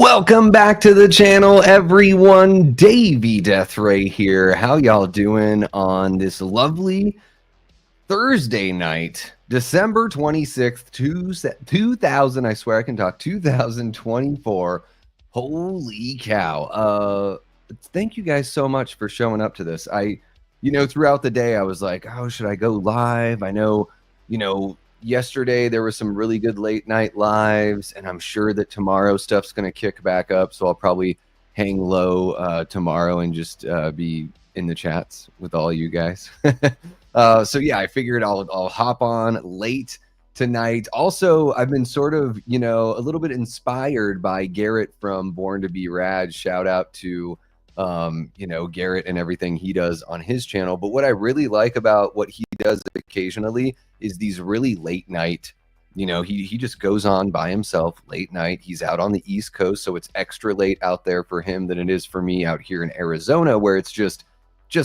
Welcome back to the channel, everyone. Davey Deathray here. How y'all doing on this lovely Thursday night, December 26th, 2000, I swear I can talk, 2024. Holy cow. Thank you guys so much for showing up to this. Throughout the day, I was like, oh, should I go live? I know, yesterday there was some really good late night lives, and I'm sure that tomorrow stuff's going to kick back up, so I'll probably hang low tomorrow and just be in the chats with all you guys. So yeah, I figured I'll hop on late tonight. Also, I've been sort of a little bit inspired by Garrett from Born to Be Rad. Shout out to Garrett and everything he does on his channel. But what I really like about what he does occasionally is these really late night, he just goes on by himself late night. He's out on the East Coast, so it's extra late out there for him than it is for me out here in Arizona, where it's just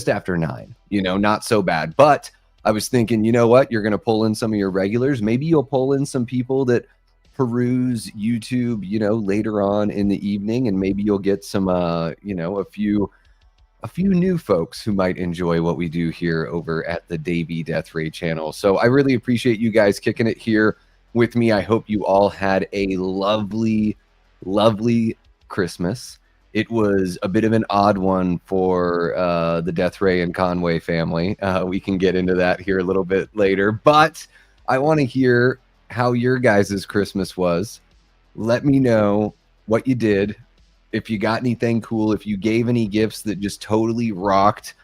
after 9, not so bad. But I was thinking, you know what, you're going to pull in some of your regulars. Maybe you'll pull in some people that peruse YouTube, later on in the evening, and maybe you'll get some, a few new folks who might enjoy what we do here over at the Davey Deathray channel. So I really appreciate you guys kicking it here with me. I hope you all had a lovely, lovely Christmas. It was a bit of an odd one for the Deathray and Conway family. We can get into that here a little bit later, but I want to hear how your guys' Christmas was. Let me know what you did. If you got anything cool, if you gave any gifts that just totally rocked,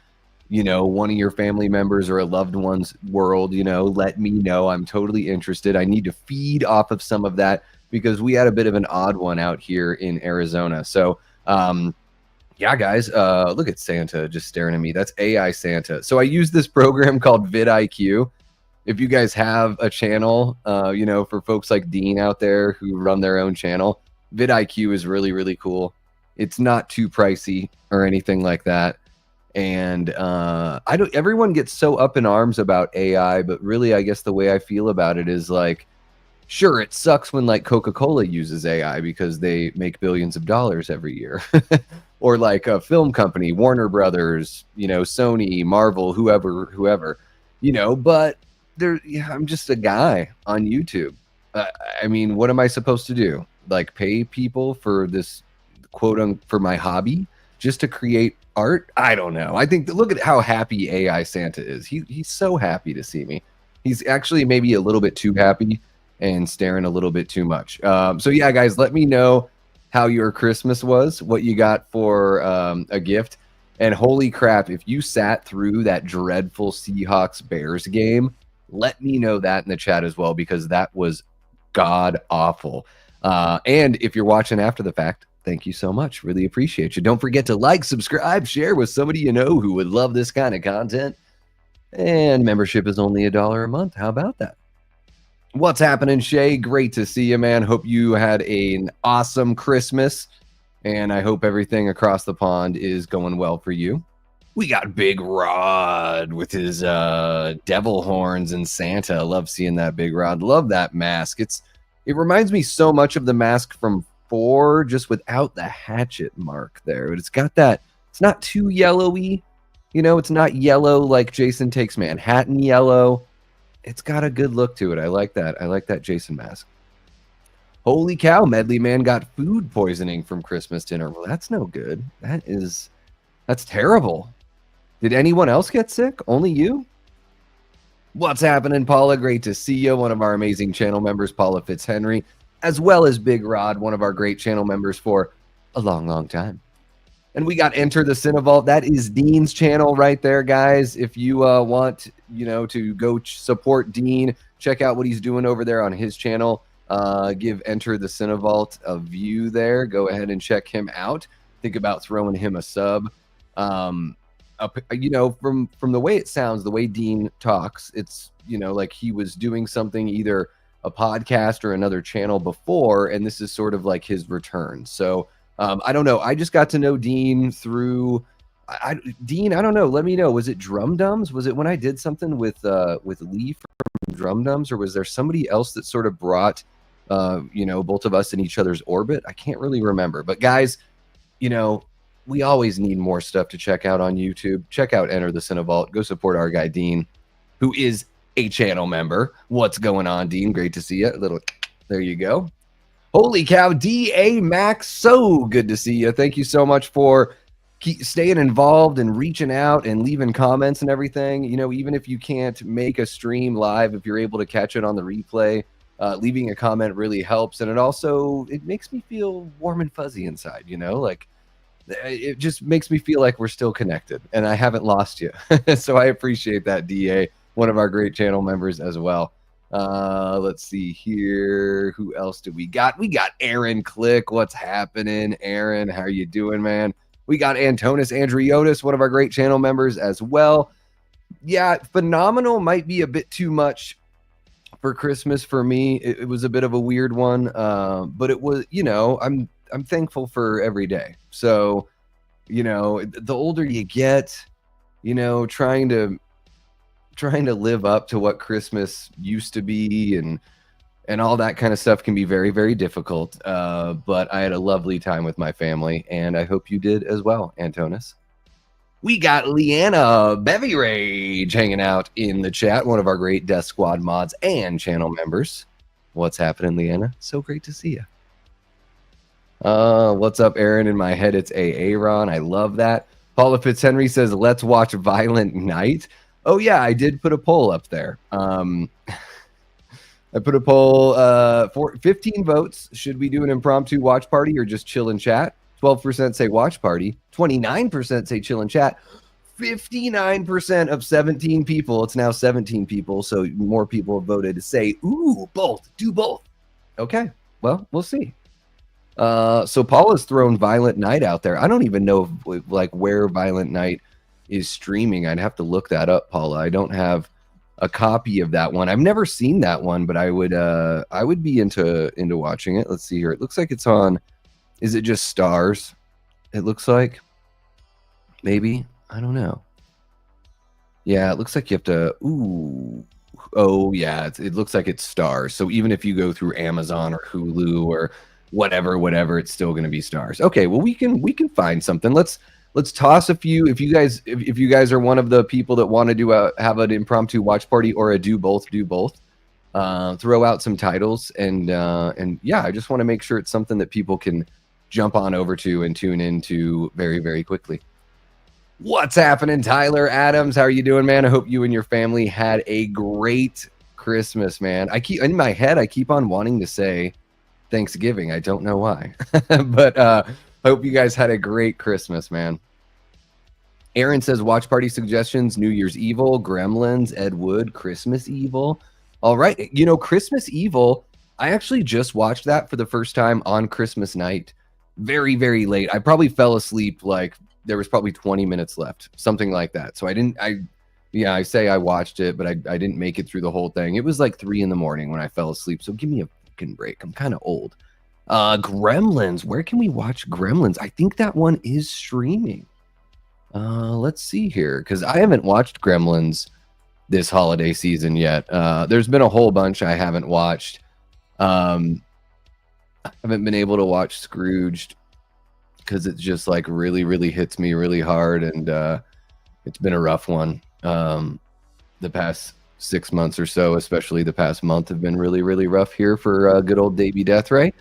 one of your family members or a loved one's world, let me know. I'm totally interested. I need to feed off of some of that because we had a bit of an odd one out here in Arizona. So, yeah, guys, look at Santa just staring at me. That's AI Santa. So I use this program called vidIQ. If you guys have a channel, for folks like Dean out there who run their own channel, vidIQ is really, really cool. It's not too pricey or anything like that. And everyone gets so up in arms about AI, but really, I guess the way I feel about it is like, sure, it sucks when like Coca-Cola uses AI because they make billions of dollars every year. Or like a film company, Warner Brothers, Sony, Marvel, whoever, but I'm just a guy on YouTube. I mean, what am I supposed to do? Like pay people for this for my hobby just to create art? I don't know. I think look at how happy AI Santa is. He's so happy to see me. He's actually maybe a little bit too happy and staring a little bit too much. So yeah, guys, let me know how your Christmas was, what you got for a gift. And holy crap, if you sat through that dreadful Seahawks Bears game, let me know that in the chat as well, because that was god awful. And if you're watching after the fact, thank you so much. Really appreciate you. Don't forget to like, subscribe, share with somebody you know who would love this kind of content. And membership is only $1 a month. How about that? What's happening, Shay? Great to see you, man. Hope you had an awesome Christmas, and I hope everything across the pond is going well for you. We got Big Rod with his devil horns and Santa. Love seeing that, Big Rod. Love that mask. It reminds me so much of the mask from 4, just without the hatchet mark there. But it's got that. It's not too yellowy. It's not yellow like Jason Takes Manhattan yellow. It's got a good look to it. I like that. I like that Jason mask. Holy cow, Medley Man got food poisoning from Christmas dinner. Well, that's no good. That's terrible. Did anyone else get sick? Only you? What's happening, Paula? Great to see you. One of our amazing channel members, Paula Fitzhenry, as well as Big Rod, one of our great channel members for a long, long time. And we got Enter the Cinevault. That is Dean's channel right there, guys. If you want, to go support Dean, check out what he's doing over there on his channel. Give Enter the Cinevault a view there. Go ahead and check him out. Think about throwing him a sub. From the way it sounds, the way Dean talks, it's, like he was doing something, either a podcast or another channel before, and this is sort of like his return. So I don't know. I just got to know Dean through Dean. I don't know. Let me know. Was it Drum Dums? Was it when I did something with Lee from Drum Dums, or was there somebody else that sort of brought both of us in each other's orbit. I can't really remember, but guys, we always need more stuff to check out on YouTube. Check out Enter the Cinevault. Go support our guy Dean, who is a channel member. What's going on, Dean? Great to see you. There you go. Holy cow, DA Max, so good to see you. Thank you so much for staying involved and reaching out and leaving comments and everything. Even if you can't make a stream live, if you're able to catch it on the replay, leaving a comment really helps. And it makes me feel warm and fuzzy inside, it just makes me feel like we're still connected and I haven't lost you. So I appreciate that, DA, one of our great channel members as well. Let's see here. Who else do we got? We got Aaron Click. What's happening, Aaron? How are you doing, man? We got Antonis Andriotis, one of our great channel members as well. Yeah, phenomenal might be a bit too much for Christmas for me. It was a bit of a weird one, but it was, I'm thankful for every day. So, the older you get, trying to live up to what Christmas used to be and all that kind of stuff can be very, very difficult. But I had a lovely time with my family, and I hope you did as well, Antonis. We got Leanna Bevy Rage hanging out in the chat, one of our great Death Squad mods and channel members. What's happening, Leanna? So great to see you. What's up, Aaron? In my head, it's Aaron. I love that. Paula Fitzhenry says, let's watch Violent Night. Oh, yeah, I did put a poll up there. I put a poll for 15 votes. Should we do an impromptu watch party or just chill and chat? 12% say watch party. 29% say chill and chat. 59% of 17 people. It's now 17 people, so more people have voted to say, ooh, both. Do both. Okay, well, we'll see. So Paula's thrown Violent Night out there. I don't even know where Violent Night is streaming. I'd have to look that up, Paula. I don't have a copy of that one. I've never seen that one, but I would be into watching it. Let's see here. It looks like it's on. Is it just Stars? It looks like. Maybe. I don't know. Yeah, it looks like you have to. Ooh. Oh yeah, it looks like it's Stars. So even if you go through Amazon or Hulu or whatever, it's still going to be Stars. Okay, well we can find something. Let's toss a few. If you guys are one of the people that want to have an impromptu watch party or a do both. Throw out some titles and yeah, I just want to make sure it's something that people can jump on over to and tune into very, very quickly. What's happening, Tyler Adams? How are you doing, man? I hope you and your family had a great Christmas, man. In my head, I keep on wanting to say Thanksgiving. I don't know why, but I hope you guys had a great Christmas, man. Aaron says watch party suggestions: New Year's Evil, Gremlins, Ed Wood, Christmas Evil. All right, Christmas Evil, I actually just watched that for the first time on Christmas night, very, very late. I probably fell asleep there was probably 20 minutes left, something like that. So I say I watched it, but I didn't make it through the whole thing. It was like 3 a.m. when I fell asleep. So give me a fucking break. I'm kind of old. Gremlins, where can we watch Gremlins? I think that one is streaming. Let's see here, because I haven't watched Gremlins this holiday season yet. There's been a whole bunch I haven't watched. I haven't been able to watch Scrooged because it just really, really hits me really hard, and it's been a rough one. The past 6 months or so, especially the past month, have been really, really rough here for good old Davey Death Ray.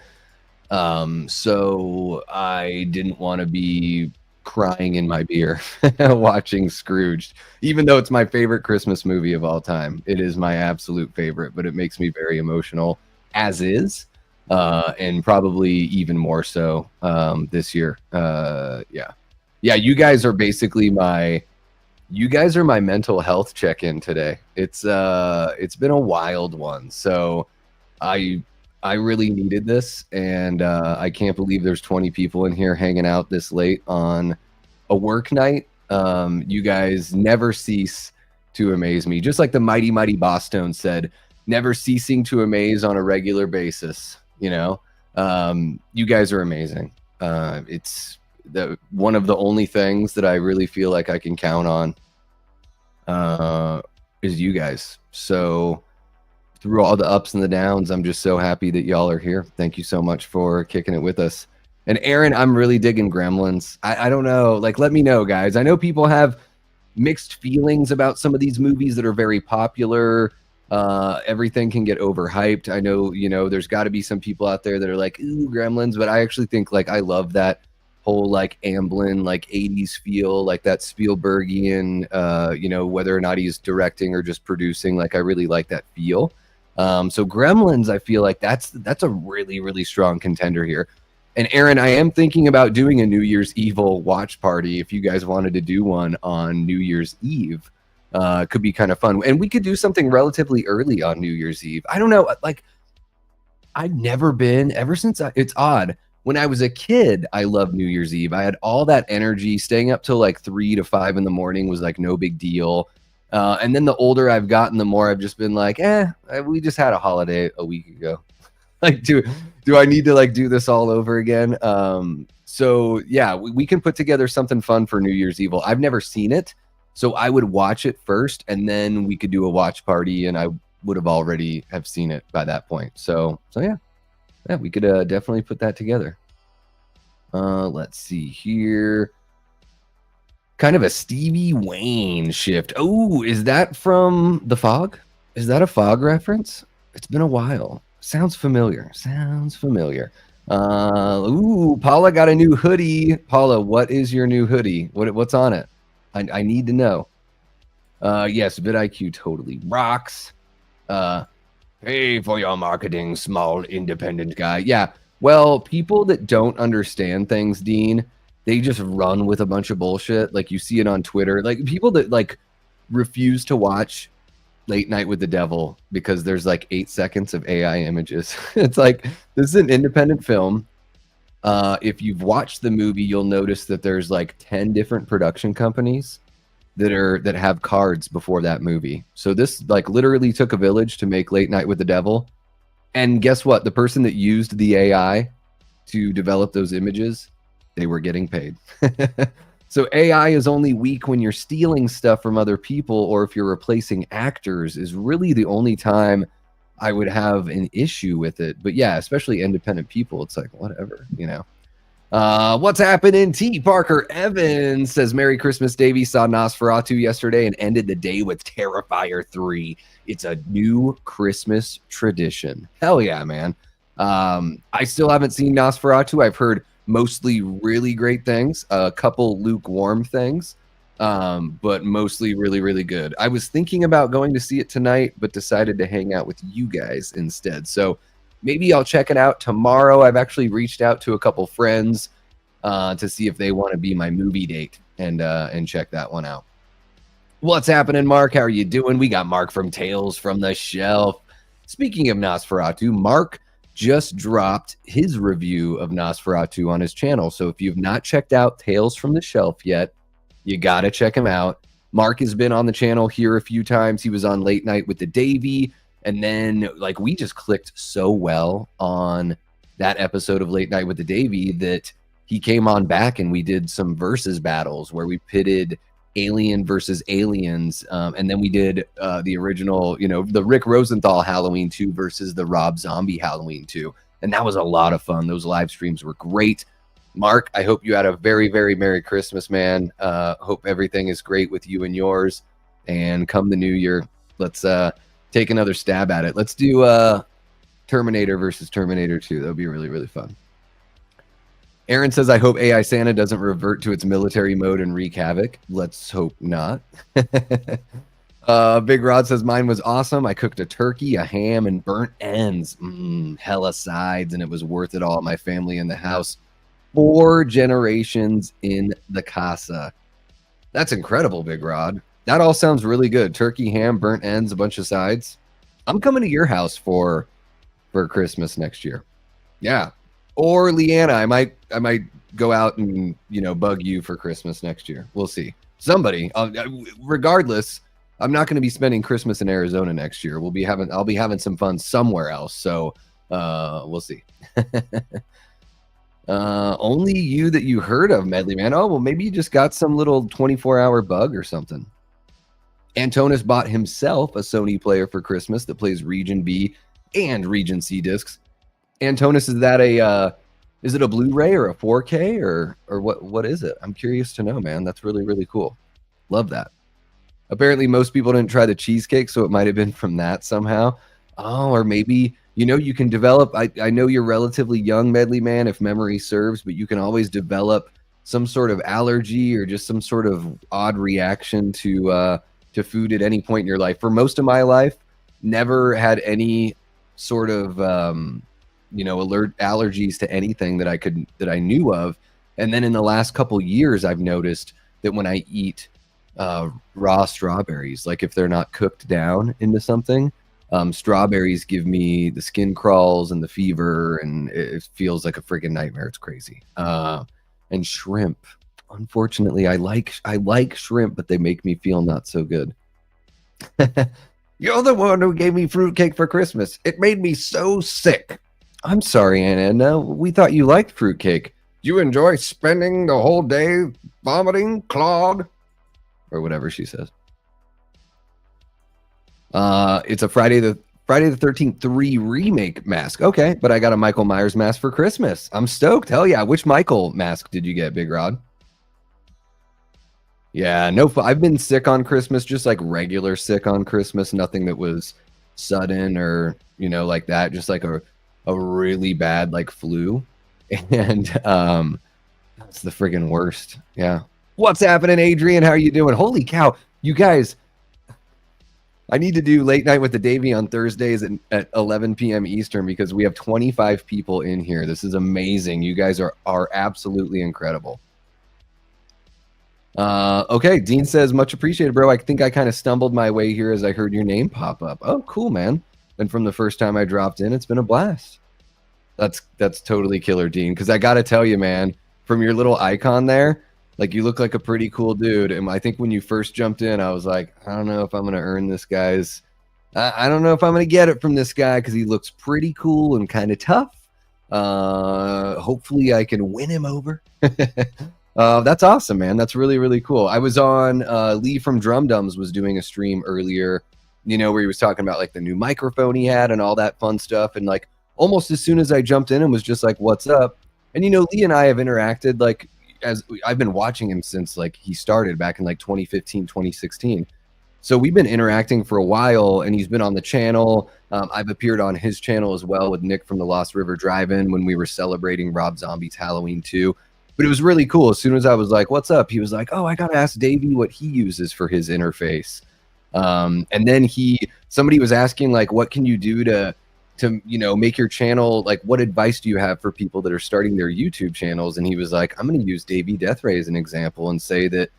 So I didn't want to be crying in my beer watching Scrooged, even though it's my favorite Christmas movie of all time. It is my absolute favorite, but it makes me very emotional as is, and probably even more so this year. Yeah, you guys are basically my mental health check-in today. It's been a wild one, so I really needed this, and I can't believe there's 20 people in here hanging out this late on a work night. You guys never cease to amaze me. Just like the mighty, mighty Boston said, never ceasing to amaze on a regular basis. You guys are amazing. It's one of the only things that I really feel like I can count on is you guys. So through all the ups and the downs, I'm just so happy that y'all are here. Thank you so much for kicking it with us. And Aaron, I'm really digging Gremlins. I don't know. Like, let me know, guys. I know people have mixed feelings about some of these movies that are very popular. Everything can get overhyped. I know, there's got to be some people out there that are like, ooh, Gremlins, but I actually think like I love that whole like Amblin like 80s feel, like that Spielbergian, whether or not he's directing or just producing, like I really like that feel. So Gremlins, I feel like that's a really, really strong contender here. And Aaron, I am thinking about doing a New Year's Evil watch party. If you guys wanted to do one on New Year's Eve, could be kind of fun. And we could do something relatively early on New Year's Eve. I don't know. Like, I've never been, ever since it's odd. When I was a kid, I loved New Year's Eve. I had all that energy. Staying up till like 3 to 5 in the morning was like no big deal. And then the older I've gotten, the more I've just been like, we just had a holiday a week ago. Like, do I need to like do this all over again? So yeah, we can put together something fun for New Year's Evil. I've never seen it, so I would watch it first, and then we could do a watch party, and I would have already have seen it by that point. So yeah, we could definitely put that together. Let's see here. Kind of a Stevie Wayne shift. Oh, is that from The Fog? Is that a Fog reference? It's been a while. Sounds familiar. Ooh, Paula got a new hoodie. Paula, what is your new hoodie? What's on it? I need to know. Yes, vidIQ totally rocks. Pay for your marketing, small independent guy. Yeah. Well, people that don't understand things, Dean, they just run with a bunch of bullshit. Like you see it on Twitter. Like people that like refuse to watch Late Night with the Devil because there's like 8 seconds of AI images. It's like, this is an independent film. If you've watched the movie, you'll notice that there's like 10 different production companies that have cards before that movie. So this like literally took a village to make Late Night with the Devil. And guess what? The person that used the AI to develop those images, they were getting paid. So AI is only weak when you're stealing stuff from other people, or if you're replacing actors is really the only time I would have an issue with it. But yeah, especially independent people, it's like, whatever, What's happening? T. Parker Evans says, Merry Christmas, Davey. Saw Nosferatu yesterday and ended the day with Terrifier 3. It's a new Christmas tradition. Hell yeah, man. I still haven't seen Nosferatu. I've heard mostly really great things, a couple lukewarm things, but mostly really, really good. I was thinking about going to see it tonight, but decided to hang out with you guys instead. So maybe I'll check it out tomorrow. I've actually reached out to a couple friends to see if they want to be my movie date and check that one out. What's happening, Mark? How are you doing? We got Mark from Tales from the Shelf. Speaking of Nosferatu, Mark just dropped his review of Nosferatu on his channel. So if you've not checked out Tales from the Shelf yet, you got to check him out. Mark has been on the channel here a few times. He was on Late Night with the Davey. And then like we just clicked so well on that episode of Late Night with the Davey that he came on back and we did some versus battles where we pitted Alien versus Aliens. And then we did the original, the Rick Rosenthal Halloween 2 versus the Rob Zombie Halloween 2. And that was a lot of fun. Those live streams were great. Mark, I hope you had a very, very Merry Christmas, man. Hope everything is great with you and yours. And come the new year, let's take another stab at it. Let's do Terminator versus Terminator 2. That would be really, really fun. Aaron says, I hope AI Santa doesn't revert to its military mode and wreak havoc. Let's hope not. Big Rod says, mine was awesome. I cooked a turkey, a ham, and burnt ends. Hella sides, and it was worth it all. My family in the house. 4 generations in the casa. That's incredible, Big Rod. That all sounds really good. Turkey, ham, burnt ends, a bunch of sides. I'm coming to your house for Christmas next year. Yeah. Or Leanna, I might go out and bug you for Christmas next year. We'll see. Somebody, regardless, I'm not going to be spending Christmas in Arizona next year. I'll be having some fun somewhere else. So we'll see. Only you that you heard of, Medley Man. Oh well, maybe you just got some little 24-hour bug or something. Antonis bought himself a Sony player for Christmas that plays Region B and Region C discs. Antonis, is it a Blu-ray or a 4K or what is it? I'm curious to know, man. That's really, really cool. Love that. Apparently most people didn't try the cheesecake, so it might have been from that somehow. Oh, or maybe, you can develop, I know you're relatively young, Medley Man, if memory serves, but you can always develop some sort of allergy or just some sort of odd reaction to food at any point in your life. For most of my life, never had any sort of alert allergies to anything that I knew of. And then in the last couple years, I've noticed that when I eat raw strawberries, like if they're not cooked down into something, strawberries give me the skin crawls and the fever, and it feels like a freaking nightmare. It's crazy. And shrimp, unfortunately, I like shrimp, but they make me feel not so good. You're the one who gave me fruitcake for Christmas. It made me so sick. I'm sorry, Anna. No, we thought you liked fruitcake. You enjoy spending the whole day vomiting, Claude? Or whatever she says. It's a Friday the 13th 3 remake mask. Okay, but I got a Michael Myers mask for Christmas. I'm stoked. Hell yeah. Which Michael mask did you get, Big Rod? Yeah, no, I've been sick on Christmas, just like regular sick on Christmas. Nothing that was sudden or, like that. Just like a really bad like flu. And that's the friggin' worst. Yeah. What's happening, Adrian? How are you doing? Holy cow. You guys, I need to do late night with the Davey on Thursdays at 11 p.m. Eastern because we have 25 people in here. This is amazing. You guys are absolutely incredible. Okay, Dean says, much appreciated, bro. I think I kind of stumbled my way here as I heard your name pop up. Oh, cool, man. And from the first time I dropped in, it's been a blast. That's totally killer, Dean, because I got to tell you, man, from your little icon there, like you look like a pretty cool dude. And I think when you first jumped in, I was like, I don't know if I'm going to earn this guy's. I don't know if I'm going to get it from this guy because he looks pretty cool and kind of tough. Hopefully I can win him over. That's awesome, man. That's really, really cool. I was on Lee from Drum Dums was doing a stream earlier, where he was talking about like the new microphone he had and all that fun stuff. And like almost as soon as I jumped in and was just like, what's up? And, Lee and I have interacted like as I've been watching him since like he started back in like 2015, 2016. So we've been interacting for a while and he's been on the channel. I've appeared on his channel as well with Nick from the Lost River Drive-In when we were celebrating Rob Zombie's Halloween 2. But it was really cool. As soon as I was like, what's up? He was like, oh, I got to ask Davey what he uses for his interface. And then somebody was asking like, what can you do to make your channel, like what advice do you have for people that are starting their YouTube channels? And he was like, I'm going to use Davey Deathray as an example and say that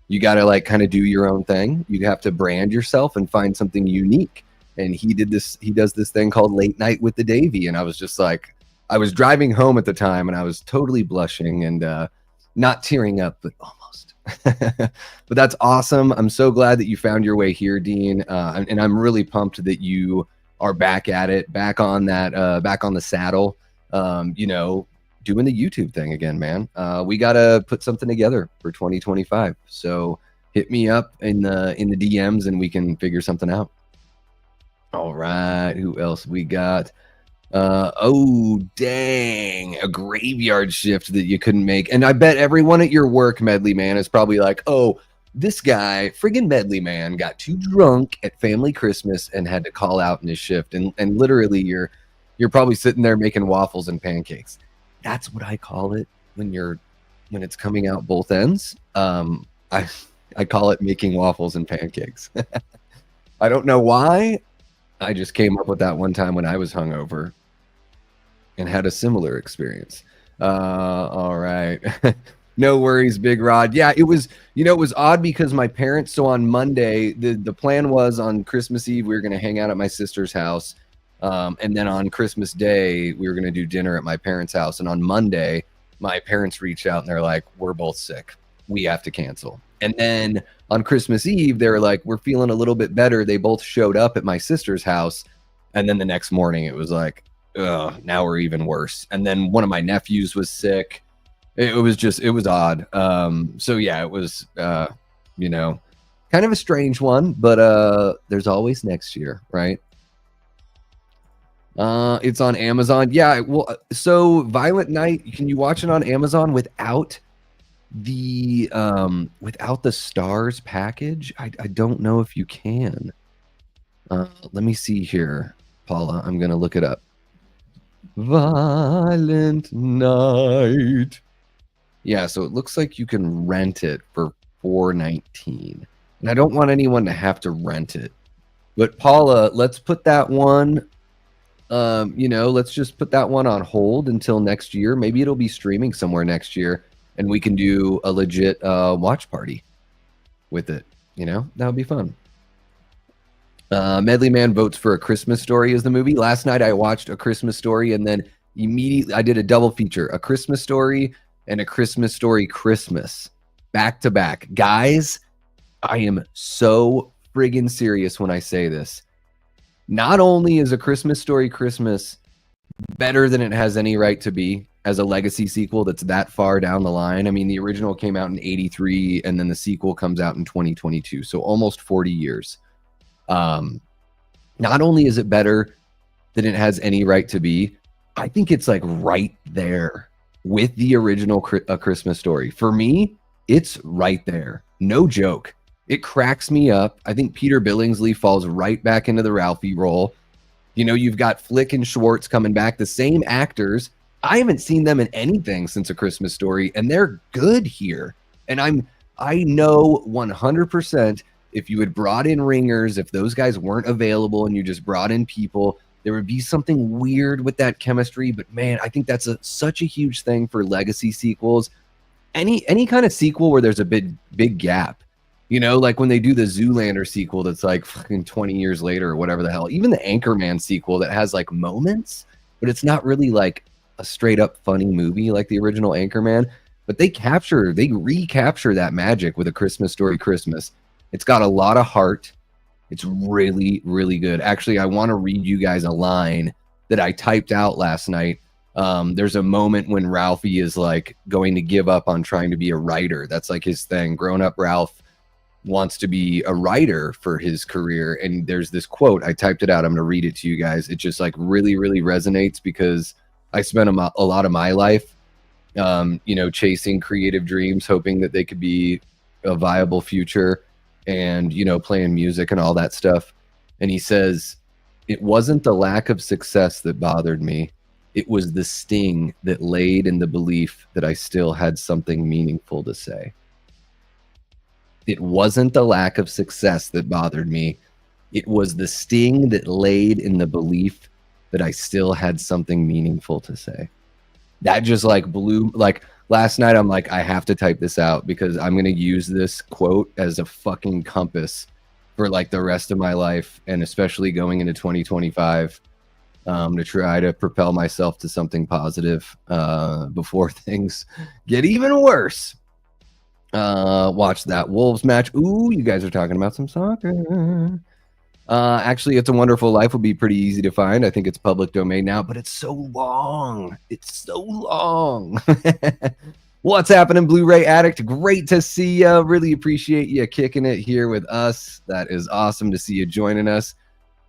you got to like kind of do your own thing. You have to brand yourself and find something unique. And he does this thing called Late Night with the Davey. And I was just like, I was driving home at the time and I was totally blushing and not tearing up, but almost. But that's awesome. I'm so glad that you found your way here, Dean. And I'm really pumped that you are back at it, back on the saddle, doing the YouTube thing again, man. We got to put something together for 2025. So hit me up in the DMs and we can figure something out. All right. Who else we got? Oh, dang. A graveyard shift that you couldn't make. And I bet everyone at your work, Medley Man, is probably like, oh, this guy, friggin' Medley Man, got too drunk at family Christmas and had to call out in his shift. And literally you're probably sitting there making waffles and pancakes. That's what I call it when it's coming out both ends. I call it making waffles and pancakes. I don't know why. I just came up with that one time when I was hungover and had a similar experience. All right. No worries, Big Rod. Yeah, it was odd because my parents, so on Monday, the plan was on Christmas Eve, we were going to hang out at my sister's house. And then on Christmas Day, we were going to do dinner at my parents' house. And on Monday, my parents reached out and they're like, we're both sick. We have to cancel. And then on Christmas Eve, they were like, we're feeling a little bit better. They both showed up at my sister's house. And then the next morning, it was like, now we're even worse. And then one of my nephews was sick. It was odd. So yeah, it was, Kind of a strange one, but there's always next year, right? It's on Amazon. Yeah, well, so Violent Night, can you watch it on Amazon without the stars package? I don't know if you can. Let me see here, Paula. I'm gonna look it up. Violent Night. Yeah, so it looks like you can rent it for $4.19. And I don't want anyone to have to rent it. But Paula, let's put that one let's just put that one on hold until next year. Maybe it'll be streaming somewhere next year and we can do a legit watch party with it. That would be fun. Medley Man votes for A Christmas Story as the movie. Last night I watched A Christmas Story and then immediately I did a double feature, A Christmas Story and A Christmas Story Christmas, back to back. Guys, I am so friggin' serious when I say this. Not only is A Christmas Story Christmas better than it has any right to be as a legacy sequel that's that far down the line. I mean, the original came out in 83 and then the sequel comes out in 2022. So almost 40 years. Not only is it better than it has any right to be, I think it's like right there with the original A Christmas Story. For me, it's right there. No joke. It cracks me up. I think Peter Billingsley falls right back into the Ralphie role. You've got Flick and Schwartz coming back, the same actors. I haven't seen them in anything since A Christmas Story, and they're good here. And I know 100% if you had brought in ringers, if those guys weren't available and you just brought in people, there would be something weird with that chemistry. But man, I think that's such a huge thing for legacy sequels. Any kind of sequel where there's a big gap. Like when they do the Zoolander sequel that's like fucking 20 years later or whatever the hell. Even the Anchorman sequel that has like moments, but it's not really like a straight up funny movie like the original Anchorman. But they recapture that magic with A Christmas Story Christmas. It's got a lot of heart. It's really, really good. Actually, I want to read you guys a line that I typed out last night. There's a moment when Ralphie is like going to give up on trying to be a writer. That's like his thing. Grown up Ralph wants to be a writer for his career. And there's this quote. I typed it out. I'm going to read it to you guys. It just like really, really resonates because I spent a lot of my life, chasing creative dreams, hoping that they could be a viable future and, playing music and all that stuff. And he says, "It wasn't the lack of success that bothered me. It was the sting that laid in the belief that I still had something meaningful to say." It wasn't the lack of success that bothered me. It was the sting that laid in the belief that I still had something meaningful to say. That just like blew, like last night, I'm like, I have to type this out because I'm going to use this quote as a fucking compass for like the rest of my life. And especially going into 2025, to try to propel myself to something positive before things get even worse. Watch that Wolves match. Ooh, you guys are talking about some soccer. Actually, It's a Wonderful Life would be pretty easy to find. I think it's public domain now, but it's so long. It's so long. What's happening, Blu-ray Addict? Great to see you. Really appreciate you kicking it here with us. That is awesome to see you joining us.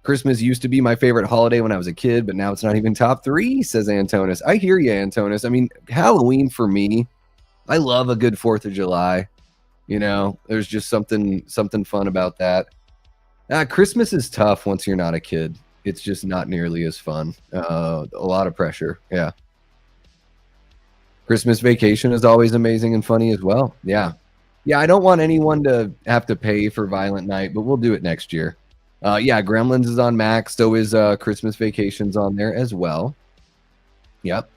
Christmas used to be my favorite holiday when I was a kid, but now it's not even top 3, says Antonis. I hear you, Antonis. I mean, Halloween for me, I love a good 4th of July. There's just something fun about that. Christmas is tough once you're not a kid. It's just not nearly as fun. A lot of pressure. Yeah. Christmas Vacation is always amazing and funny as well. Yeah. Yeah, I don't want anyone to have to pay for Violent Night, but we'll do it next year. Yeah, Gremlins is on Max. So is Christmas Vacations on there as well. Yep.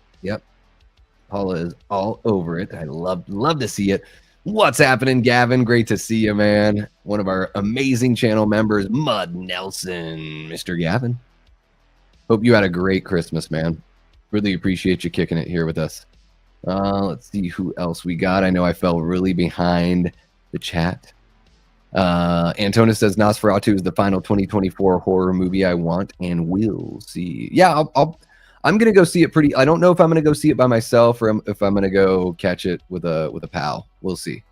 Paula is all over it. I love to see it. What's happening, Gavin? Great to see you, man. One of our amazing channel members, Mud Nelson, Mr. Gavin. Hope you had a great Christmas, man. Really appreciate you kicking it here with us. Let's see who else we got. I know I fell really behind the chat. Antonis says Nosferatu is the final 2024 horror movie I want and will see. Yeah, I'm gonna go see it. I don't know if I'm gonna go see it by myself or if I'm gonna go catch it with a pal. We'll see.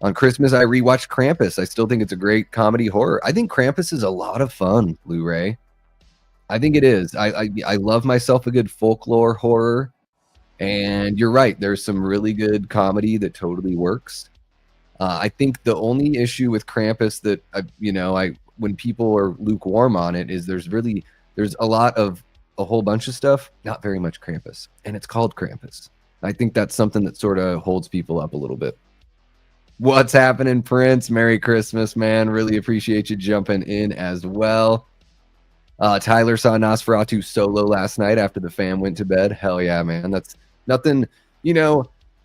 On Christmas, I rewatched Krampus. I still think it's a great comedy horror. I think Krampus is a lot of fun, Blu-ray. I think it is. I love myself a good folklore horror. And you're right. There's some really good comedy that totally works. I think the only issue with Krampus that I when people are lukewarm on it is there's a lot of a whole bunch of stuff, not very much Krampus, and it's called Krampus. I think that's something that sort of holds people up a little bit. What's happening, Prince? Merry Christmas, man. Really appreciate you jumping in as well. Tyler saw Nosferatu solo last night after the fam went to bed. Hell yeah, man. That's nothing,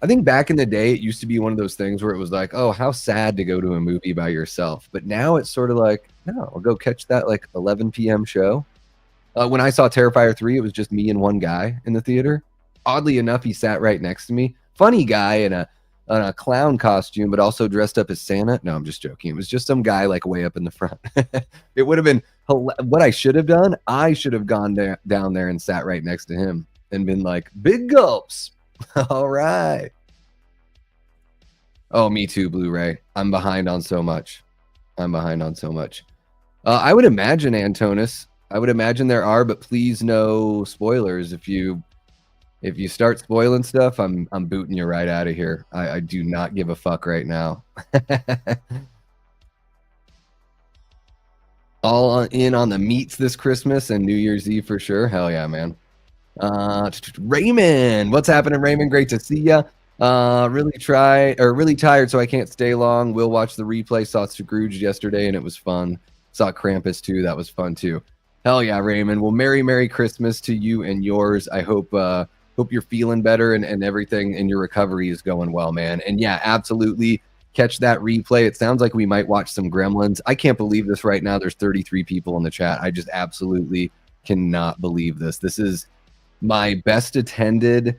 I think back in the day, it used to be one of those things where it was like, oh, how sad to go to a movie by yourself. But now it's sort of like, no, I'll go catch that like 11 p.m. show. When I saw Terrifier 3, it was just me and one guy in the theater. Oddly enough, he sat right next to me. Funny guy in a clown costume, but also dressed up as Santa. No, I'm just joking. It was just some guy like way up in the front. It would have been what I should have done. I should have gone down there and sat right next to him and been like, big gulps. All right. Oh, me too, Blu-ray. I'm behind on so much. I would imagine, Antonis. I would imagine there are, but please no spoilers. If you start spoiling stuff, I'm booting you right out of here. I do not give a fuck right now. All in on the meats this Christmas and New Year's Eve for sure. Hell yeah, man. Raymond, what's happening, Raymond? Great to see ya. Really tired, so I can't stay long. We'll watch the replay. Saw Scrooge yesterday, and it was fun. Saw Krampus too. That was fun too. Hell yeah, Raymond. Well, Merry Christmas to you and yours. I hope you're feeling better and everything, and your recovery is going well, man. And yeah, absolutely catch that replay. It sounds like we might watch some Gremlins. I can't believe this right now. There's 33 people in the chat. I just absolutely cannot believe this. This is my best attended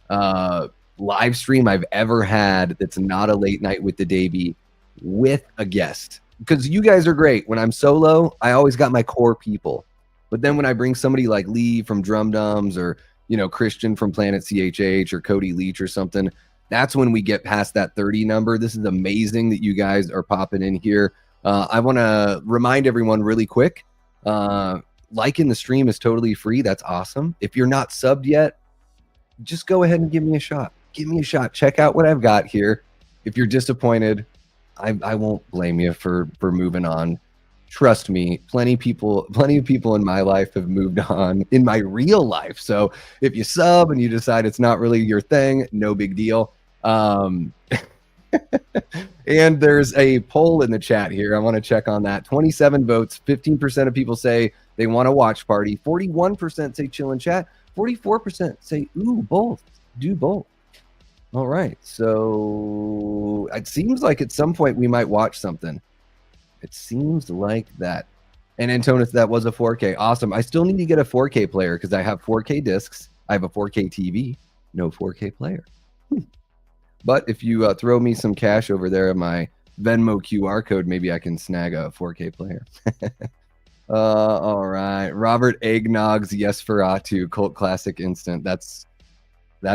live stream I've ever had that's not a late night with the Davey with a guest. Because you guys are great. When I'm solo, I always got my core people. But then when I bring somebody like Lee from Drum Dums or Christian from Planet CHH or Cody Leach or something, that's when we get past that 30 number. This is amazing that you guys are popping in here. I want to remind everyone really quick, liking the stream is totally free. That's awesome. If you're not subbed yet, just go ahead and give me a shot. Check out what I've got here. If you're disappointed, I won't blame you for moving on. Trust me, plenty of people in my life have moved on in my real life. So if you sub and you decide it's not really your thing, no big deal. And there's a poll in the chat here. I want to check on that. 27 votes. 15% of people say they want to watch party. 41% say chill and chat. 44% say, ooh, both. Do both. All right. So it seems like at some point we might watch something. It seems like that. And Antonis, that was a 4K. Awesome. I still need to get a 4K player because I have 4K discs. I have a 4K TV, no 4K player. But if you throw me some cash over there in my Venmo QR code, maybe I can snag a 4K player. All right. Robert Eggnog's Yesferatu cult classic instant. That's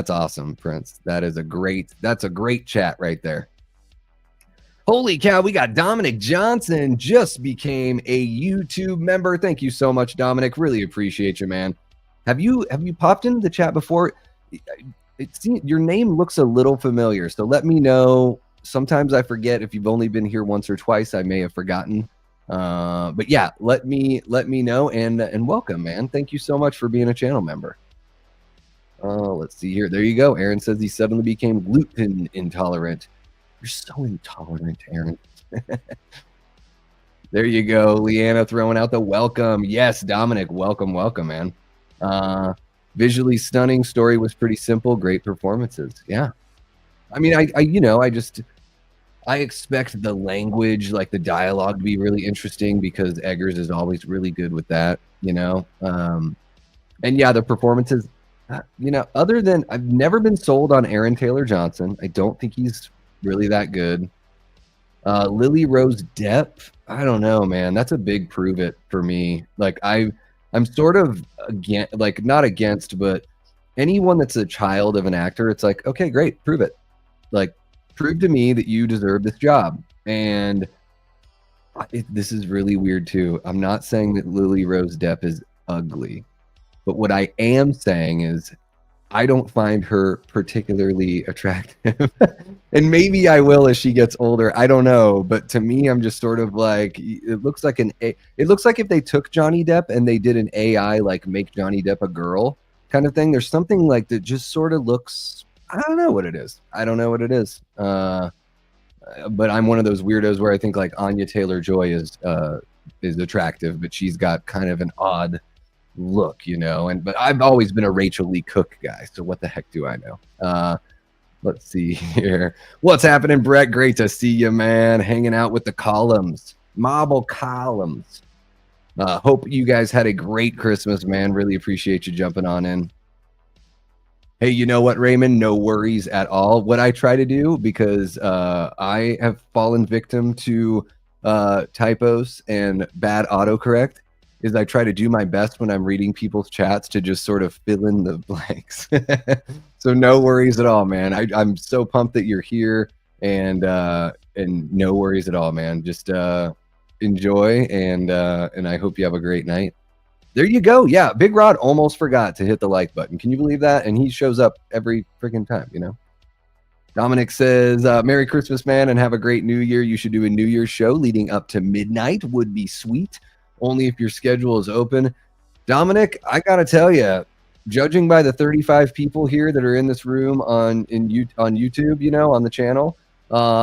awesome, Prince. That's a great chat right there. Holy cow, we got Dominic Johnson just became a YouTube member. Thank you so much, Dominic. Really appreciate you, man. Have you popped into the chat before? Your name looks a little familiar, so let me know. Sometimes I forget. If you've only been here once or twice, I may have forgotten. But yeah, let me know and welcome, man. Thank you so much for being a channel member. Let's see here. There you go. Aaron says he suddenly became gluten intolerant. You're so intolerant, Aaron. There you go. Leanna throwing out the welcome. Yes, Dominic, welcome, man. Visually stunning. Story was pretty simple. Great performances. Yeah. I mean, I expect the language, like the dialogue, to be really interesting because Eggers is always really good with that, And yeah, the performances, other than I've never been sold on Aaron Taylor Johnson. I don't think he's really that good. Lily Rose Depp, I don't know, man. That's a big prove it for me. Like I'm sort of not against, but anyone that's a child of an actor, it's like, okay, great, prove it. Like prove to me that you deserve this job. And this is really weird too. I'm not saying that Lily Rose Depp is ugly, but what I am saying is I don't find her particularly attractive. And maybe I will as she gets older. I don't know. But to me, I'm just sort of like, it looks like it looks like if they took Johnny Depp and they did an AI, like make Johnny Depp a girl kind of thing. There's something like that just sort of looks, I don't know what it is. I don't know what it is. But I'm one of those weirdos where I think like Anya Taylor-Joy is attractive, but she's got kind of an odd look, you know. And but I've always been a Rachel Lee Cook guy, so what the heck do I know? Let's see here. What's happening, Brett? Great to see you, man. Hanging out with the columns, marble columns. Hope you guys had a great Christmas, man. Really appreciate you jumping on in. Hey, you know what, Raymond? No worries at all. What I try to do, because I have fallen victim to typos and bad autocorrect, is I try to do my best when I'm reading people's chats to just sort of fill in the blanks. So no worries at all, man. I'm so pumped that you're here, and no worries at all, man. Just enjoy, and I hope you have a great night. There you go. Yeah, Big Rod almost forgot to hit the like button. Can you believe that? And he shows up every freaking time, you know? Dominic says, Merry Christmas, man, and have a great New Year. You should do a New Year's show leading up to midnight. Would be sweet. Only if your schedule is open. Dominic, I got to tell you, judging by the 35 people here that are in this room on YouTube, you know, on the channel,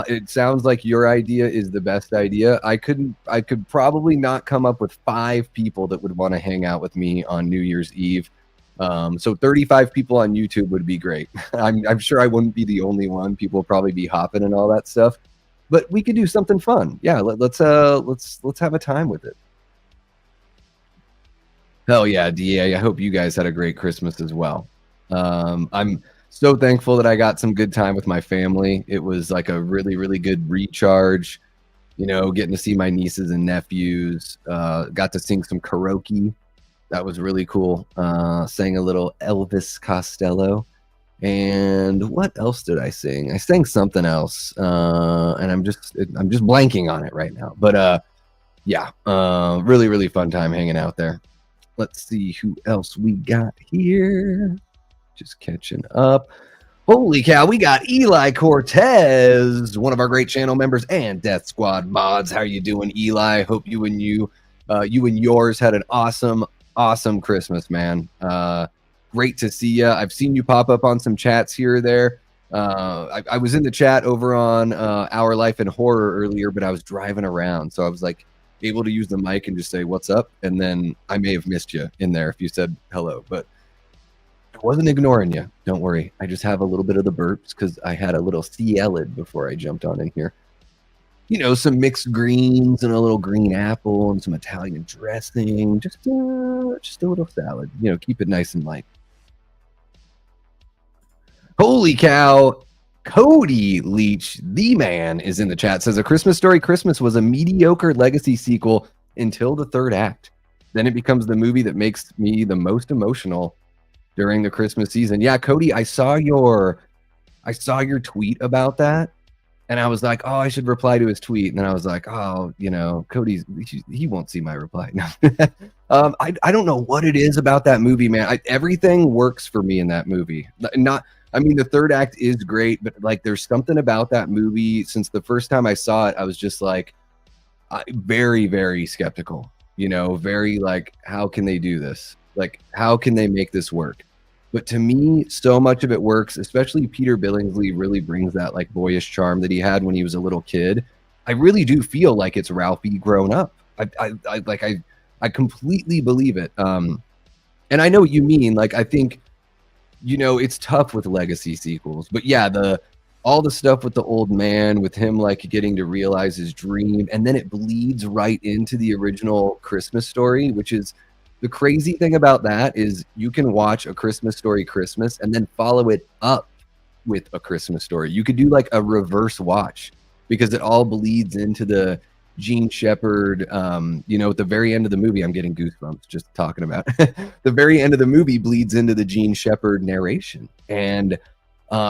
it sounds like your idea is the best idea. I could probably not come up with 5 people that would want to hang out with me on New Year's Eve. So 35 people on YouTube would be great. I'm sure I wouldn't be the only one. People will probably be hopping and all that stuff, but we could do something fun. Yeah, let's have a time with it. Hell yeah, DA. I hope you guys had a great Christmas as well. I'm so thankful that I got some good time with my family. It was like a really, really good recharge, you know, getting to see my nieces and nephews. Got to sing some karaoke. That was really cool. Sang a little Elvis Costello. And what else did I sing? I sang something else. And I'm just blanking on it right now. But yeah, really, really fun time hanging out there. Let's see who else we got here. Just catching up. Holy cow, we got Eli Cortez, one of our great channel members and Death Squad mods. How are you doing, Eli? Hope you and yours had an awesome Christmas, man. Great to see you. I've seen you pop up on some chats here or there. I was in the chat over on Our Life in Horror earlier, but I was driving around, so I was like able to use the mic and just say what's up, and then I may have missed you in there if you said hello, but I wasn't ignoring you. Don't worry. I just have a little bit of the burps because I had a little salad before I jumped on in here. You know, some mixed greens and a little green apple and some Italian dressing. Just a little salad. You know, keep it nice and light. Holy cow. Cody Leach, the man, is in the chat. Says, A Christmas Story Christmas was a mediocre legacy sequel until the third act. Then it becomes the movie that makes me the most emotional during the Christmas season. Yeah, Cody, I saw your tweet about that, and I was like, oh, I should reply to his tweet. And then I was like, oh, you know, he won't see my reply. I don't know what it is about that movie, man. Everything works for me in that movie. I mean, the third act is great, but like there's something about that movie. Since the first time I saw it, I was just like very, very skeptical, you know, very like, how can they do this? Like, how can they make this work? But to me, so much of it works, especially Peter Billingsley really brings that like boyish charm that he had when he was a little kid. I really do feel like it's Ralphie grown up. I completely believe it. And I know what you mean. Like, I think, you know, it's tough with legacy sequels, but yeah, all the stuff with the old man, with him like getting to realize his dream, and then it bleeds right into the original Christmas Story, which is the crazy thing about that is you can watch A Christmas Story Christmas and then follow it up with A Christmas Story. You could do like a reverse watch because it all bleeds into the Gene Shepherd, you know, at the very end of the movie, I'm getting goosebumps just talking about the very end of the movie bleeds into the Gene Shepherd narration. And,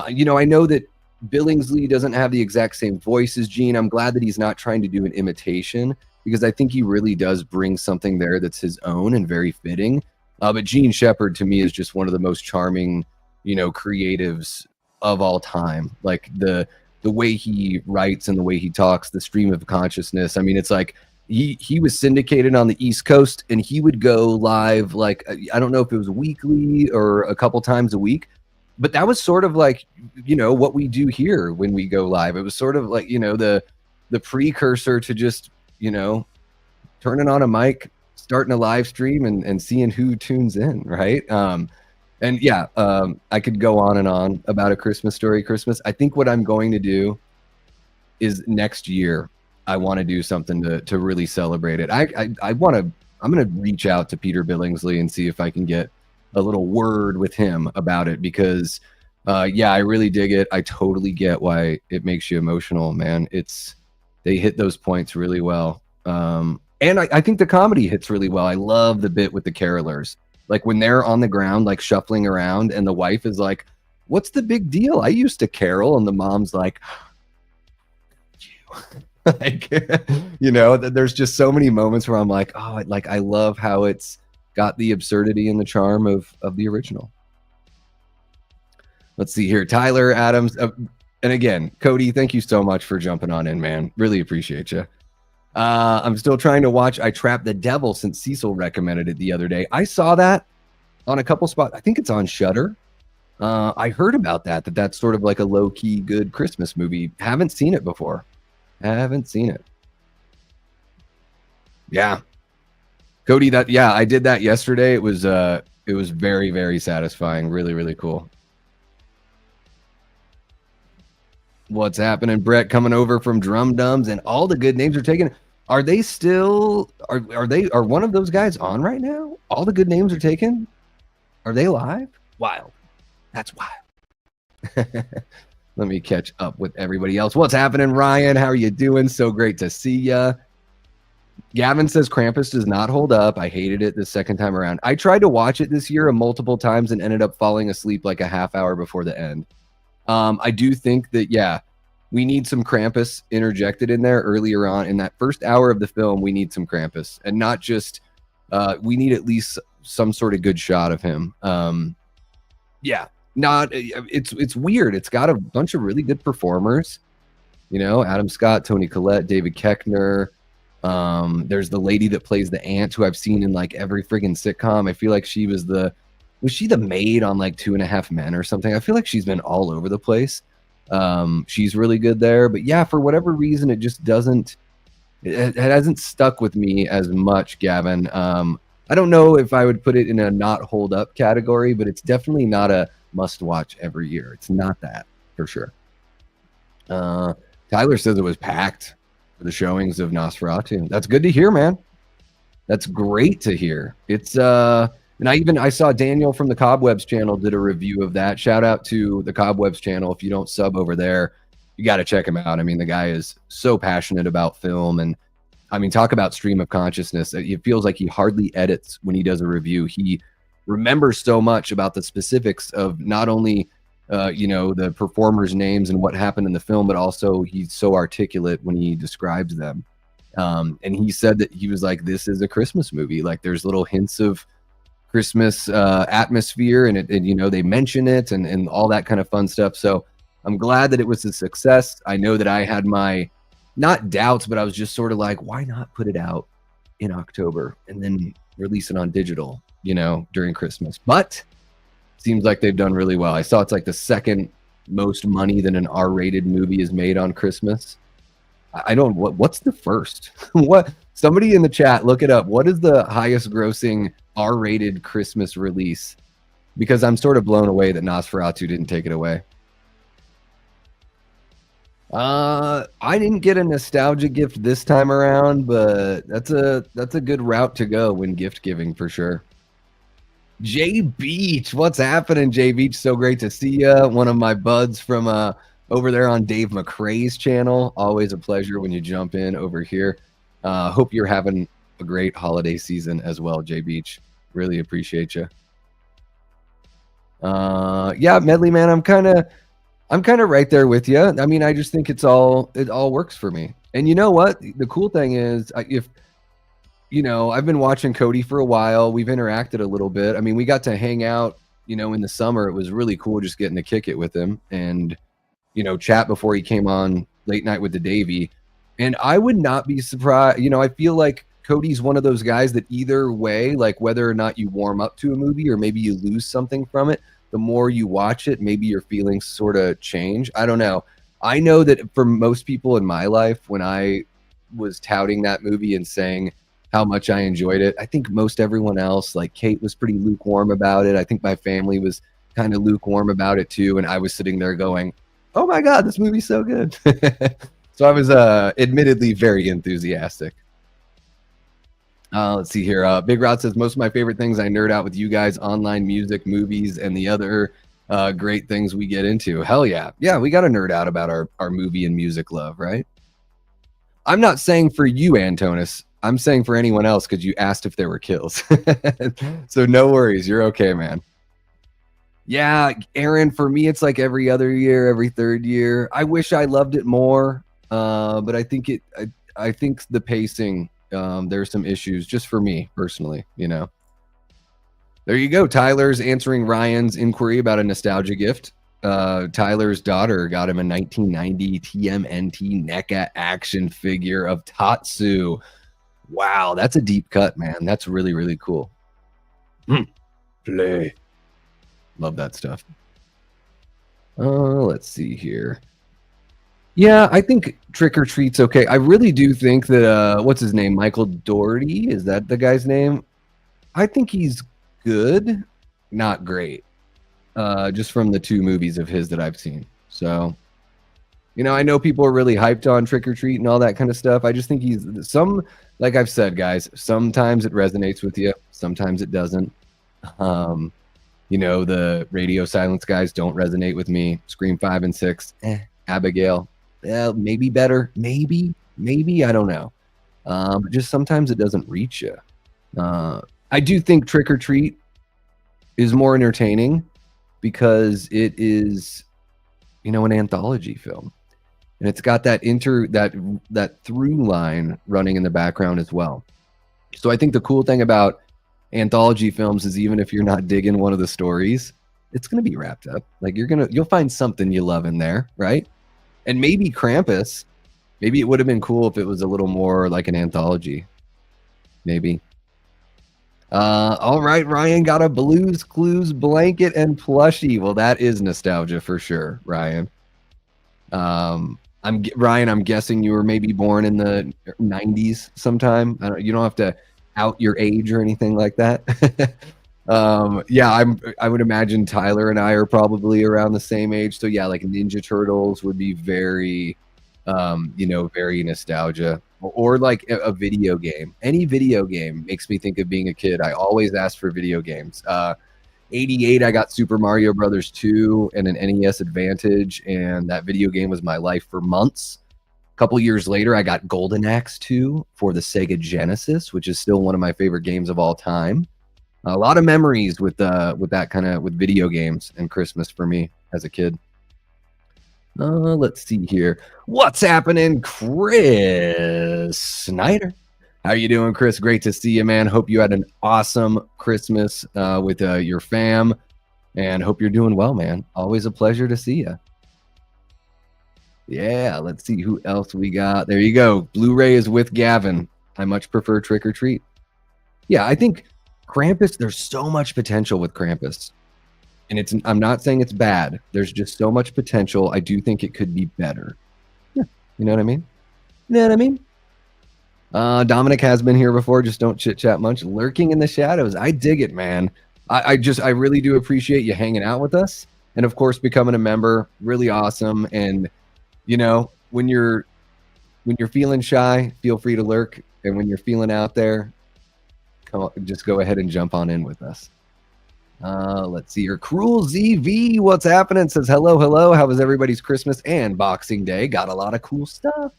you know, I know that Billingsley doesn't have the exact same voice as Gene. I'm glad that he's not trying to do an imitation, because I think he really does bring something there that's his own and very fitting. But Gene Shepard, to me, is just one of the most charming, creatives of all time. Like the way he writes and the way he talks, the stream of consciousness. I mean, it's like he was syndicated on the East Coast, and he would go live, like, I don't know if it was weekly or a couple times a week, but that was sort of like, what we do here when we go live. It was sort of like, the precursor to just, turning on a mic, starting a live stream, and seeing who tunes in, right? And yeah, I could go on and on about A Christmas Story Christmas. I think what I'm going to do is next year, I want to do something to really celebrate it. I'm going to reach out to Peter Billingsley and see if I can get a little word with him about it, because yeah, I really dig it. I totally get why it makes you emotional, man. They hit those points really well. And I think the comedy hits really well. I love the bit with the carolers. Like when they're on the ground, like shuffling around, and the wife is like, "What's the big deal? I used to carol." And the mom's like, like, there's just so many moments where I'm like, oh, like I love how it's got the absurdity and the charm of the original. Let's see here. Tyler Adams. And again, Cody, thank you so much for jumping on in, man. Really appreciate you. I'm still trying to watch I Trapped the Devil since Cecil recommended it the other day. I saw that on a couple spots. I think it's on Shudder. I heard about that's sort of like a low-key good Christmas movie. Haven't seen it before. Haven't seen it. Yeah. Cody, I did that yesterday. It was very, very satisfying. Really, really cool. What's happening? Brett coming over from Drum Dums, and all the good names are taken. Are they still are one of those guys on right now? All the good names are taken? Are they live? Wild. That's wild. Let me catch up with everybody else. What's happening, Ryan? How are you doing? So great to see ya. Gavin says Krampus does not hold up. I hated it the second time around. I tried to watch it this year multiple times and ended up falling asleep like a half hour before the end. I do think that, yeah, we need some Krampus interjected in there earlier on. In that first hour of the film, we need some Krampus, and not just, we need at least some sort of good shot of him. Yeah, it's weird. It's got a bunch of really good performers, Adam Scott, Toni Collette, David Koechner. There's the lady that plays the aunt, who I've seen in like every friggin' sitcom. I feel like she was she the maid on like 2.5 Men or something? I feel like she's been all over the place. She's really good there. But yeah, for whatever reason, it just it hasn't stuck with me as much, Gavin. I don't know if I would put it in a not hold up category, but it's definitely not a must watch every year. It's not that, for sure. Tyler says it was packed for the showings of Nosferatu. That's good to hear, man. That's great to hear. It's and I saw Daniel from the Cobwebs channel did a review of that. Shout out to the Cobwebs channel. If you don't sub over there, you got to check him out. I mean, the guy is so passionate about film, and I mean, talk about stream of consciousness. It feels like he hardly edits when he does a review. He remembers so much about the specifics of not only the performers' names and what happened in the film, but also he's so articulate when he describes them. And he said that he was like, this is a Christmas movie. Like, there's little hints of Christmas atmosphere, and they mention it and all that kind of fun stuff. So I'm glad that it was a success. I know that I had my not doubts, but I was just sort of like, why not put it out in October and then release it on digital, during Christmas? But seems like they've done really well. I saw it's like the second most money that an R-rated movie is made on Christmas. What's the first? What? Somebody in the chat, look it up. What is the highest grossing R-rated Christmas release? Because I'm sort of blown away that Nosferatu didn't take it away. I didn't get a nostalgia gift this time around, but that's a good route to go when gift giving, for sure. Jay Beach, what's happening, Jay Beach? So great to see you. One of my buds from over there on Dave McCrae's channel. Always a pleasure when you jump in over here. Hope you're having a great holiday season as well, Jay Beach. Really appreciate you. Yeah, Medley Man, I'm kind of I'm kind of right there with you. I mean, I just think it all works for me. And you know what? The cool thing is, if I've been watching Cody for a while. We've interacted a little bit. I mean, we got to hang out, in the summer. It was really cool just getting to kick it with him and, chat before he came on late night with the Davy. And I would not be surprised. I feel like Cody's one of those guys that either way, like whether or not you warm up to a movie or maybe you lose something from it, the more you watch it, maybe your feelings sort of change. I don't know. I know that for most people in my life, when I was touting that movie and saying how much I enjoyed it, I think most everyone else, like Kate, was pretty lukewarm about it. I think my family was kind of lukewarm about it too. And I was sitting there going, oh my God, this movie's so good. So I was admittedly very enthusiastic. Let's see here. Big Rod says, most of my favorite things I nerd out with you guys, online music, movies, and the other great things we get into. Hell yeah. Yeah, we got to nerd out about our movie and music love, right? I'm not saying for you, Antonis. I'm saying for anyone else because you asked if there were kills. So no worries. You're okay, man. Yeah, Aaron, for me, it's like every other year, every third year. I wish I loved it more, but I think I think the pacing, there's some issues just for me personally, There you go. Tyler's answering Ryan's inquiry about a nostalgia gift. Tyler's daughter got him a 1990 TMNT NECA action figure of Tatsu. Wow, that's a deep cut, man. That's really, really cool. Play. Love that stuff. Let's see here. Yeah, I think Trick or Treat's okay. I really do think that what's his name? Michael Dougherty? Is that the guy's name? I think he's good, not great. Just from the two movies of his that I've seen. So, I know people are really hyped on Trick or Treat and all that kind of stuff. I just think like I've said, guys, sometimes it resonates with you, sometimes it doesn't. The Radio Silence guys don't resonate with me. Scream 5 and 6, Abigail, maybe better, maybe, I don't know. But just sometimes it doesn't reach you. I do think Trick or Treat is more entertaining because it is, an anthology film, and it's got that that through line running in the background as well. So I think the cool thing about anthology films is even if you're not digging one of the stories, it's going to be wrapped up. Like you'll find something you love in there, right? And maybe Krampus, maybe it would have been cool if it was a little more like an anthology. Maybe. All right, Ryan got a Blues Clues blanket and plushie. Well, that is nostalgia for sure, Ryan. I'm guessing you were maybe born in the 90s sometime. You don't have to out your age or anything like that. Yeah, I would imagine Tyler and I are probably around the same age. So yeah, like Ninja Turtles would be very, very nostalgia. Or like a video game. Any video game makes me think of being a kid. I always ask for video games. 88, I got Super Mario Brothers 2 and an NES Advantage, and that video game was my life for months. A couple years later, I got Golden Axe 2 for the Sega Genesis, which is still one of my favorite games of all time. A lot of memories with that kind of with video games and Christmas for me as a kid. Let's see here. What's happening, Chris Snyder? How you doing, Chris? Great to see you, man. Hope you had an awesome Christmas with your fam, and hope you're doing well, man. Always a pleasure to see you. Yeah, let's see who else we got. There you go. Blu-ray is with Gavin. I much prefer Trick or Treat. Yeah, I think Krampus, there's so much potential with Krampus. And I'm not saying it's bad. There's just so much potential. I do think it could be better. Yeah. You know what I mean? Dominic has been here before. Just don't chit chat much. Lurking in the shadows. I dig it, man. I really do appreciate you hanging out with us. And of course, becoming a member, really awesome. And when you're feeling shy, feel free to lurk. And when you're feeling out there, just go ahead and jump on in with us. Let's see here. Cruel ZV, what's happening? Says hello. How was everybody's Christmas and Boxing Day? Got a lot of cool stuff.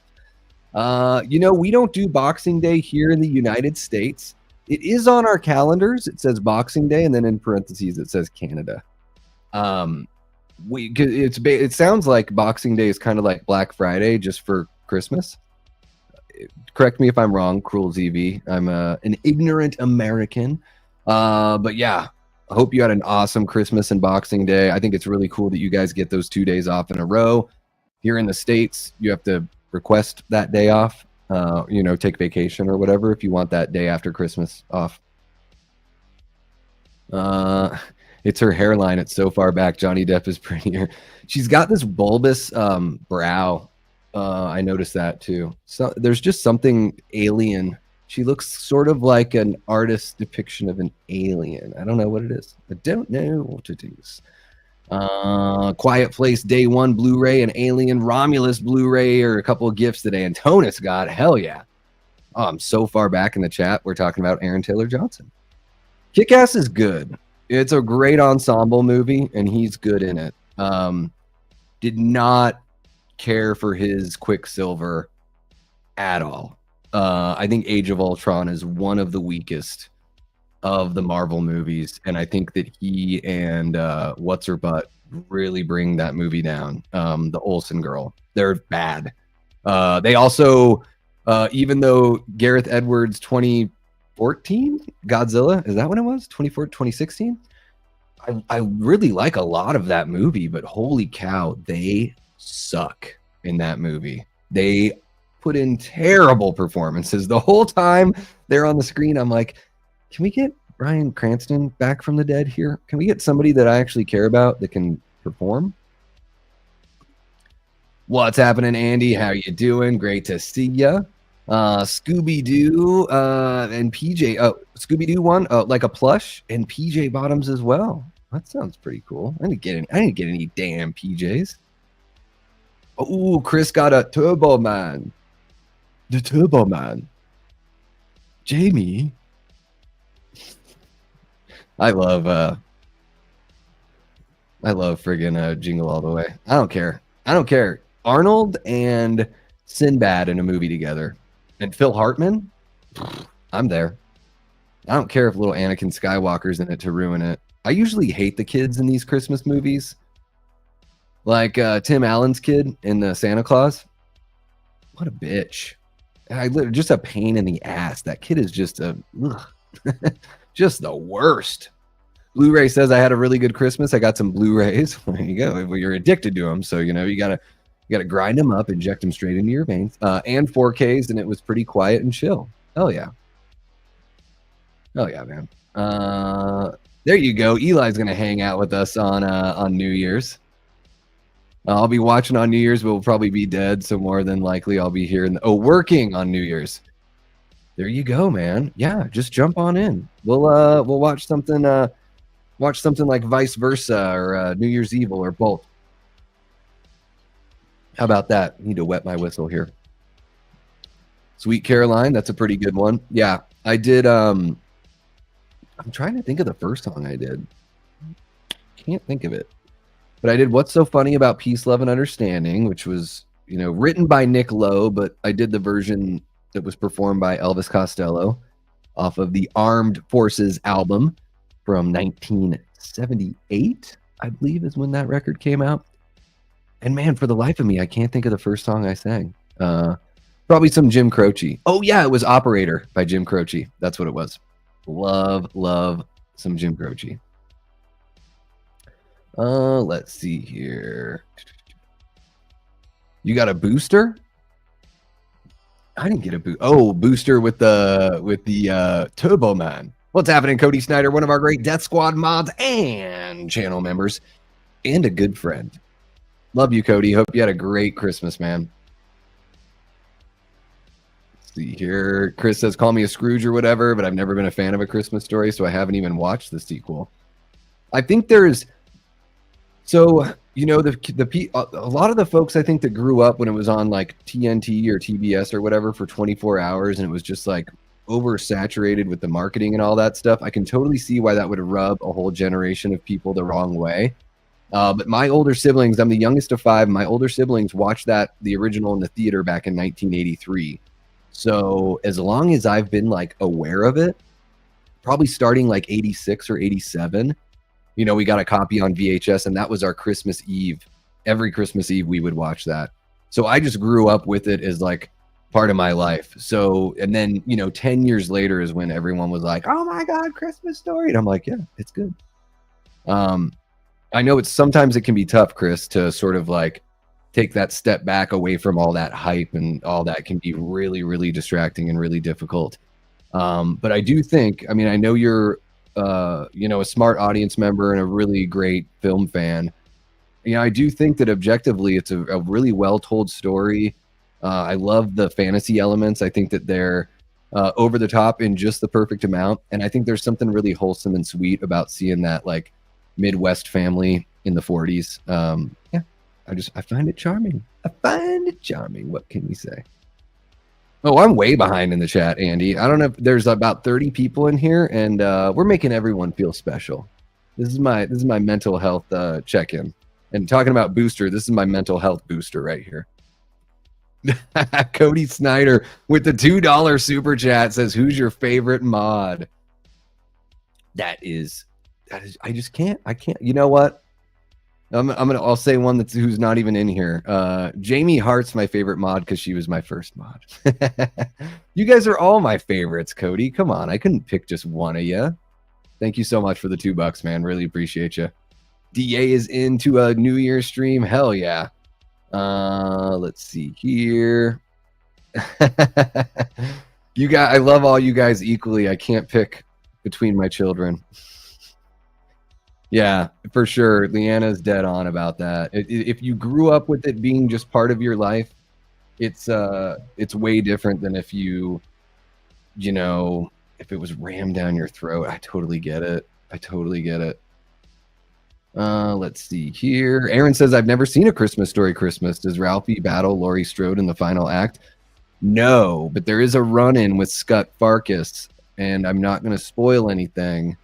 We don't do Boxing Day here in the United States. It is on our calendars. It says Boxing Day, and then in parentheses it says Canada. it sounds like Boxing Day is kind of like Black Friday just for Christmas. Correct me if I'm wrong, Cruel ZV. I'm an ignorant American. But yeah, I hope you had an awesome Christmas and Boxing Day. I think it's really cool that you guys get those 2 days off in a row. Here in the States, you have to request that day off, take vacation or whatever if you want that day after Christmas off. It's her hairline. It's so far back. Johnny Depp is prettier. She's got this bulbous brow. I noticed that too. So there's just something alien. She looks sort of like an artist's depiction of an alien. I don't know what it is. I don't know what it is. Quiet Place Day 1 Blu-ray and Alien Romulus Blu-ray are a couple of gifts that Antonis got. Hell yeah. Oh, I'm so far back in the chat. We're talking about Aaron Taylor Johnson. Kick-Ass is good. It's a great ensemble movie, and he's good in it. Did not care for his Quicksilver at all. I think Age of Ultron is one of the weakest of the Marvel movies, and I think that he and What's Her Butt really bring that movie down. The Olsen girl, they're bad. They also, even though Gareth Edwards' 2014 Godzilla, is that when it was? 2016? I really like a lot of that movie, but holy cow, they suck in that movie. They put in terrible performances the whole time they're on the screen. I'm like, can we get Bryan Cranston back from the dead here? Can we get somebody that I actually care about that can perform? What's happening, Andy? How you doing? Great to see ya. Scooby-Doo and PJ. Oh, Scooby-Doo one, like a plush, and PJ bottoms as well. That sounds pretty cool. I didn't get any damn PJs. Oh, Chris got a Turbo Man. The Turbo Man. Jamie. I love friggin' Jingle All the Way. I don't care. Arnold and Sinbad in a movie together. And Phil Hartman, I'm there. I don't care if little Anakin Skywalker's in it to ruin it. I usually hate the kids in these Christmas movies. Like Tim Allen's kid in the Santa Claus. What a bitch. Just a pain in the ass. That kid is just just the worst. Blu-ray says I had a really good Christmas. I got some Blu-rays. There you go. Well, you're addicted to them, so you gotta grind them up, inject them straight into your veins. And 4Ks, and it was pretty quiet and chill. Hell yeah. Hell yeah, man. There you go. Eli's gonna hang out with us on New Year's. I'll be watching on New Year's, but we'll probably be dead, so more than likely I'll be here working on New Year's. There you go, man. Yeah, just jump on in. We'll watch something like Vice Versa or New Year's Evil or both. How about that? I need to wet my whistle here. Sweet Caroline, that's a pretty good one. Yeah, I did. I'm trying to think of the first song I did. Can't think of it. But I did What's So Funny About Peace, Love, and Understanding, which was, written by Nick Lowe, but I did the version that was performed by Elvis Costello off of the Armed Forces album from 1978, I believe is when that record came out. And man, for the life of me, I can't think of the first song I sang. Probably some Jim Croce. Oh yeah, it was Operator by Jim Croce. That's what it was. Love some Jim Croce. Let's see here. You got a booster? I didn't get a boost. Oh, booster with the Turbo Man. What's happening, Cody Snyder, one of our great Death Squad mods and channel members, and a good friend. Love you, Cody. Hope you had a great Christmas, man. Let's see here. Chris says, call me a Scrooge or whatever, but I've never been a fan of A Christmas Story, so I haven't even watched the sequel. I think there's... So, a lot of the folks I think that grew up when it was on like TNT or TBS or whatever for 24 hours and it was just like oversaturated with the marketing and all that stuff, I can totally see why that would rub a whole generation of people the wrong way. But my older siblings, I'm the youngest of 5, my older siblings watched the original in the theater back in 1983. So as long as I've been like aware of it, probably starting like 86 or 87, we got a copy on VHS, and that was our Christmas Eve. Every Christmas Eve we would watch that. So I just grew up with it as like part of my life. So, and then 10 years later is when everyone was like, oh my God, Christmas Story. And I'm like, yeah, it's good. I know sometimes it can be tough, Chris, to sort of like take that step back away from all that hype, and all that can be really, really distracting and really difficult. But I do think, I mean, I know you're, a smart audience member and a really great film fan. I do think that objectively it's a really well told story. I love the fantasy elements. I think that they're over the top in just the perfect amount. And I think there's something really wholesome and sweet about seeing that like Midwest family in the 40s. Yeah, I find it charming. I find it charming. What can we say? Oh, I'm way behind in the chat, Andy. I don't know if there's about 30 people in here, and we're making everyone feel special. This is my mental health check-in. And talking about booster, this is my mental health booster right here. Cody Snyder with the $2 super chat says, "Who's your favorite mod?" That is I just can't. I can't. You know what? I'll say one who's not even in here. Jamie Hart's my favorite mod because she was my first mod. You guys are all my favorites, Cody. Come on, I couldn't pick just one of you. Thank you so much for the $2, man. Really appreciate you. DA is into a New Year's stream. Hell yeah. Let's see here. You guys, I love all you guys equally. I can't pick between my children. Yeah, for sure. Leanna's dead on about that. If you grew up with it being just part of your life, it's way different than if if it was rammed down your throat. I totally get it. Let's see here. Aaron says, "I've never seen A Christmas Story Christmas. Does Ralphie battle Laurie Strode in the final act?" No, but there is a run-in with Scut Farkas, and I'm not going to spoil anything.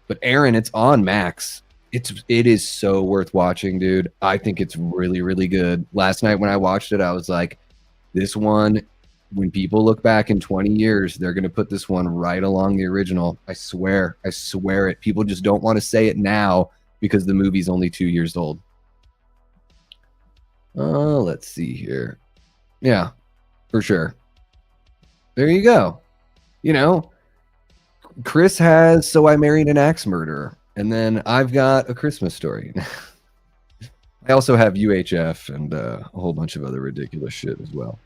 But Aaron, it's on Max. It is so worth watching, dude. I think it's really, really good. Last night when I watched it, I was like, this one, when people look back in 20 years, they're going to put this one right along the original. I swear it. People just don't want to say it now because the movie's only 2 years old. Let's see here. Yeah, for sure. There you go. Chris has So I Married an Axe Murderer, and then I've got A Christmas Story. I also have UHF and a whole bunch of other ridiculous shit as well.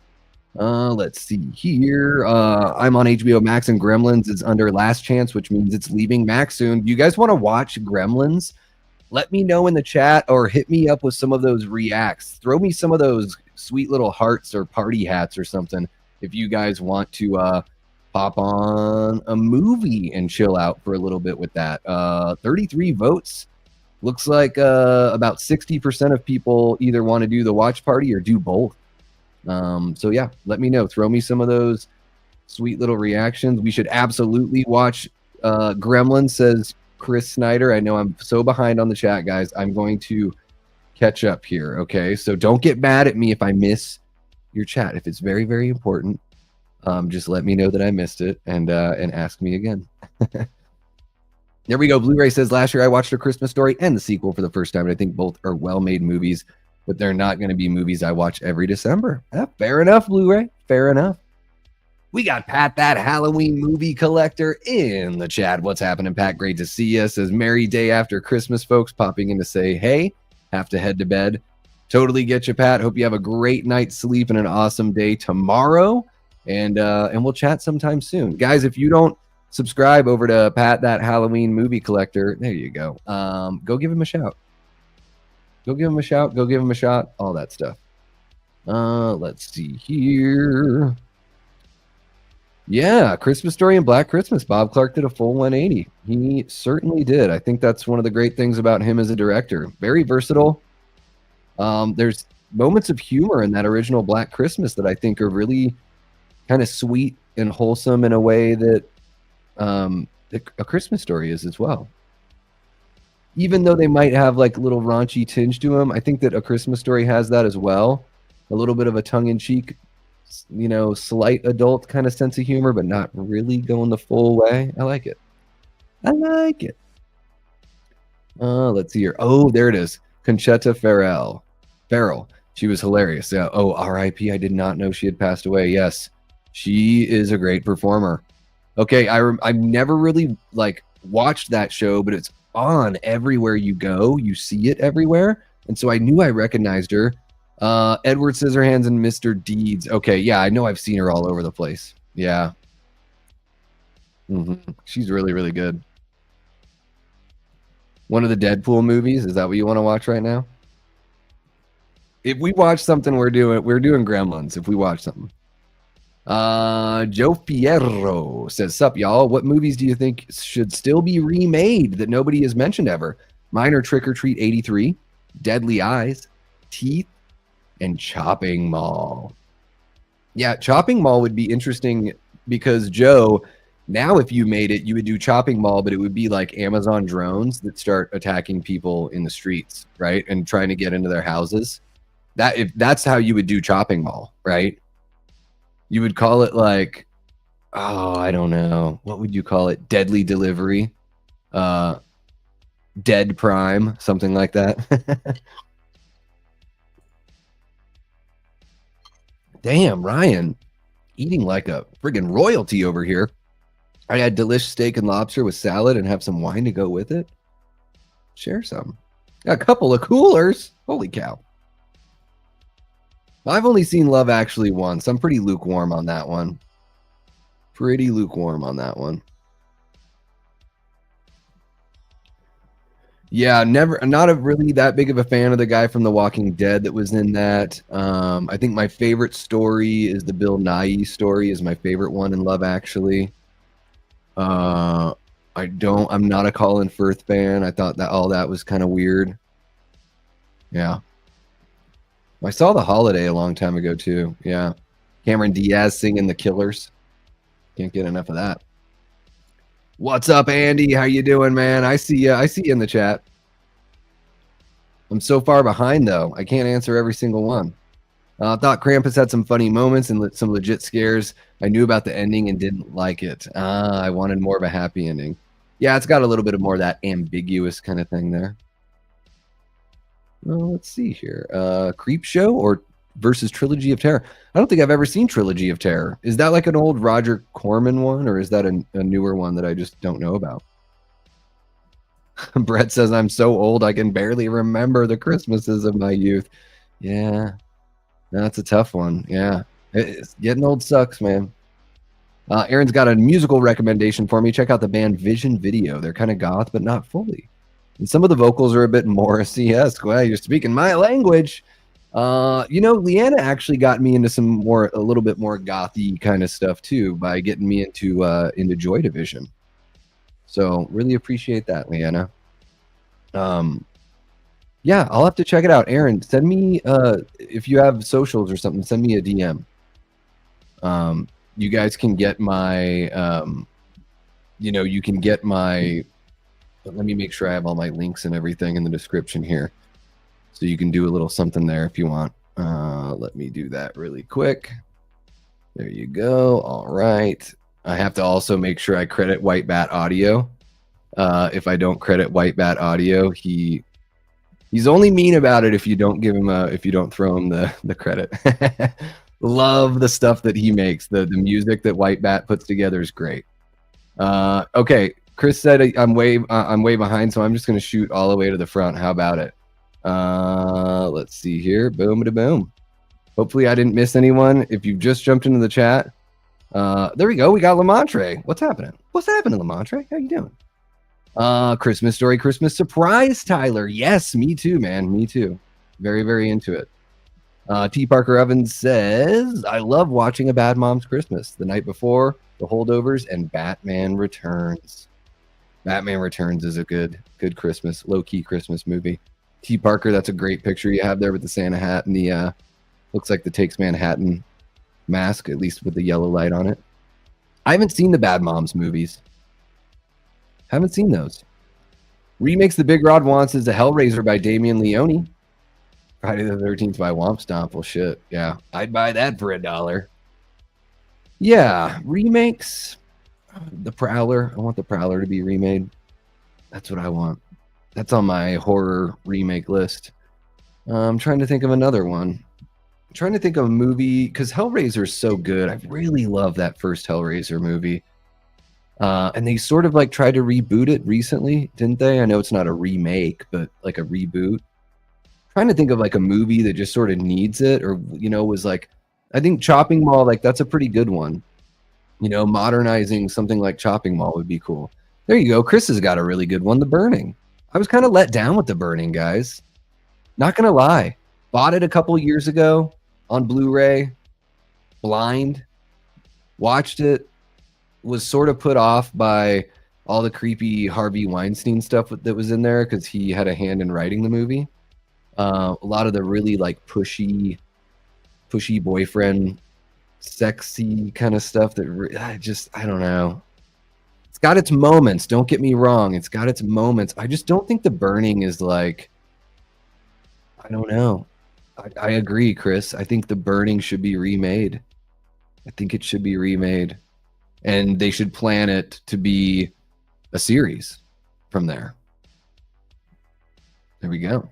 Let's see here. I'm on HBO Max, and Gremlins is under Last Chance, which means it's leaving Max soon. Do you guys want to watch Gremlins? Let me know in the chat, or hit me up with some of those reacts. Throw me some of those sweet little hearts or party hats or something if you guys want to pop on a movie and chill out for a little bit with that. 33 votes. Looks like about 60% of people either want to do the watch party or do both. So yeah, let me know. Throw me some of those sweet little reactions. We should absolutely watch Gremlins, says Chris Snyder. I know I'm so behind on the chat, guys. I'm going to catch up here, okay? So don't get mad at me if I miss your chat. If it's very, very important, just let me know that I missed it and ask me again. There we go. Blu-ray says, "Last year I watched A Christmas Story and the sequel for the first time, and I think both are well-made movies, but they're not going to be movies I watch every December." Fair enough, Blu-ray. Fair enough. We got Pat, that Halloween movie collector, in the chat. What's happening, Pat? Great to see you. Says, "Merry day after Christmas, folks." Popping in to say, hey, have to head to bed. Totally get you, Pat. Hope you have a great night's sleep and an awesome day tomorrow. And we'll chat sometime soon. Guys, if you don't subscribe over to Pat, that Halloween movie collector, there you go. Go give him a shout. Go give him a shout. Go give him a shot. All that stuff. Let's see here. Yeah, Christmas Story and Black Christmas. Bob Clark did a full 180. He certainly did. I think that's one of the great things about him as a director. Very versatile. There's moments of humor in that original Black Christmas that I think are really kind of sweet and wholesome in a way that A Christmas Story is as well. Even though they might have like a little raunchy tinge to them, I think that A Christmas Story has that as well. A little bit of a tongue-in-cheek, slight adult kind of sense of humor, but not really going the full way. I like it. Let's see here. Oh, there it is. Conchetta Farrell. She was hilarious. Yeah. Oh, R.I.P. I did not know she had passed away. Yes, she is a great performer. Okay, I've never really like watched that show, but it's on everywhere you go. You see it everywhere, and so I knew I recognized her. Edward Scissorhands and Mr. Deeds. Okay, yeah, I know I've seen her all over the place. Yeah, she's really, really good. One of the Deadpool movies. Is that what you want to watch right now? If we watch something, we're doing Gremlins. If we watch something. Joe Fierro says, "Sup, y'all? What movies do you think should still be remade that nobody has mentioned ever? Mine are Trick or Treat '83, Deadly Eyes, Teeth, and Chopping Mall." Yeah, Chopping Mall would be interesting because Joe, now if you made it, you would do Chopping Mall, but it would be like Amazon drones that start attacking people in the streets, right? And trying to get into their houses. If that's how you would do Chopping Mall, right? You would call it like, oh, I don't know. What would you call it? Deadly Delivery, Dead Prime, something like that. Damn, Ryan, eating like a friggin' royalty over here. I had delicious steak and lobster with salad and have some wine to go with it. Share some. A couple of coolers. Holy cow. I've only seen Love Actually once. I'm pretty lukewarm on that one. Pretty lukewarm on that one. Yeah, not really that big of a fan of the guy from The Walking Dead that was in that. I think my favorite story is the Bill Nighy story is my favorite one in Love Actually. I'm not a Colin Firth fan. I thought that all that was kind of weird. Yeah. I saw The Holiday a long time ago too. Yeah. Cameron Diaz singing The Killers. Can't get enough of that. What's up, Andy? How you doing, man? I see you. I see you in the chat. I'm so far behind though. I can't answer every single one. I thought Krampus had some funny moments and some legit scares. I knew about the ending and didn't like it. I wanted more of a happy ending. Yeah, it's got a little bit of more of that ambiguous kind of thing there. Well, let's see here. Creep Show or versus Trilogy of Terror. I don't think I've ever seen Trilogy of Terror. Is that like an old Roger Corman one, or is that a newer one that I just don't know about? Brett says, I'm so old I can barely remember the Christmases of my youth. Yeah, that's a tough one. Yeah, getting old sucks, man. Aaron's got a musical recommendation for me. Check out the band Vision Video. They're kind of goth, but not fully. And some of the vocals are a bit Morrissey-esque. Well, you're speaking my language. Leanna actually got me into a little bit more gothy kind of stuff too by getting me into Joy Division. So really appreciate that, Leanna. Yeah, I'll have to check it out. Aaron, send me if you have socials or something, send me a DM. You guys can get my you can get my let me make sure I have all my links and everything in the description here. So you can do a little something there if you want. Let me do that really quick. There you go. All right. I have to also make sure I credit White Bat Audio. If I don't credit White Bat Audio, he's only mean about it if you don't throw him the credit. Love the stuff that he makes. The music that White Bat puts together is great. Okay, Chris said I'm way behind, so I'm just gonna shoot all the way to the front. How about it? Let's see here. Boom, da boom. Hopefully I didn't miss anyone. If you've just jumped into the chat, there we go. We got Lamontre. What's happening? What's happening, Lamontre? How you doing? Christmas story, Christmas surprise, Tyler. Yes, me too, man. Me too. Very, very into it. T. Parker Evans says, I love watching A Bad Mom's Christmas. The Night Before, The Holdovers, and Batman Returns. Batman Returns is a good Christmas, low-key Christmas movie. T. Parker, that's a great picture you have there with the Santa hat and the looks like the Takes Manhattan mask, at least with the yellow light on it. I haven't seen the Bad Moms movies. Haven't seen those. Remakes The Big Rod Wants is a Hellraiser by Damien Leone. Friday the 13th by Womp Stomp. Well, shit. Yeah, I'd buy that for $1. Yeah, remakes. The Prowler. I want the Prowler to be remade. That's what I want. That's on my horror remake list. I'm trying to think of another one. I'm trying to think of a movie because Hellraiser is so good. I really love that first Hellraiser movie. And they sort of like tried to reboot it recently, didn't they? I know it's not a remake, but like a reboot. Trying to think of like a movie that just sort of needs it, or was like, I think Chopping Mall, like that's a pretty good one. Modernizing something like Chopping Mall would be cool. There you go. Chris has got a really good one, The Burning. I was kind of let down with The Burning, guys. Not gonna lie. Bought it a couple years ago on Blu-ray, blind, watched it, was sort of put off by all the creepy Harvey Weinstein stuff that was in there because he had a hand in writing the movie. A lot of the really like pushy boyfriend, sexy kind of stuff that I don't know. It's got its moments. Don't get me wrong. It's got its moments. I just don't think The Burning is like, I don't know. I agree, Chris. I think The Burning should be remade. I think it should be remade. And they should plan it to be a series from there. There we go.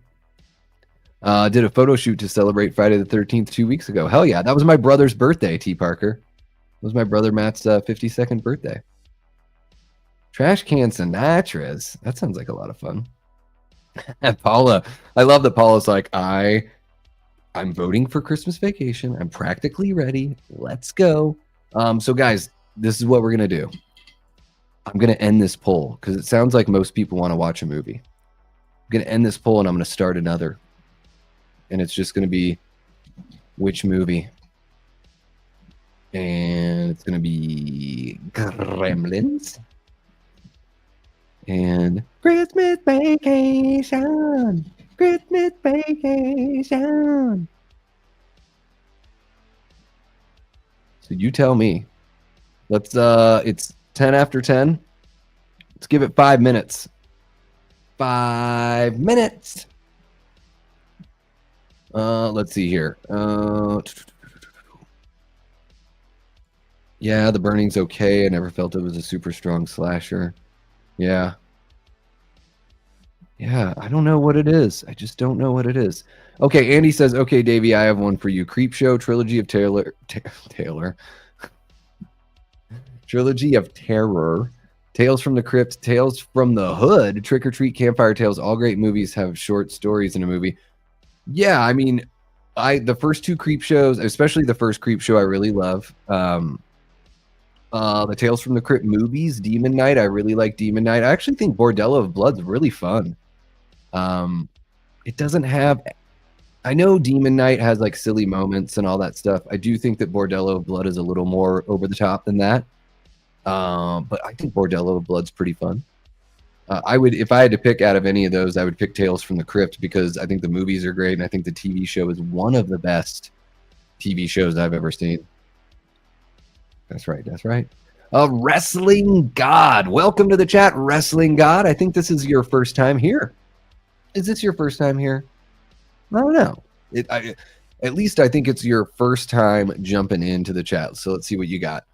Did a photo shoot to celebrate Friday the 13th 2 weeks ago. Hell yeah. That was my brother's birthday, T. Parker. It was my brother Matt's 52nd birthday. Trash can Sinatras. That sounds like a lot of fun. Paula. I love that Paula's like, I'm voting for Christmas Vacation. I'm practically ready. Let's go. So guys, this is what we're going to do. I'm going to end this poll because it sounds like most people want to watch a movie. I'm going to end this poll and I'm going to start another. And it's just going to be which movie. And it's going to be Gremlins. And Christmas Vacation. Christmas Vacation. So you tell me. Let's it's 10 after 10. Let's give it 5 minutes. 5 minutes. Let's see here. Yeah, The Burning's okay. I never felt it was a super strong slasher. Yeah. Yeah, I don't know what it is. I just don't know what it is. Okay, Andy says, okay, Davey, I have one for you. Creepshow, Trilogy of Taylor. Trilogy of Terror, Tales from the Crypt, Tales from the Hood, Trick or Treat, Campfire Tales. All great movies have short stories in a movie. Yeah, I mean, the first two Creep shows, especially the first Creep show, I really love. The Tales from the Crypt movies, Demon Knight, I really like Demon Knight. I actually think Bordello of Blood's really fun. It doesn't have, I know Demon Knight has like silly moments and all that stuff. I do think that Bordello of Blood is a little more over the top than that. But I think Bordello of Blood's pretty fun. I would, if I had to pick out of any of those, I would pick Tales from the Crypt because I think the movies are great and I think the TV show is one of the best TV shows I've ever seen. That's right. That's right. Wrestling God. Welcome to the chat, Wrestling God. I think this is your first time here. Is this your first time here? I don't know. At least I think it's your first time jumping into the chat. So let's see what you got.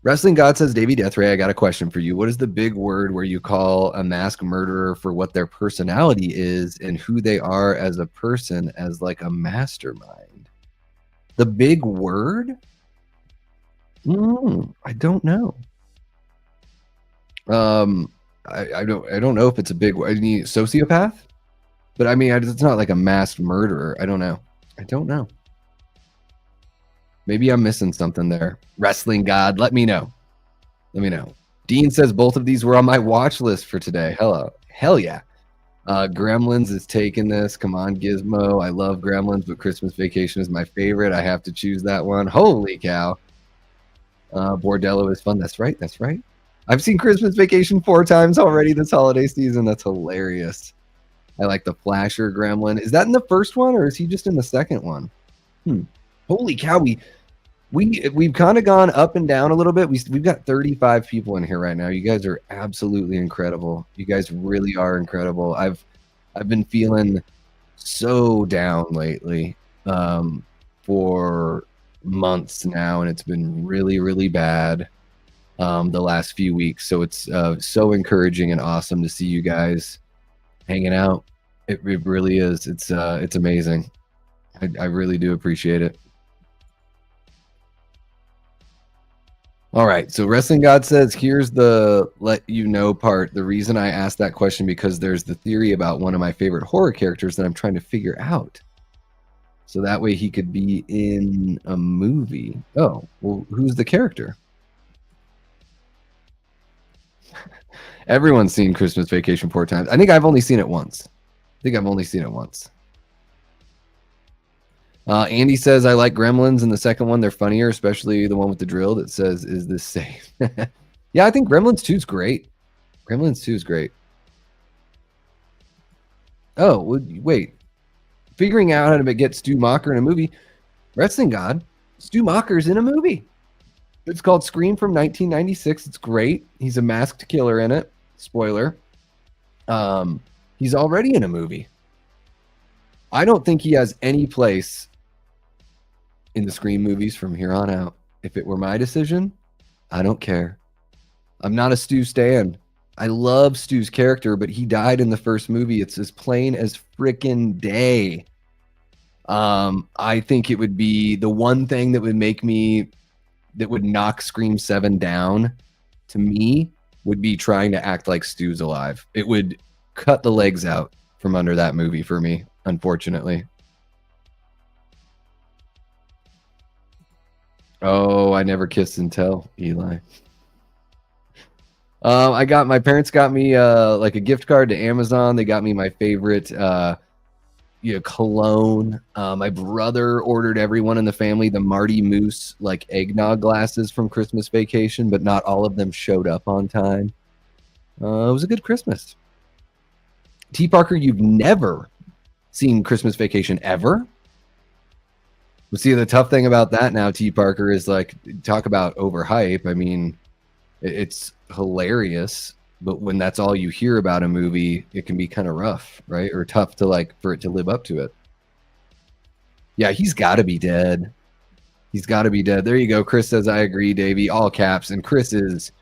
Wrestling God says, Davey Deathray, I got a question for you. What is the big word where you call a masked murderer for what their personality is and who they are as a person as like a mastermind? The big word? I don't know. I don't know if it's a big word. I mean, sociopath? But I mean, it's not like a masked murderer. I don't know. Maybe I'm missing something there. Wrestling God, let me know. Dean says both of these were on my watch list for today. Hell yeah. Gremlins is taking this. Come on, Gizmo. I love Gremlins, but Christmas Vacation is my favorite. I have to choose that one. Holy cow. Bordello is fun. That's right. I've seen Christmas Vacation 4 times already this holiday season. That's hilarious. I like the Flasher Gremlin. Is that in the first one or is he just in the second one? Holy cow, we've kind of gone up and down a little bit. We've got 35 people in here right now. You guys are absolutely incredible. You guys really are incredible. I've been feeling so down lately for months now, and it's been really, really bad the last few weeks. So it's so encouraging and awesome to see you guys hanging out. It really is. It's amazing. I really do appreciate it. All right. So Wrestling God says, here's the let you know part. The reason I asked that question because there's the theory about one of my favorite horror characters that I'm trying to figure out. So that way he could be in a movie. Oh, well, who's the character? Everyone's seen Christmas Vacation 4 times. I think I've only seen it once. Andy says, I like Gremlins in the second one. They're funnier, especially the one with the drill that says, is this safe? Yeah, I think Gremlins 2 is great. Oh, wait. Figuring out how to get Stu Macher in a movie. Wrestling God, Stu Macher's in a movie. It's called Scream from 1996. It's great. He's a masked killer in it. Spoiler. He's already in a movie. I don't think he has any place in the Scream movies from here on out. If it were my decision, I don't care. I'm not a Stu stan. I love Stu's character, but he died in the first movie. It's as plain as frickin' day. I think it would be the one thing that would knock Scream 7 down to me would be trying to act like Stu's alive. It would cut the legs out from under that movie for me, unfortunately. Oh, I never kissed and tell, Eli. My parents got me like a gift card to Amazon. They got me my favorite cologne. My brother ordered everyone in the family the Marty Moose like eggnog glasses from Christmas Vacation, but not all of them showed up on time. It was a good Christmas. T. Parker, you've never seen Christmas Vacation ever? Well, see, the tough thing about that now, T. Parker, is like, talk about overhype. I mean, it's hilarious, but when that's all you hear about a movie, it can be kind of rough, right? Or tough to for it to live up to it. Yeah, he's got to be dead. There you go. Chris says, I agree, Davey, all caps. And Chris is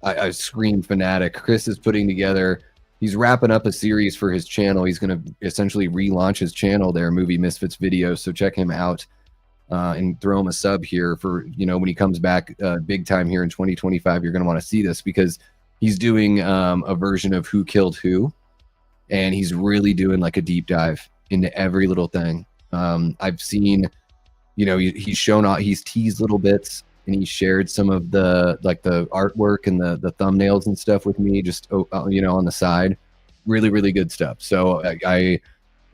a Scream fanatic. Chris is putting together, he's wrapping up a series for his channel. He's going to essentially relaunch his channel there, Movie Misfits Videos. So check him out. And throw him a sub here for, when he comes back big time here in 2025, you're going to want to see this because he's doing a version of Who Killed Who, and he's really doing like a deep dive into every little thing. I've seen, he's shown out, he's teased little bits, and he shared some of the artwork and the thumbnails and stuff with me, just on the side. Really, really good stuff. So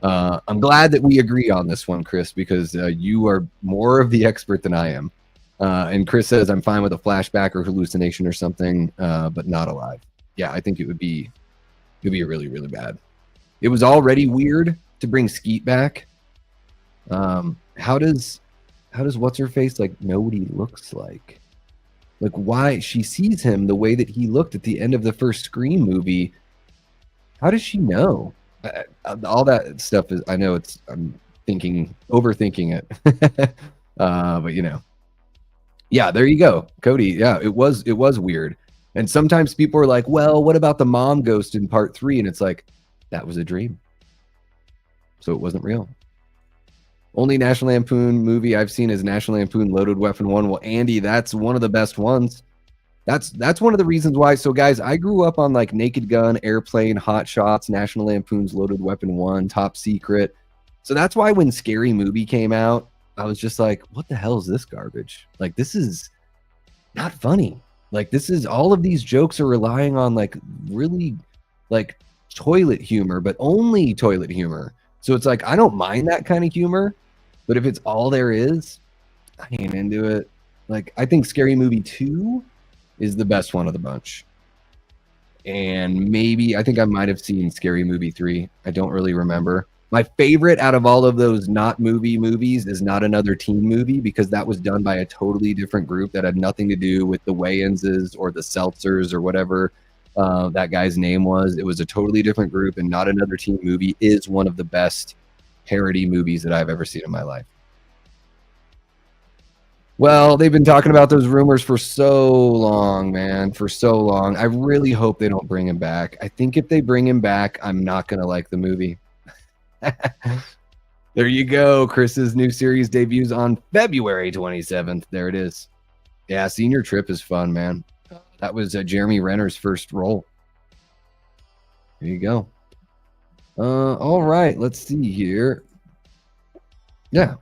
I'm glad that we agree on this one, Chris, because you are more of the expert than I am. And Chris says, I'm fine with a flashback or hallucination or something, but not alive. Yeah, I think it would be really, really bad. It was already weird to bring Skeet back. How does what's her face know what he looks like? Like, why she sees him the way that he looked at the end of the first Scream movie? How does she know? All that stuff is, I know I'm overthinking it. But yeah, there you go, Cody. Yeah, it was weird. And sometimes people are like, well, what about the mom ghost in part 3? And it's like, that was a dream. So it wasn't real. Only National Lampoon movie I've seen is National Lampoon Loaded Weapon 1. Well, Andy, that's one of the best ones. That's one of the reasons why. So guys, I grew up on like Naked Gun, Airplane, Hot Shots, National Lampoon's Loaded Weapon 1, Top Secret. So that's why when Scary Movie came out, I was just like, what the hell is this garbage? Like, this is not funny. Like, this is, all of these jokes are relying on like really like toilet humor, but only toilet humor. So it's like, I don't mind that kind of humor, but if it's all there is, I ain't into it. Like, I think Scary Movie 2 is the best one of the bunch. And maybe, I think I might have seen Scary Movie 3. I don't really remember. My favorite out of all of those not movies is Not Another Teen Movie, because that was done by a totally different group that had nothing to do with the Wayans or the Seltzers or whatever that guy's name was. It was a totally different group, and Not Another Teen Movie is one of the best parody movies that I've ever seen in my life. Well, they've been talking about those rumors for so long, man, for so long. I really hope they don't bring him back. I think if they bring him back, I'm not going to like the movie. There you go. Chris's new series debuts on February 27th. There it is. Yeah, Senior Trip is fun, man. That was Jeremy Renner's first role. There you go. All right, let's see here. Yeah,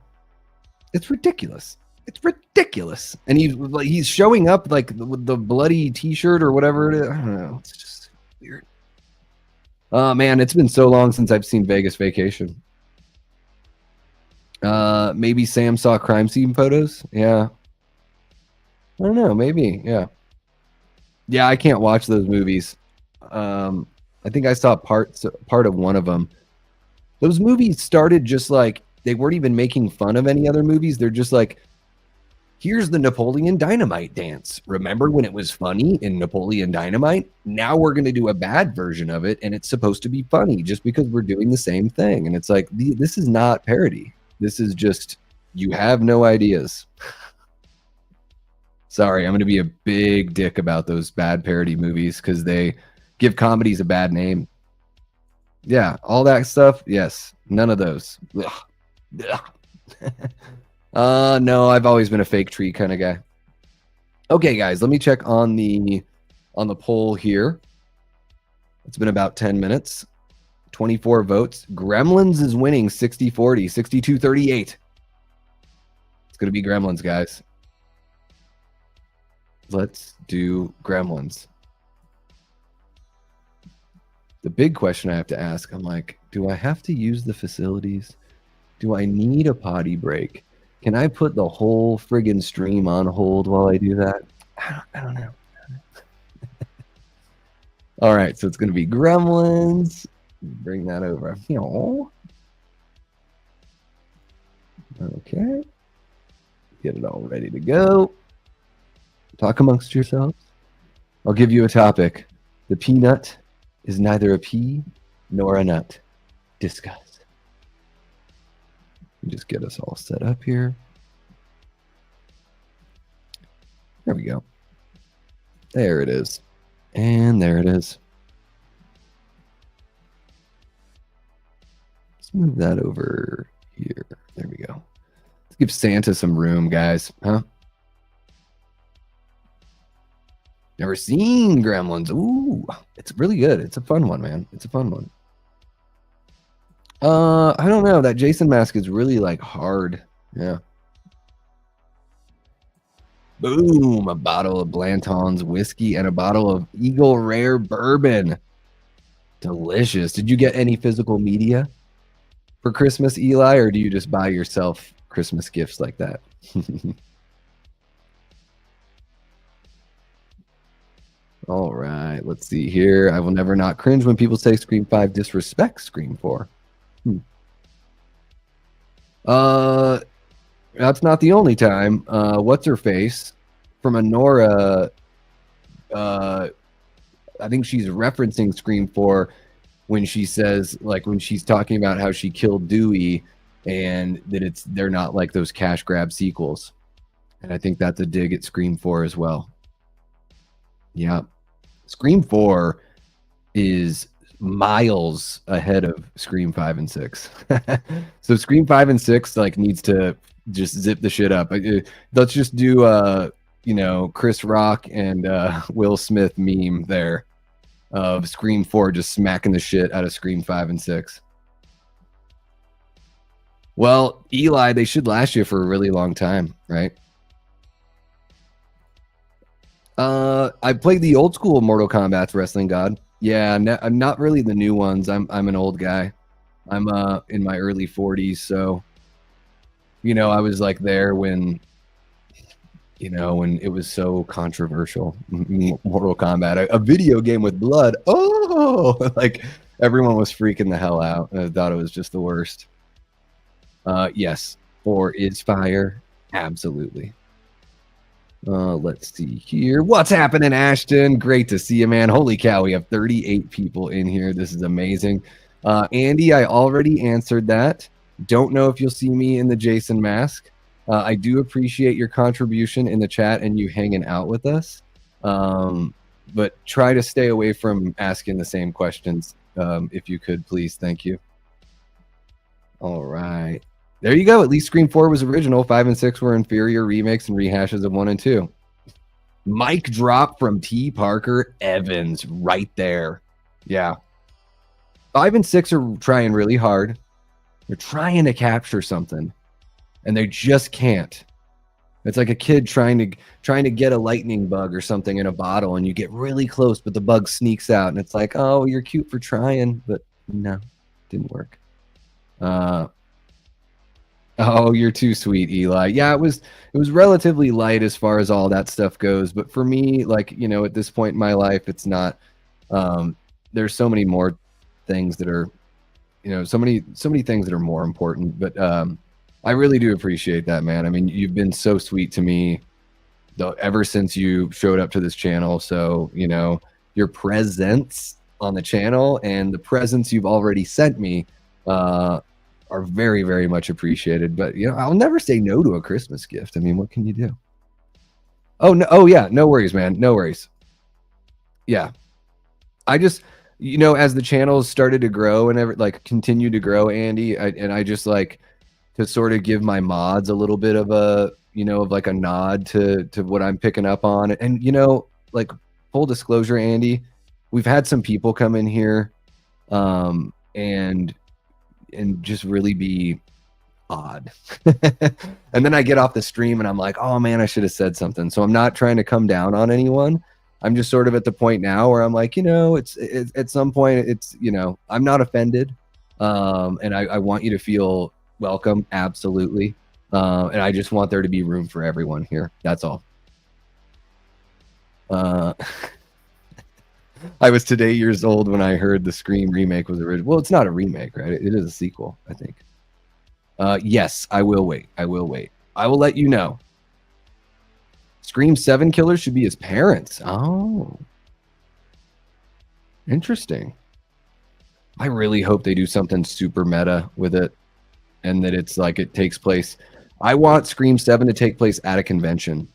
it's ridiculous. It's ridiculous. And he's showing up like with the bloody T-shirt or whatever it is. I don't know. It's just weird. Oh man, it's been so long since I've seen Vegas Vacation. Maybe Sam saw crime scene photos. Yeah. I don't know. Maybe. Yeah. Yeah, I can't watch those movies. I think I saw part of one of them. Those movies started just like they weren't even making fun of any other movies. They're just like, here's the Napoleon Dynamite dance. Remember when it was funny in Napoleon Dynamite? Now we're going to do a bad version of it, and it's supposed to be funny just because we're doing the same thing. And it's like, this is not parody. This is just, you have no ideas. Sorry, I'm going to be a big dick about those bad parody movies because they give comedies a bad name. Yeah, all that stuff. Yes, none of those. Ugh. Ugh. No, I've always been a fake tree kind of guy. Okay, guys, let me check on the poll here. It's been about 10 minutes. 24 votes. Gremlins is winning 60-40, 62-38. It's going to be Gremlins, guys. Let's do Gremlins. The big question I have to ask, I'm like, do I have to use the facilities? Do I need a potty break? Can I put the whole friggin' stream on hold while I do that? I don't know. All right, so it's going to be Gremlins. Bring that over. Okay. Get it all ready to go. Talk amongst yourselves. I'll give you a topic. The peanut is neither a pea nor a nut. Discuss. Just get us all set up here. There we go. There it is. And there it is. Let's move that over here. There we go. Let's give Santa some room, guys. Huh? Never seen Gremlins. Ooh, it's really good. It's a fun one, man. It's a fun one. I don't know. That Jason mask is really like hard. Yeah. Boom. A bottle of Blanton's whiskey and a bottle of Eagle Rare bourbon. Delicious. Did you get any physical media for Christmas, Eli, or do you just buy yourself Christmas gifts like that? All right, let's see here. I will never not cringe when people say Scream 5 disrespects Scream 4. That's not the only time. What's her face from Honora? I think she's referencing Scream 4 when she says, like, when she's talking about how she killed Dewey and that they're not like those cash grab sequels. And I think that's a dig at Scream 4 as well. Yeah. Scream 4 is miles ahead of Scream 5 and 6. So Scream 5 and 6 like needs to just zip the shit up. Let's just do Chris Rock and Will Smith meme there of Scream 4 just smacking the shit out of Scream 5 and 6. Well, Eli, they should last you for a really long time, right? I played the old school Mortal Kombat's Wrestling God. Yeah, I'm not really the new ones. I'm an old guy. I'm in my early 40s, so I was like there when when it was so controversial. Mortal Kombat, a video game with blood. Oh, like everyone was freaking the hell out. I thought it was just the worst. Yes, 4 is fire. Absolutely. Let's see here. What's happening, Ashton? Great to see you, man. Holy cow, we have 38 people in here. This is amazing. Andy, I already answered that. Don't know if you'll see me in the Jason mask. I do appreciate your contribution in the chat and you hanging out with us. But try to stay away from asking the same questions, if you could, please. Thank you. All right. There you go. At least Scream 4 was original. 5 and 6 were inferior remakes and rehashes of 1 and 2. Mic drop from T. Parker Evans right there. Yeah. 5 and 6 are trying really hard. They're trying to capture something, and they just can't. It's like a kid trying to get a lightning bug or something in a bottle, and you get really close, but the bug sneaks out, and it's like, oh, you're cute for trying, but no, didn't work. Oh, you're too sweet, Eli. Yeah, it was relatively light as far as all that stuff goes, but for me, like, at this point in my life, it's not. There's so many more things that are, so many things that are more important. But I really do appreciate that, man. I mean, you've been so sweet to me, though, ever since you showed up to this channel. So, your presence on the channel and the presents you've already sent me are very, very much appreciated. But I'll never say no to a Christmas gift. I mean, what can you do? Oh no! Oh yeah, no worries, man. No worries. Yeah, I just, as the channels started to grow and continue to grow, Andy, I just like to sort of give my mods a little bit of a, of like a nod to what I'm picking up on. And like, full disclosure, Andy, we've had some people come in here and just really be odd. And then I get off the stream and I'm like, oh man, I should have said something. So I'm not trying to come down on anyone. I'm just sort of at the point now where I'm like, it's at some point it's, I'm not offended. And I want you to feel welcome. Absolutely. And I just want there to be room for everyone here. That's all. I was today years old when I heard the Scream remake was original. Well, it's not a remake, right? It is a sequel, I think. Yes, I will wait. I will wait. I will let you know. Scream 7 killers should be his parents. Oh. Interesting. I really hope they do something super meta with it and that it's like it takes place. I want Scream 7 to take place at a convention.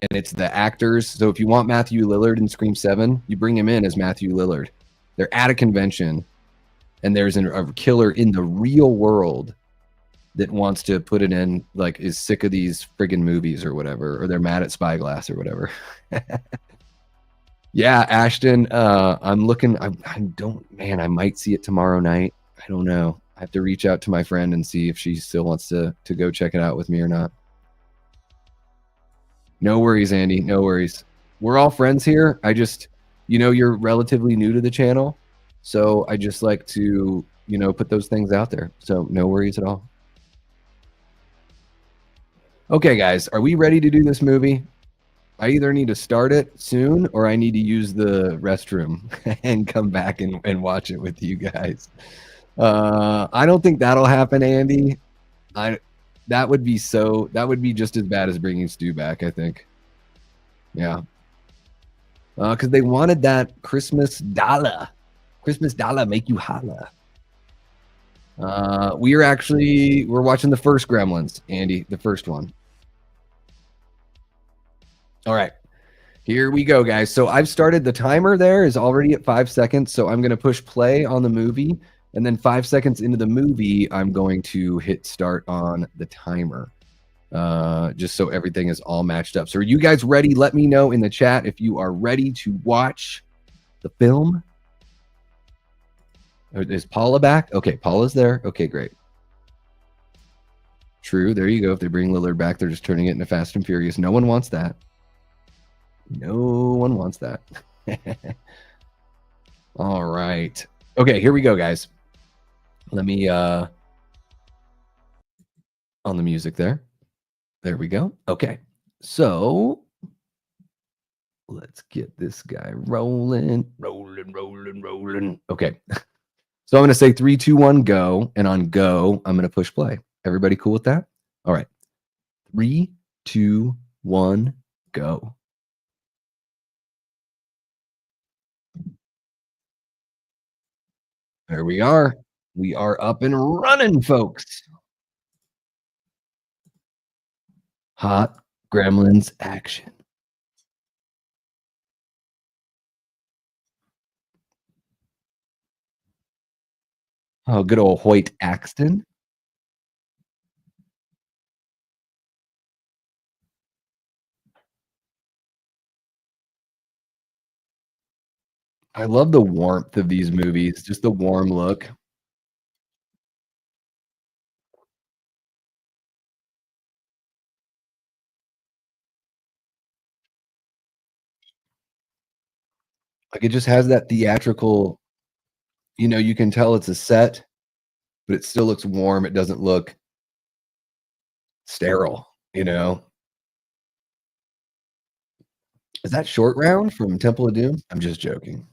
And it's the actors. So if you want Matthew Lillard in Scream 7, you bring him in as Matthew Lillard. They're at a convention, and there's a killer in the real world that wants to put it in, like, is sick of these friggin' movies or whatever, or they're mad at Spyglass or whatever. Yeah, Ashton, I'm looking. I don't, man, I might see it tomorrow night. I don't know. I have to reach out to my friend and see if she still wants to go check it out with me or not. No worries, Andy. No worries. We're all friends here. I just, you're relatively new to the channel. So I just like to, put those things out there. So no worries at all. Okay, guys, are we ready to do this movie? I either need to start it soon or I need to use the restroom and come back and watch it with you guys. I don't think that'll happen, Andy. That would be just as bad as bringing Stu back, I think. Yeah. Because they wanted that Christmas dollar. Christmas dollar make you holla. We're watching the first Gremlins, Andy, the first one. All right. Here we go, guys. So I've started the timer there is already at 5 seconds. So I'm going to push play on the movie. And then 5 seconds into the movie, I'm going to hit start on the timer. Just so everything is all matched up. So are you guys ready? Let me know in the chat if you are ready to watch the film. Is Paula back? Okay, Paula's there. Okay, great. True. There you go. If they bring Lillard back, they're just turning it into Fast and Furious. No one wants that. No one wants that. All right. Okay, here we go, guys. Let me on the music there. There we go. Okay. So let's get this guy rolling. Okay. So I'm going to say 3, 2, 1, go. And on go, I'm going to push play. Everybody cool with that? All right. 3, 2, 1, go. There we are. We are up and running, folks. Hot Gremlins action. Oh, good old Hoyt Axton. I love the warmth of these movies, just the warm look. Like, it just has that theatrical, you can tell it's a set, but it still looks warm, it doesn't look sterile, you know? Is that Short Round from Temple of Doom? I'm just joking.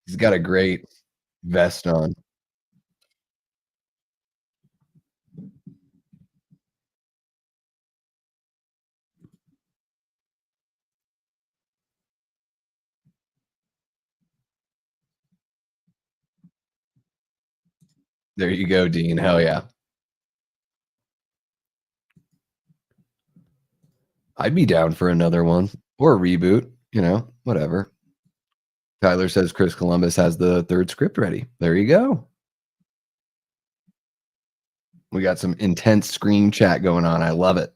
He's got a great vest on. There you go, Dean, hell yeah. I'd be down for another one or a reboot, whatever. Tyler says Chris Columbus has the 3rd script ready. There you go. We got some intense screen chat going on. I love it.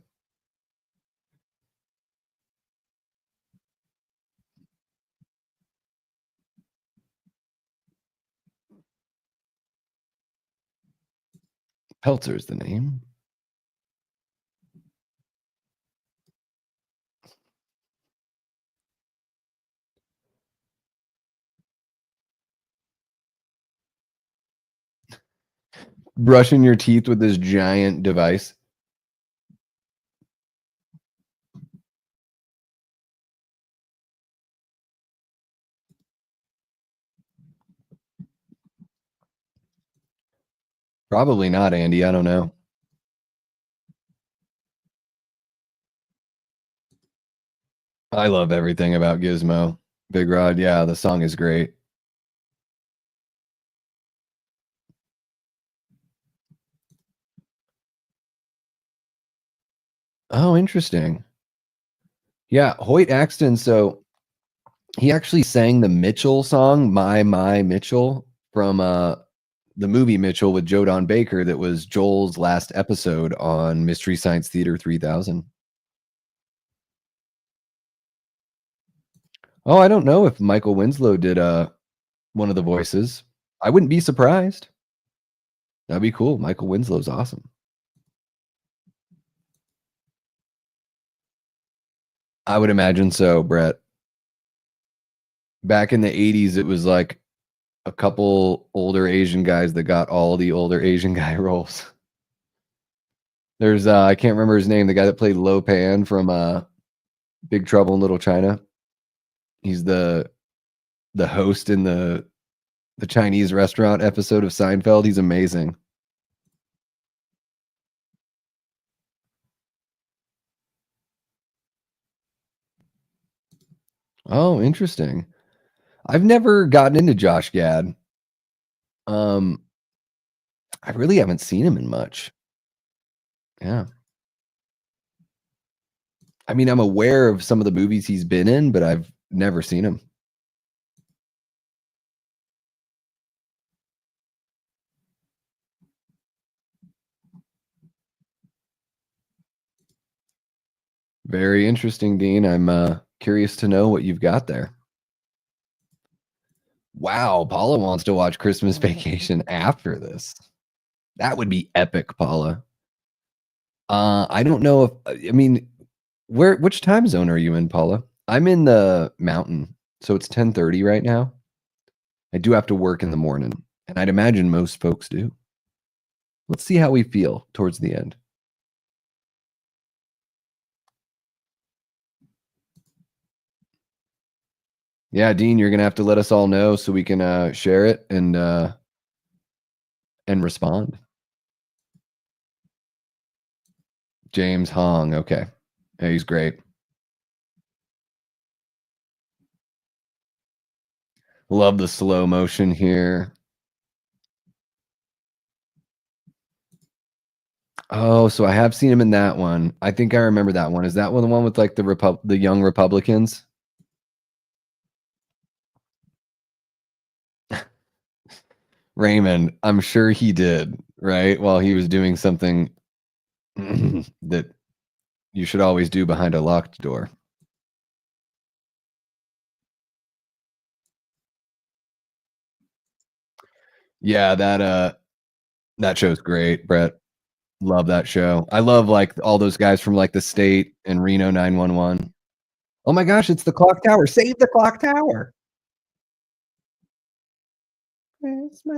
Peltzer's the name. Brushing your teeth with this giant device. Probably not, Andy. I don't know. I love everything about Gizmo. Big Rod, yeah, the song is great. Oh, interesting. Yeah, Hoyt Axton. So he actually sang the Mitchell song, My Mitchell, from the movie Mitchell with Joe Don Baker that was Joel's last episode on Mystery Science Theater 3000. Oh, I don't know if Michael Winslow did one of the voices. I wouldn't be surprised. That'd be cool. Michael Winslow's awesome. I would imagine so, Brett. Back in the 80s, it was like a couple older Asian guys that got all the older Asian guy roles. There's I can't remember his name, the guy that played Lo Pan from Big Trouble in Little China. He's the host in the Chinese restaurant episode of Seinfeld. He's amazing. Oh, interesting. I've never gotten into Josh Gad. Um, I really haven't seen him in much. Yeah. I mean, I'm aware of some of the movies he's been in, but I've never seen him. Very interesting, Dean. I'm curious to know what you've got there. Wow, Paula wants to watch Christmas Vacation after this. That would be epic, Paula. I don't know if I mean, which time zone are you in, Paula? I'm in the mountain, so it's 10:30 right now. I do have to work in the morning, and I'd imagine most folks do. Let's see how we feel towards the end. Yeah, Dean, you're gonna have to let us all know so we can share it and respond. James Hong, okay. Yeah, he's great. Love the slow motion here. Oh, so I have seen him in that one. I think I remember that one. Is that one the one with, like, the young Republicans? Raymond, I'm sure he did, right? While he was doing something that you should always do behind a locked door. Yeah, that show's great, Brett. Love that show. I love, like, all those guys from, like, The State and Reno 911. Oh my gosh, it's the clock tower. Save the clock tower. Christmas,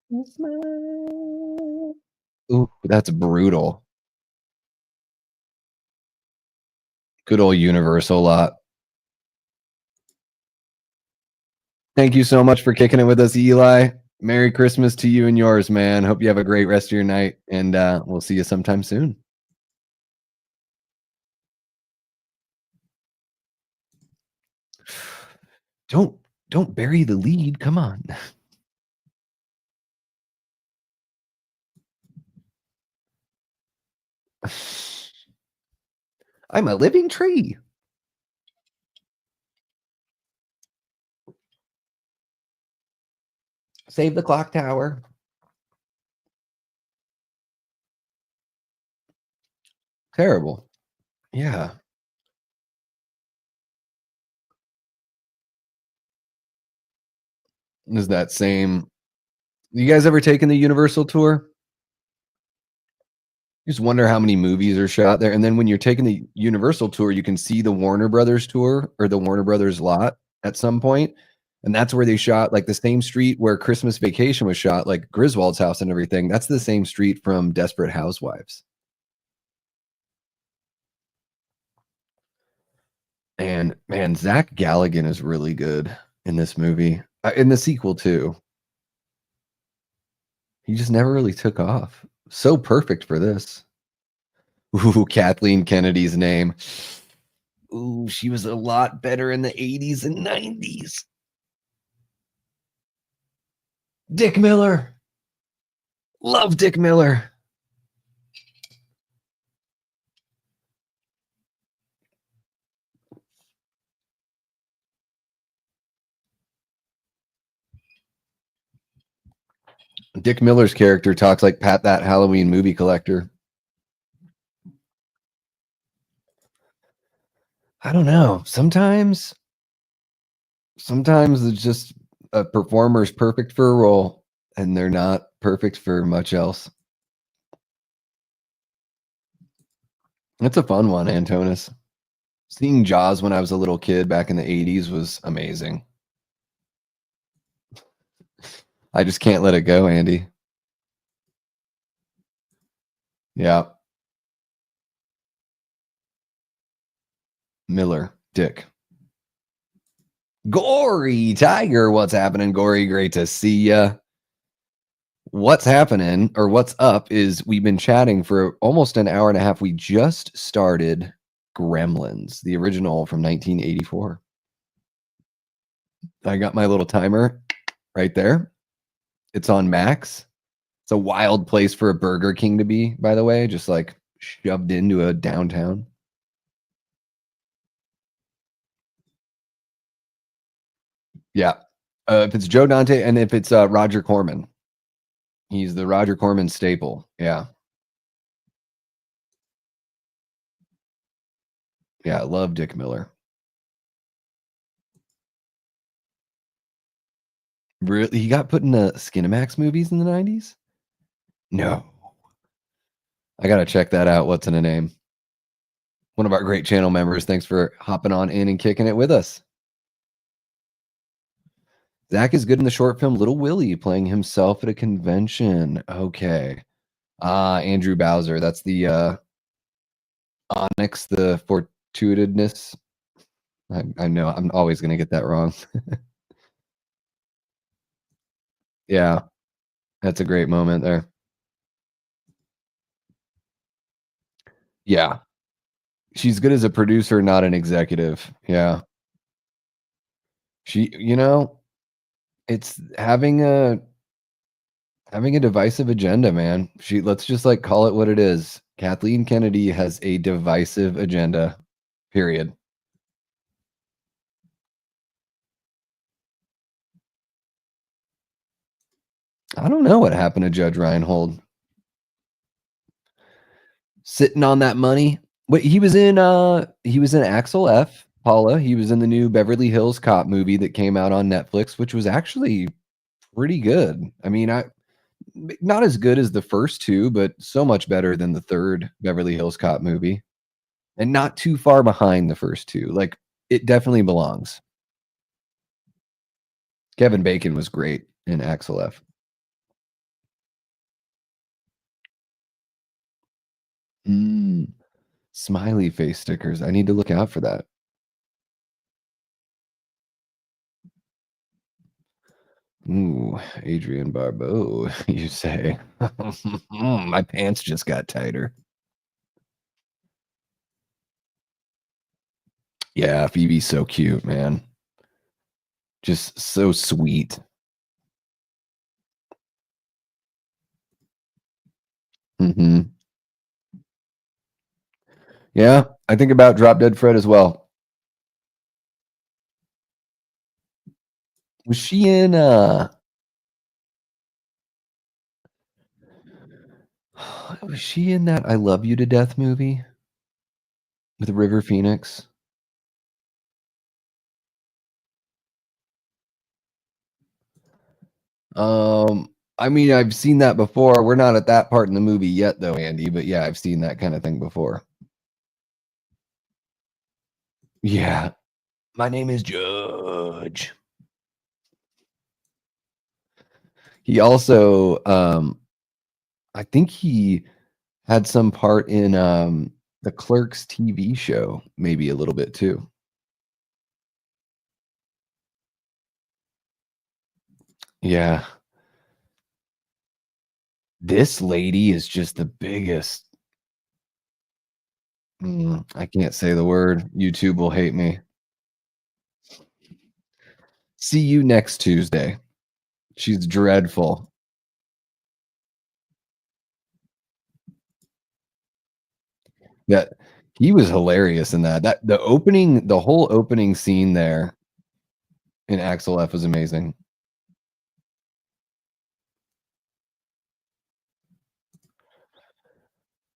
Christmas. Ooh, that's brutal. Good old Universal lot. Thank you so much for kicking it with us, Eli. Merry Christmas to you and yours, man. Hope you have a great rest of your night, and we'll see you sometime soon. Don't don't bury the lead. Come on. I'm a living tree. Save the clock tower. Terrible. Yeah. Is that same you guys ever taken the Universal tour? You just wonder how many movies are shot there, and then when you're taking the Universal tour, you can see the Warner Brothers tour or the Warner Brothers lot at some point, and that's where they shot, like, the same street where Christmas Vacation was shot, like, Griswold's house and everything, that's the same street from Desperate Housewives. And, man, Zach Galligan is really good in this movie, in the sequel too. He just never really took off. So perfect for this. Ooh, Kathleen Kennedy's name. Ooh, she was a lot better in the 80s and 90s. Dick Miller. Love Dick Miller. Dick Miller's character talks like Pat that Halloween movie collector. I don't know. Sometimes it's just a performer's perfect for a role and they're not perfect for much else. It's a fun one, Antonis. Seeing Jaws when I was a little kid back in the 80s was amazing. I just can't let it go, Andy. Yeah. Miller, Dick. Gory Tiger, what's happening, Gory? Great to see ya. What's happening or what's up is we've been chatting for almost an hour and a half. We just started Gremlins, the original from 1984. I got my little timer right there. It's on Max. It's a wild place for a Burger King to be, by the way, just like shoved into a downtown. Yeah. If it's Joe Dante and if it's Roger Corman, he's the Roger Corman staple. Yeah. Yeah. I love Dick Miller. Really? He got put in the Skinamax movies in the 90s? No. I gotta check that out. What's in a name? One of our great channel members. Thanks for hopping on in and kicking it with us. Zach is good in the short film Little Willie, playing himself at a convention. Okay. Andrew Bowser. That's the Onyx, the fortuitedness. I know I'm always gonna get that wrong. Yeah, that's a great moment there. Yeah. She's good as a producer, not an executive. Yeah. She, it's having a Having a divisive agenda, man. Let's just like call it what it is. Kathleen Kennedy has a divisive agenda. Period. I don't know what happened to Judge Reinhold. Sitting on that money. Wait, he was in Axel F. Paula. He was in the new Beverly Hills Cop movie that came out on Netflix, which was actually pretty good. I mean, I not as good as the first two, but so much better than the third Beverly Hills Cop movie, and not too far behind the first two. Like, it definitely belongs. Kevin Bacon was great in Axel F. Mm, smiley face stickers. I need to look out for that. Ooh, Adrian Barbeau, you say. My pants just got tighter. Yeah, Phoebe's so cute, man. Just so sweet. Mhm. Yeah, I think about Drop Dead Fred as well. Was she in, was she in that I Love You to Death movie with River Phoenix? I mean, I've seen that before. We're not at that part in the movie yet though, Andy, but yeah, I've seen that kinda thing before. Yeah. My name is Judge. He also, I think he had some part in, the Clerks TV show, maybe a little bit too. Yeah. This lady is just the biggest. I can't say the word. YouTube will hate me. See you next Tuesday. She's dreadful. Yeah, he was hilarious in that. The whole opening scene there in Axel F was amazing.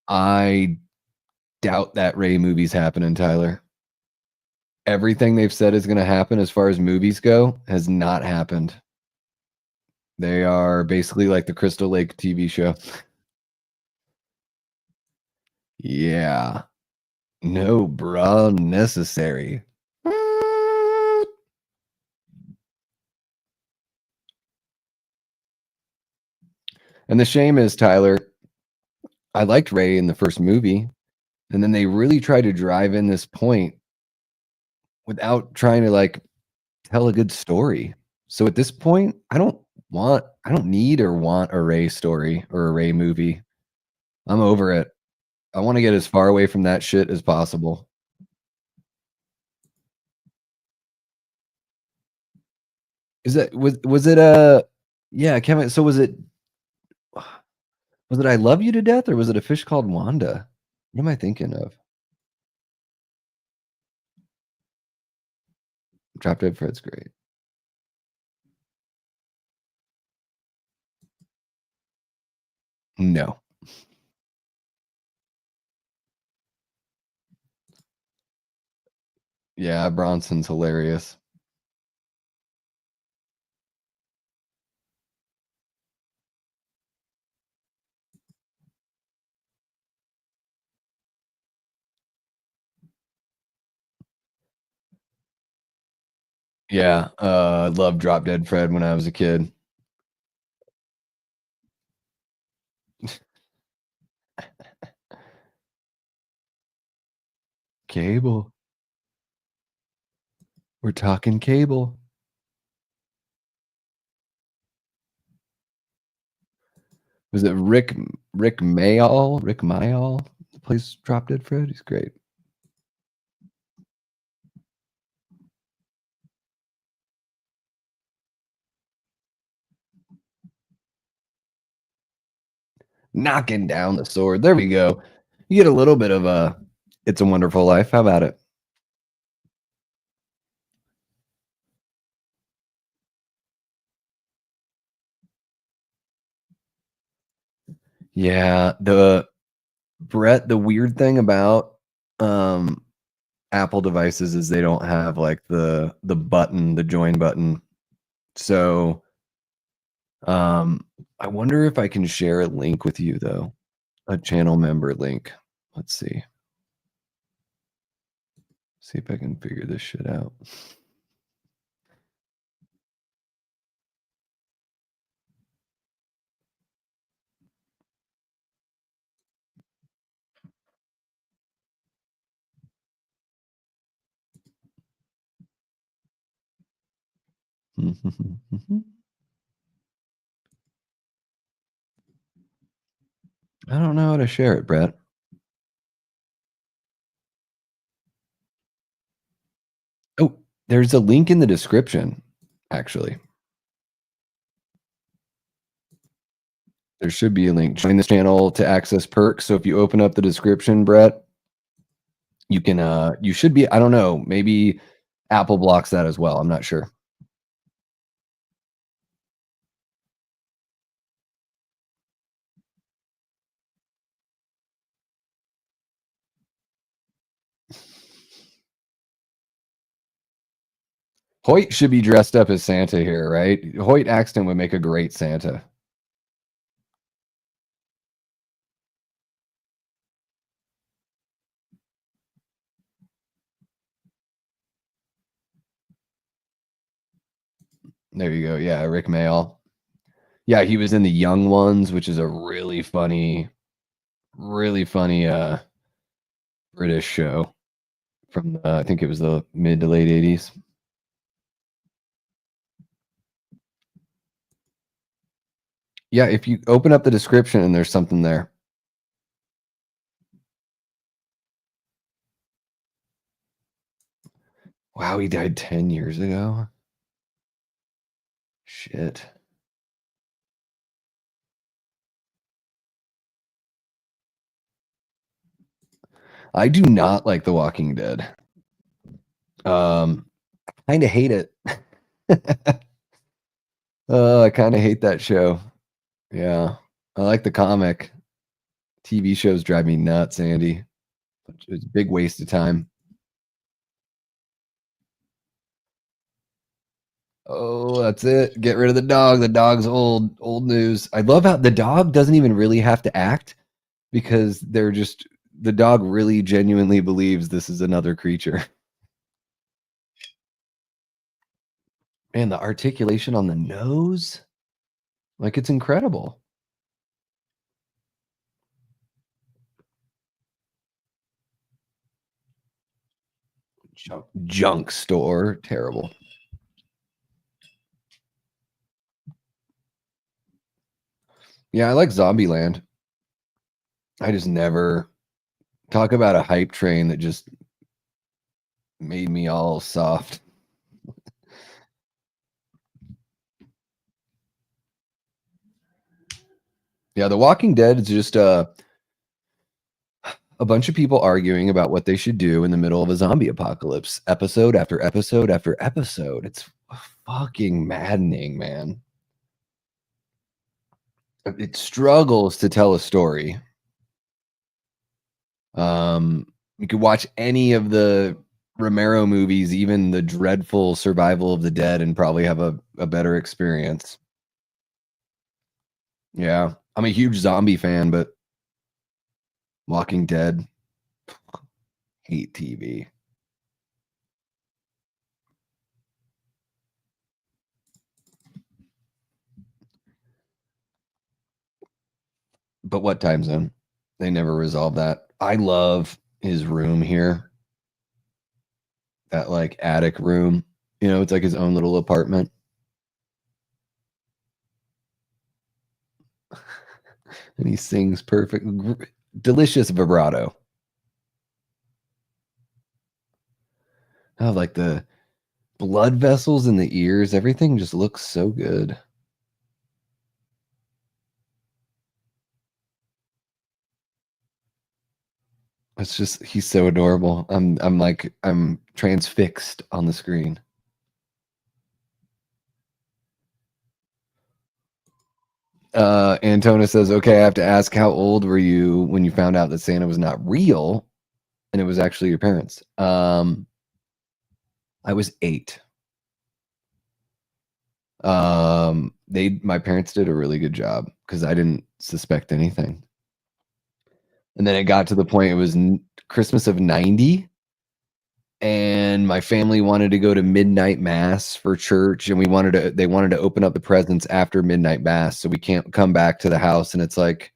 I doubt that Ray movie's happening, Tyler. Everything they've said is gonna happen as far as movies go has not happened. They are basically like the Crystal Lake TV show. Yeah. No bra necessary. And the shame is, Tyler, I liked Ray in the first movie, and then they really tried to drive in this point without trying to, like, tell a good story. So at this point, I don't need or want a Ray story or a Ray movie. I'm over it. I wanna get as far away from that shit as possible. Is that was it, yeah, Kevin, so was it I Love You to Death or was it A Fish Called Wanda? What am I thinking of? Drop Dead Fred's great. No. Yeah, Bronson's hilarious. Yeah, I loved Drop Dead Fred when I was a kid. Cable. We're talking cable. Was it Rick Mayall? Rick Mayall plays Drop Dead Fred? He's great. knocking down the sword. There we go. You get a little bit of a It's a Wonderful Life. How about it? Yeah, the weird thing about um Apple devices is they don't have like the join button. So, um I wonder if I can share a link with you though, a channel member link. Let's see. See if I can figure this shit out. I don't know how to share it, Brett. Oh, there's a link in the description, actually. There should be a link. Join this channel to access perks. So if you open up the description, Brett, you can you should be, I don't know, maybe Apple blocks that as well. I'm not sure. Hoyt should be dressed up as Santa here, right? Hoyt Axton would make a great Santa. There you go. Yeah, Rick Mayall. Yeah, he was in The Young Ones, which is a really funny British show from I think it was the mid to late 80s. Yeah, if you open up the description and there's something there. Wow, he died 10 years ago. Shit. I do not like The Walking Dead. Kind of hate it. I kind of hate that show. Yeah. I like the comic. TV shows drive me nuts, Andy. It's a big waste of time. Oh, that's it. Get rid of the dog. The dog's old news. I love how the dog doesn't even really have to act because the dog really genuinely believes this is another creature. Man, the articulation on the nose, like it's incredible. Junk store, terrible. Yeah, I like Zombieland. I just never talk about a hype train that just made me all soft. Yeah, The Walking Dead is just a bunch of people arguing about what they should do in the middle of a zombie apocalypse, episode after episode after episode. It's fucking maddening, man. It struggles to tell a story. You could watch any of the Romero movies, even the dreadful Survival of the Dead, and probably have a better experience. Yeah. I'm a huge zombie fan, but Walking Dead, hate TV. But what time zone? They never resolve that. I love his room here, that like attic room. You know, it's like his own little apartment. And he sings perfect, delicious vibrato. Oh, like the blood vessels in the ears, everything just looks so good. It's just he's so adorable. I'm transfixed on the screen. Antona says, "Okay, I have to ask, how old were you when you found out that Santa was not real and it was actually your parents?" I was 8. My parents did a really good job because I didn't suspect anything. And then it got to the point it was Christmas of 90, and my family wanted to go to midnight mass for church, and they wanted to open up the presents after midnight mass, so we can't come back to the house and it's like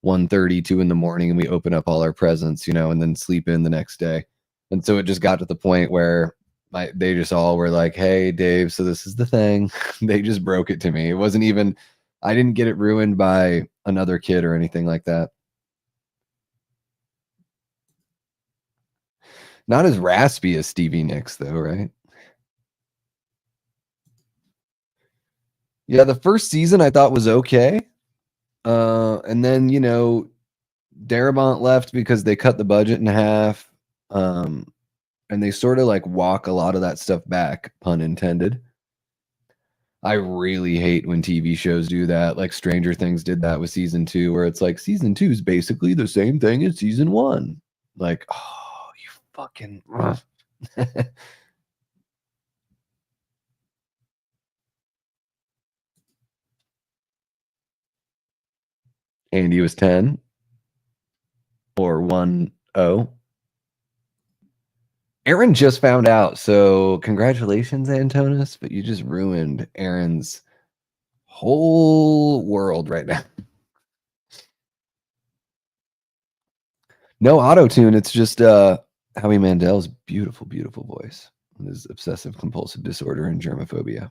1:30, 2 in the morning, and we open up all our presents, and then sleep in the next day. And so it just got to the point where they just all were like, "Hey, Dave, so this is the thing." They just broke it to me. It wasn't even I didn't get it ruined by another kid or anything like that. Not as raspy as Stevie Nicks though, right? Yeah, the first season I thought was okay. And then, Darabont left because they cut the budget in half. Um, and they sort of like walk a lot of that stuff back, pun intended. I really hate when TV shows do that. Like Stranger Things did that with season 2, where it's like season 2 is basically the same thing as season 1. Like, oh, you fucking ugh. Andy was 10 or 1-0. Aaron just found out, so congratulations, Antonis, but you just ruined Aaron's whole world right now. No auto tune. It's just Howie Mandel's beautiful, beautiful voice and his obsessive compulsive disorder and germophobia.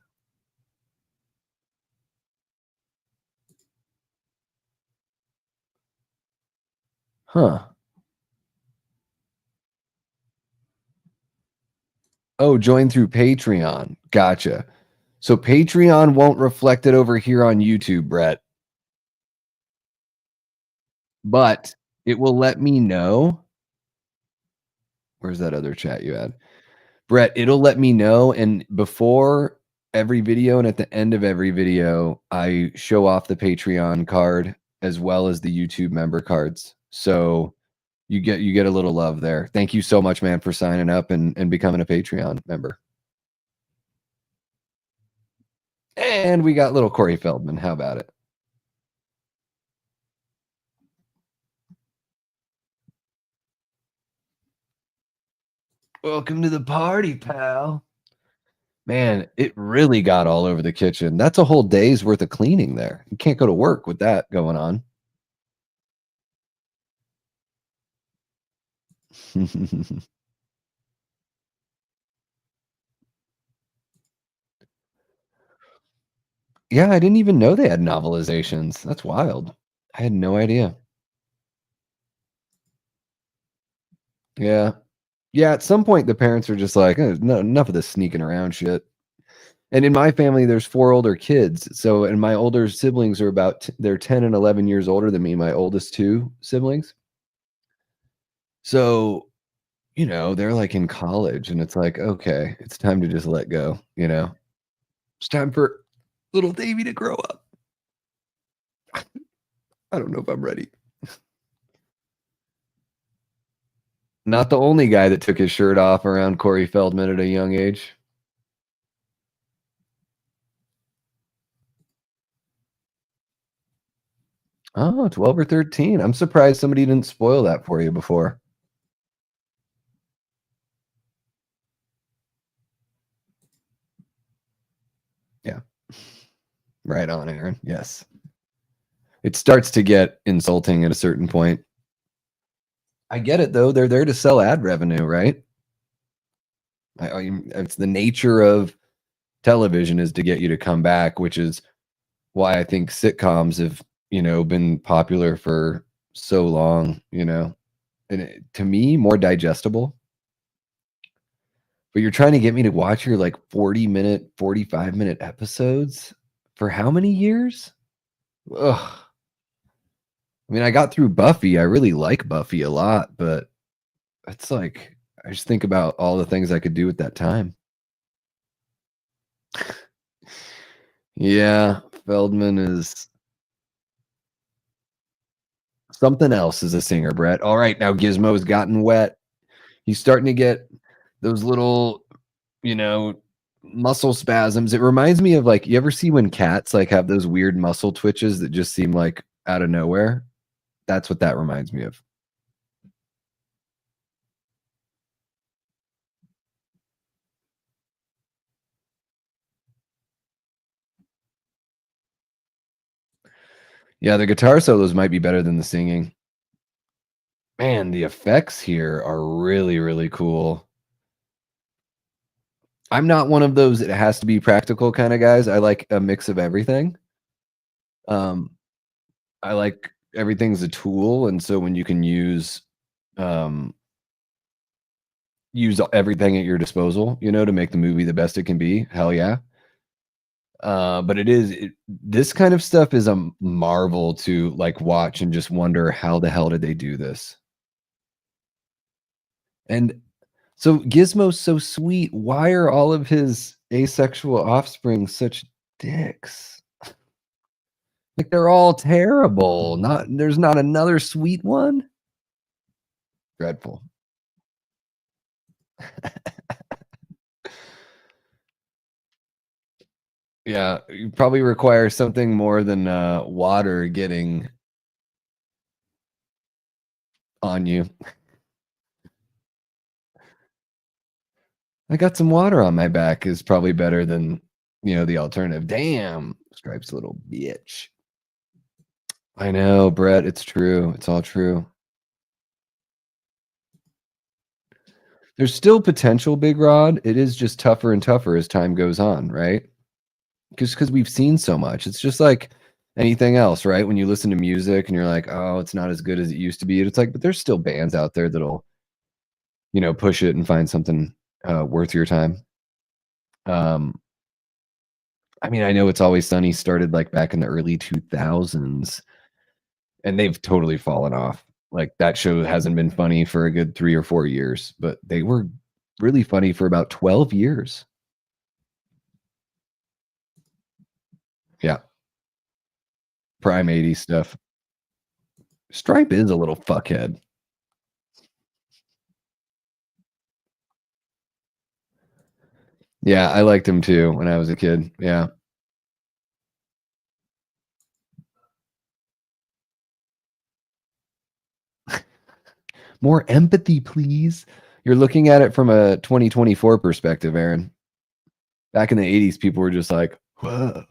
Huh. Oh, join through Patreon. Gotcha. So Patreon won't reflect it over here on YouTube, Brett, but it will let me know. Where's that other chat you had? Brett, it'll let me know. And before every video and at the end of every video, I show off the Patreon card as well as the YouTube member cards. So you get a little love there. Thank you so much, man, for signing up and becoming a Patreon member. And we got little Corey Feldman. How about it? Welcome to the party, pal. Man, it really got all over the kitchen. That's a whole day's worth of cleaning there. You can't go to work with that going on. Yeah, I didn't even know they had novelizations. That's wild. I had no idea. Yeah. Yeah, at some point, the parents are just like, no, enough of this sneaking around shit." And in my family, there's 4 older kids. So and my older siblings are they're 10 and 11 years older than me, my oldest 2 siblings. So, they're, like, in college, and it's like, "Okay, it's time to just let go," you know? It's time for little Davy to grow up. I don't know if I'm ready. Not the only guy that took his shirt off around Corey Feldman at a young age. Oh, 12 or 13. I'm surprised somebody didn't spoil that for you before. Yeah. Right on, Aaron. Yes. It starts to get insulting at a certain point. I get it, though. They're there to sell ad revenue, right? It's the nature of television is to get you to come back, which is why I think sitcoms have, been popular for so long, and to me, more digestible. But you're trying to get me to watch your like 40-minute, 45-minute episodes for how many years? Ugh. I mean, I got through Buffy. I really like Buffy a lot, but It's like I just think about all the things I could do with that time. Yeah, Feldman is something else as a singer, Brett. All right, now Gizmo's gotten wet. He's starting to get those little, you know, muscle spasms. It reminds me of like you ever see when cats like have those weird muscle twitches that just seem like out of nowhere? That's what that reminds me of. Yeah, the guitar solos might be better than the singing. Man, the effects here are really, really cool. I'm not one of those it has to be practical kind of guys. I like a mix of everything. Um, I like everything's a tool, and so when you can um, use everything at your disposal, to make the movie the best it can be, hell yeah. But this kind of stuff is a marvel to like watch and just wonder how the hell did they do this? And so Gizmo's so sweet. Why are all of his asexual offspring such dicks? Like they're all terrible. Not there's not another sweet one. Dreadful. Yeah, you probably require something more than water getting on you. I got some water on my back is probably better than the alternative. Damn, Stripe's a little bitch. I know, Brett. It's true. It's all true. There's still potential, Big Rod. It is just tougher and tougher as time goes on, right? Because we've seen so much. It's just like anything else, right? When you listen to music and you're like, oh, it's not as good as it used to be. It's like, but there's still bands out there that'll, push it and find something worth your time. Um, I mean, I know It's Always Sunny started like back in the early 2000s, and they've totally fallen off. Like that show hasn't been funny for a good 3 or 4 years, but they were really funny for about 12 years. Yeah, prime 80s stuff. Stripe is a little fuckhead. Yeah, I liked him too when I was a kid. Yeah. More empathy, please. You're looking at it from a 2024 perspective, Aaron. Back in the 80s, people were just like, whoa.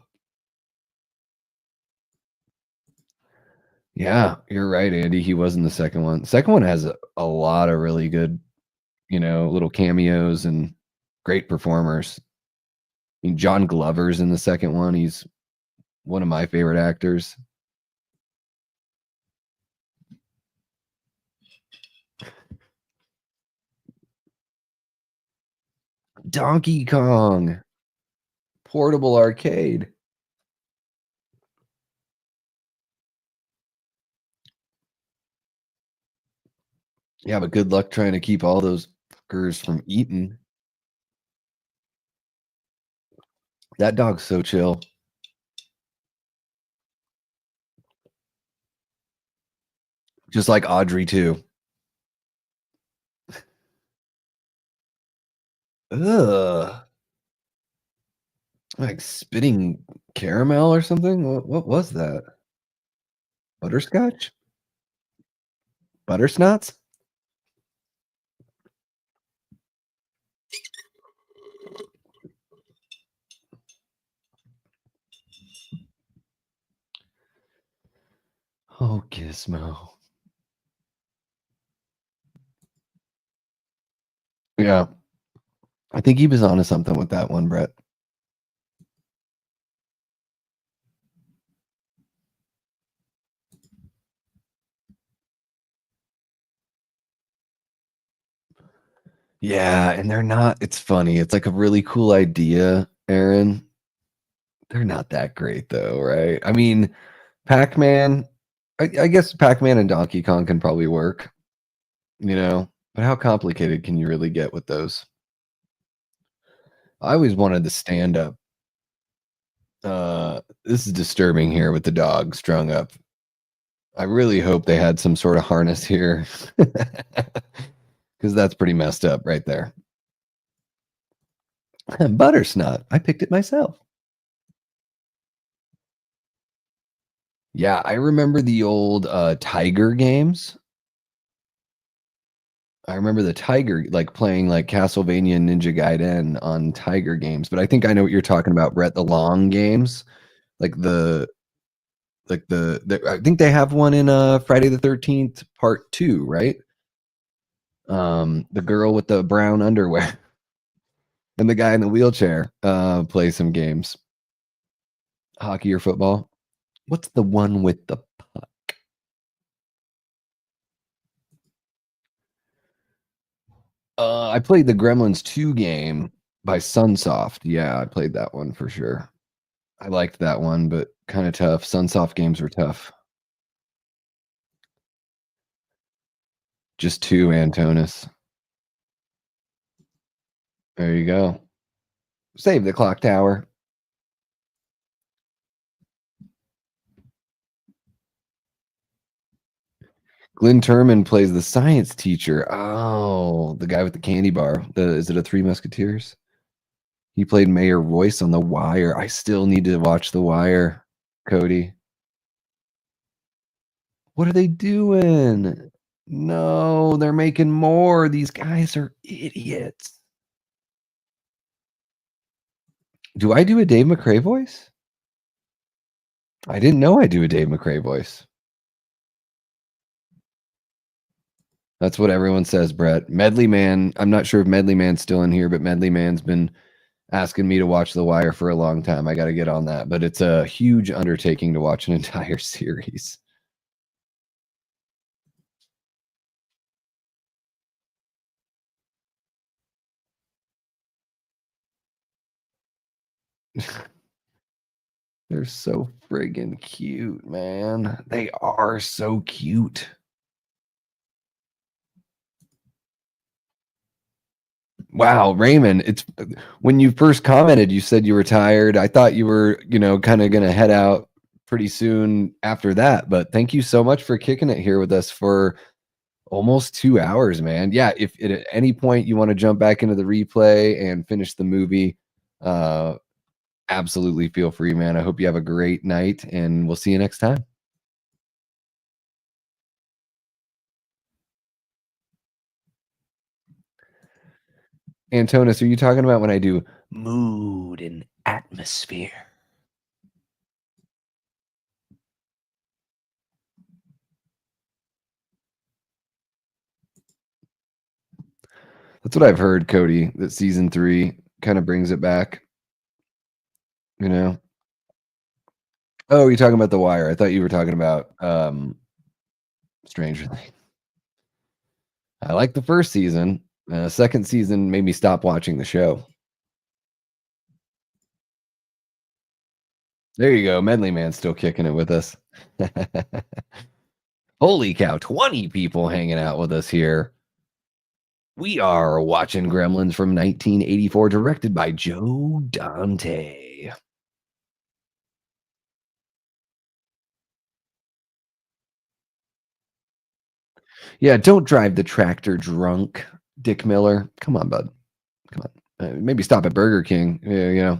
Yeah, you're right, Andy. He was in the second one. Second one has a lot of really good, little cameos and great performers. I mean, John Glover's in the second one. He's one of my favorite actors. Donkey Kong, portable arcade. Yeah, but good luck trying to keep all those fuckers from eating. That dog's so chill. Just like Audrey, too. Ugh. Like spitting caramel or something? What was that? Butterscotch? Buttersnots? Oh, Gizmo. Yeah. I think he was onto something with that one, Brett. Yeah, and they're not it's funny. It's like a really cool idea, Aaron. They're not that great though, right? I mean, Pac-Man, I guess Pac-Man and Donkey Kong can probably work, you know? But how complicated can you really get with those? I always wanted the stand-up. This is disturbing here with the dog strung up. I really hope they had some sort of harness here, because that's pretty messed up right there. Buttersnot, I picked it myself. Yeah, I remember the old, Tiger games. I remember the Tiger like, playing, like, Castlevania and Ninja Gaiden on Tiger games, but I think I know what you're talking about, Brett, the long games, like the I think they have one in, Friday the 13th part 2, right? The girl with the brown underwear and the guy in the wheelchair, play some games. Hockey or football? What's the one with the puck? I played the Gremlins 2 game by Sunsoft. Yeah, I played that one for sure. I liked that one, but kinda tough. Sunsoft games were tough. Just 2, Antonis. There you go. Save the clock tower. Glenn Turman plays the science teacher. Oh, the guy with the candy bar. The is it a Three Musketeers? He played Mayor Royce on The Wire. I still need to watch The Wire, Cody. What are they doing? No, they're making more. These guys are idiots. Do I do a Dave McRae voice? I didn't know I do a Dave McRae voice. That's what everyone says, Brett. Medley Man, I'm not sure if Medley Man's still in here, but Medley Man's been asking me to watch The Wire for a long time. I got to get on that, but it's a huge undertaking to watch an entire series. They're so friggin' cute, man. They are so cute. Wow, Raymond, it's when you first commented, you said you were tired. I thought you were, kind of going to head out pretty soon after that, but thank you so much for kicking it here with us for almost 2 hours, man. Yeah, if at any point you want to jump back into the replay and finish the movie, uh absolutely feel free, man. I hope you have a great night and we'll see you next time. Antonis, are you talking about when I do mood and atmosphere? That's what I've heard, Cody, that season 3 kind of brings it back, you know? Oh, you're talking about The Wire. I thought you were talking about Stranger Things. I like the first season. Second season made me stop watching the show. There you go. Medley Man's still kicking it with us. Holy cow, 20 people hanging out with us here. We are watching Gremlins from 1984, directed by Joe Dante. Yeah, don't drive the tractor drunk, Dick Miller. Come on, bud. Come on. Maybe stop at Burger King. Yeah,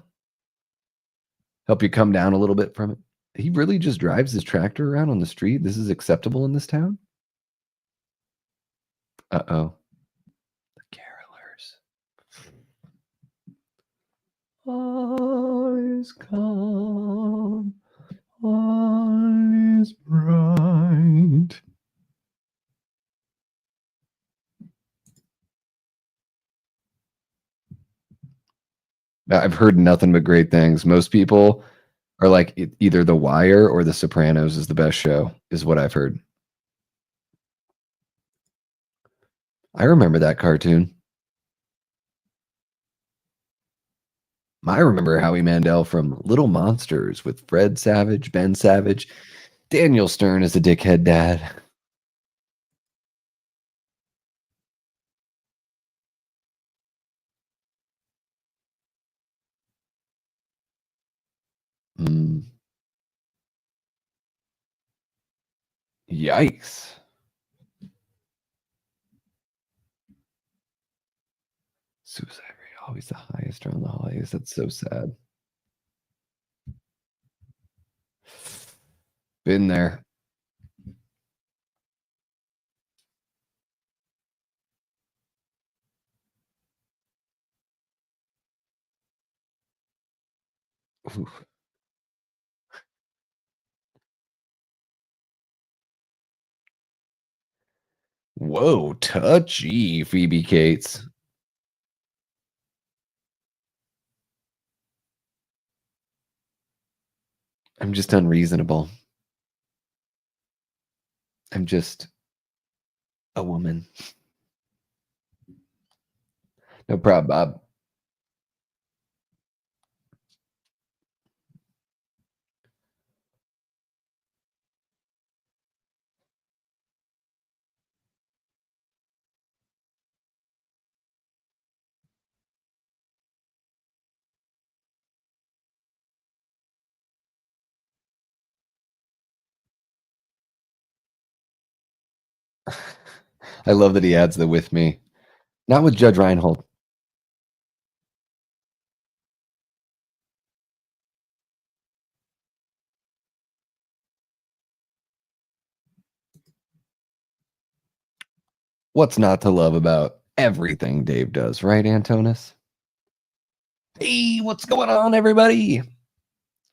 help you come down a little bit from it. He really just drives his tractor around on the street. This is acceptable in this town? Uh-oh. The carolers. All is calm. All is bright. I've heard nothing but great things. Most people are like either The Wire or The Sopranos is the best show, is what I've heard. I remember that cartoon. I remember Howie Mandel from Little Monsters with Fred Savage, Ben Savage, Daniel Stern as a dickhead dad. Mm. Yikes. Suicide rate always the highest around the holidays. That's so sad. Been there. Oof. Whoa, touchy, Phoebe Cates. I'm just unreasonable. I'm just a woman. No problem, Bob. I love that he adds the with me. Not with Judge Reinhold. What's not to love about everything Dave does, right, Antonis? Hey, what's going on, everybody?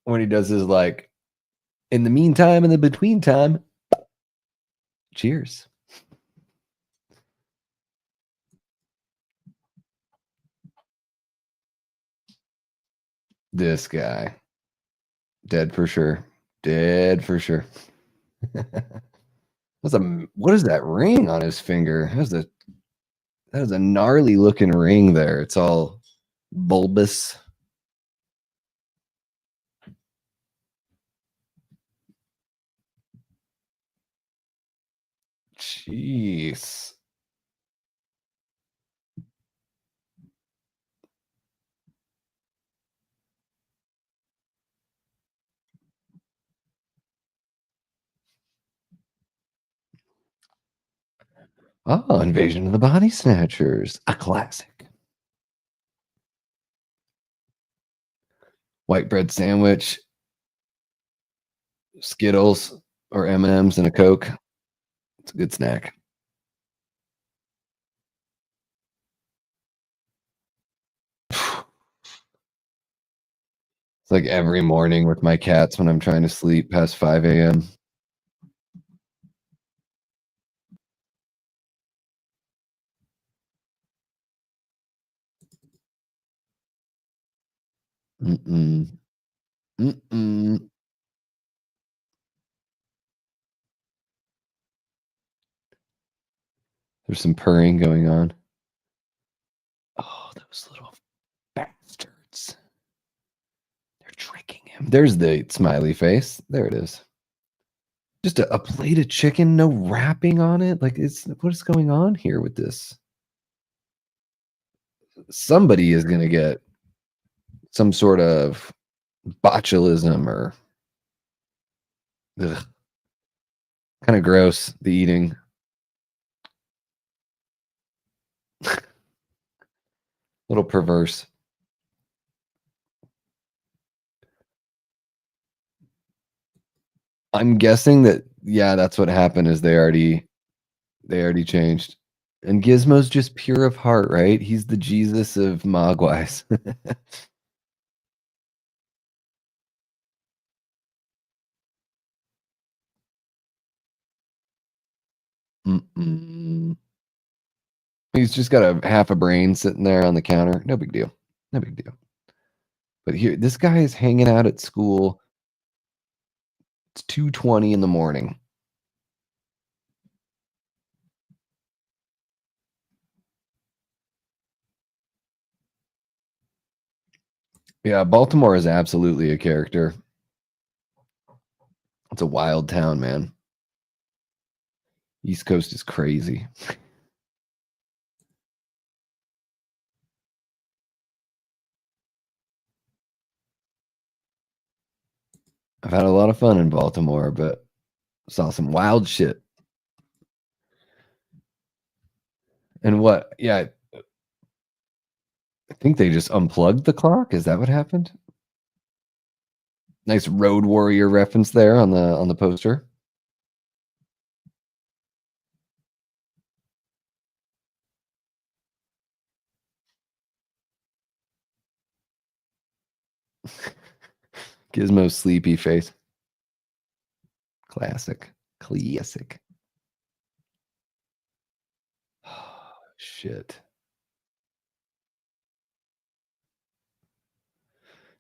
When he does his like, in the meantime, in the between time, cheers. This guy, dead for sure. Dead for sure. What is that ring on his finger? That is a gnarly looking ring there. It's all bulbous. Jeez. Oh, Invasion of the Body Snatchers, a classic. White bread sandwich, Skittles or M&Ms and a Coke. It's a good snack. It's like every morning with my cats when I'm trying to sleep past 5 a.m. Mm-mm. Mm-mm. There's some purring going on. Oh, those little bastards. They're tricking him. There's the smiley face. There it is. Just a plate of chicken, no wrapping on it. Like, what is going on here with this? Somebody is going to get some sort of botulism or kind of gross. The eating, little perverse. I'm guessing that yeah, that's what happened. Is they already changed, and Gizmo's just pure of heart, right? He's the Jesus of Mogwais. Mm-mm. He's just got a half a brain sitting there on the counter. No big deal. No big deal. But here, this guy is hanging out at school. It's 2:20 in the morning. Yeah, Baltimore is absolutely a character. It's a wild town, man. East Coast is crazy. I've had a lot of fun in Baltimore, but saw some wild shit. And what? Yeah, I think they just unplugged the clock. Is that what happened? Nice Road Warrior reference there on the poster. Gizmo's sleepy face. Classic. Classic. Shit.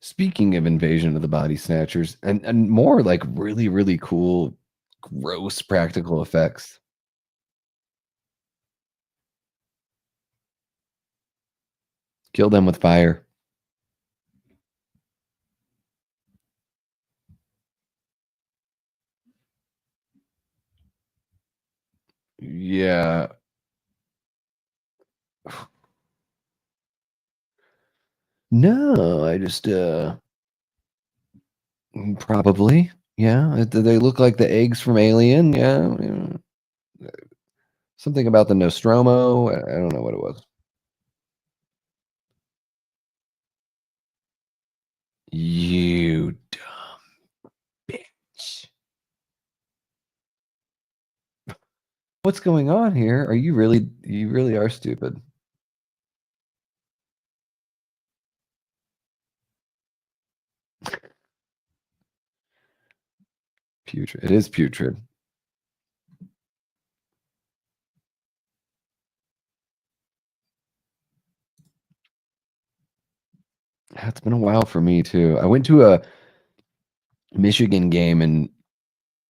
Speaking of Invasion of the Body Snatchers, and more like really, really cool, gross practical effects. Kill them with fire. Yeah. No, I just probably. Yeah. Do they look like the eggs from Alien? Yeah. Yeah. Something about the Nostromo. I don't know what it was. You dumb bitch. What's going on here? Are you really are stupid. Putrid. It is putrid. Yeah, it's been a while for me too. I went to a Michigan game and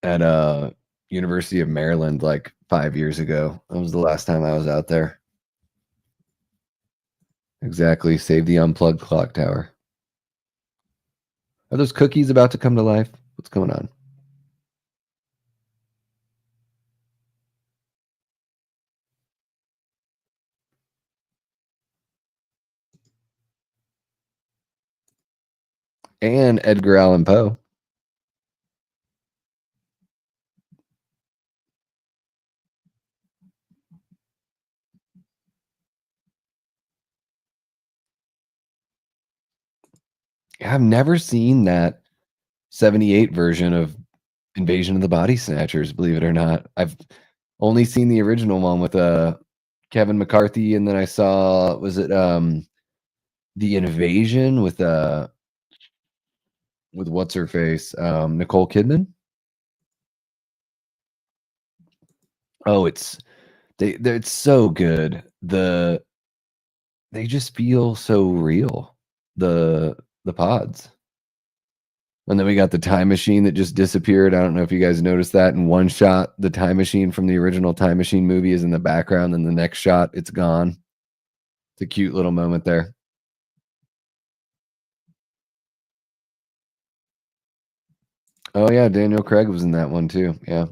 at University of Maryland like 5 years ago. That was the last time I was out there. Exactly. Save the unplugged clock tower. Are those cookies about to come to life? What's going on? And Edgar Allan Poe. I've never seen that 78 version of Invasion of the Body Snatchers, believe it or not. I've only seen the original one with Kevin McCarthy, and then I saw was it The Invasion with what's her face? Nicole Kidman? Oh, it's so good. They just feel so real. The pods. And then we got the time machine that just disappeared. I don't know if you guys noticed that in one shot, the time machine from the original Time Machine movie is in the background, and the next shot, it's gone. It's a cute little moment there. Oh yeah, Daniel Craig was in that one too. Yeah.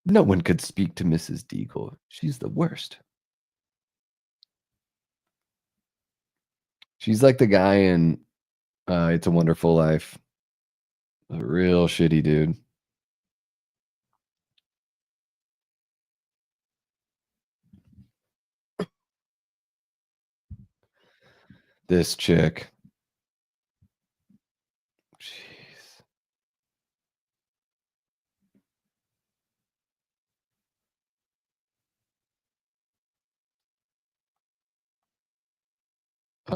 No one could speak to Mrs. Deagle. She's the worst. She's like the guy in It's a Wonderful Life. A real shitty dude. This chick. Jeez.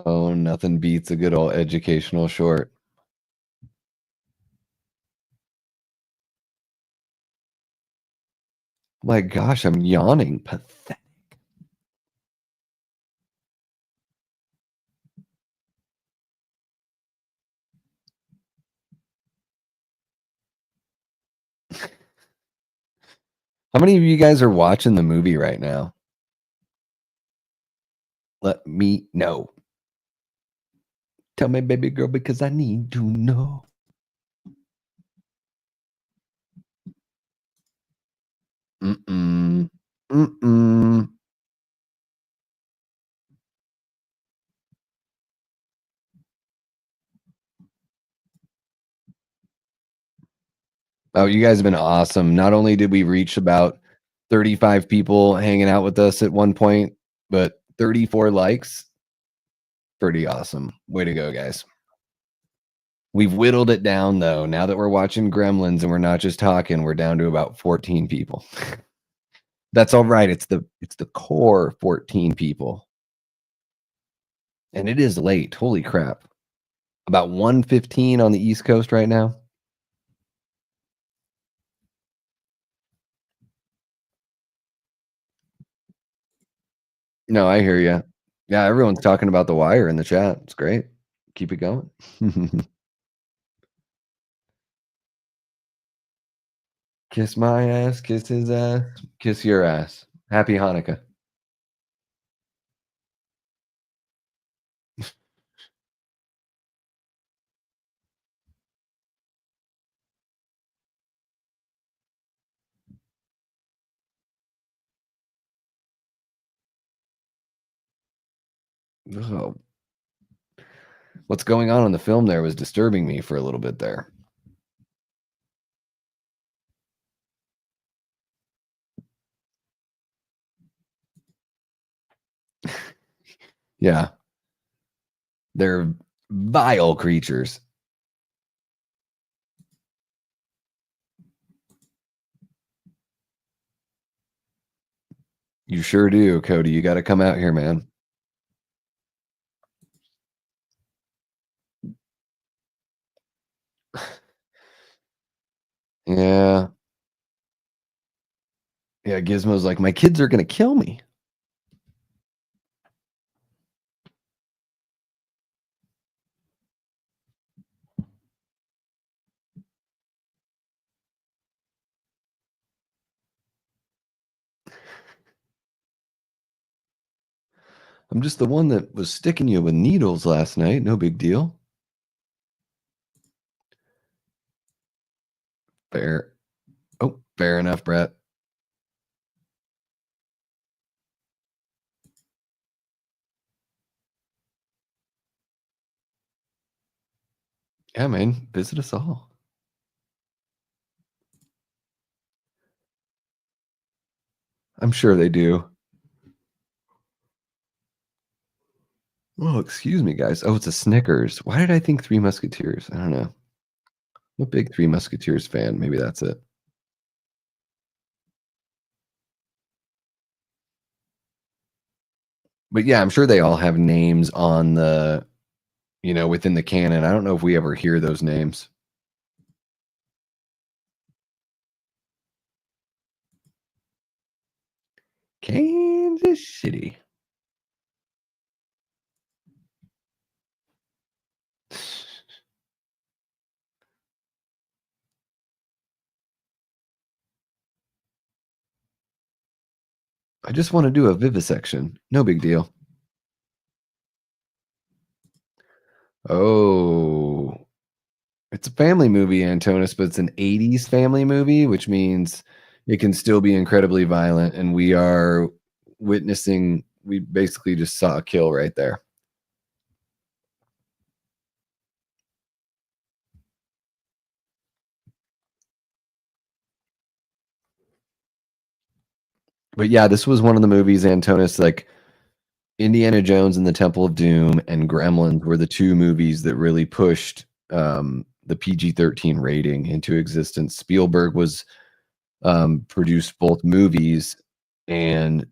Oh, nothing beats a good old educational short. My gosh, I'm yawning. Pathetic. How many of you guys are watching the movie right now? Let me know. Tell me, baby girl, because I need to know. Mm-mm. Mm-mm. Oh, you guys have been awesome. Not only did we reach about 35 people hanging out with us at one point, but 34 likes. Pretty awesome. Way to go, guys. We've whittled it down though. Now that we're watching Gremlins and we're not just talking, we're down to about 14 people. That's all right. It's the core 14 people. And it is late. Holy crap. About 1:15 on the East Coast right now. No, I hear you. Yeah, everyone's talking about The Wire in the chat. It's great. Keep it going. Kiss my ass, kiss his ass, kiss your ass. Happy Hanukkah. Oh, what's going on in the film there was disturbing me for a little bit there. Yeah, they're vile creatures. You sure do, Cody. You got to come out here, man. Yeah. Yeah, Gizmo's like, my kids are going to kill me. I'm just the one that was sticking you with needles last night. No big deal. Fair. Oh, fair enough, Brett. Yeah, man. Visit us all. I'm sure they do. Oh, excuse me, guys. Oh, it's a Snickers. Why did I think Three Musketeers? I don't know. I'm a big Three Musketeers fan. Maybe that's it. But yeah, I'm sure they all have names on the, within the canon. I don't know if we ever hear those names. Kansas City. I just want to do a vivisection. No big deal. Oh, it's a family movie, Antonis, but it's an 80s family movie, which means it can still be incredibly violent. And we are we basically just saw a kill right there. But yeah, this was one of the movies, Antonis, like Indiana Jones and the Temple of Doom and Gremlins were the two movies that really pushed the PG-13 rating into existence. Spielberg was produced both movies, and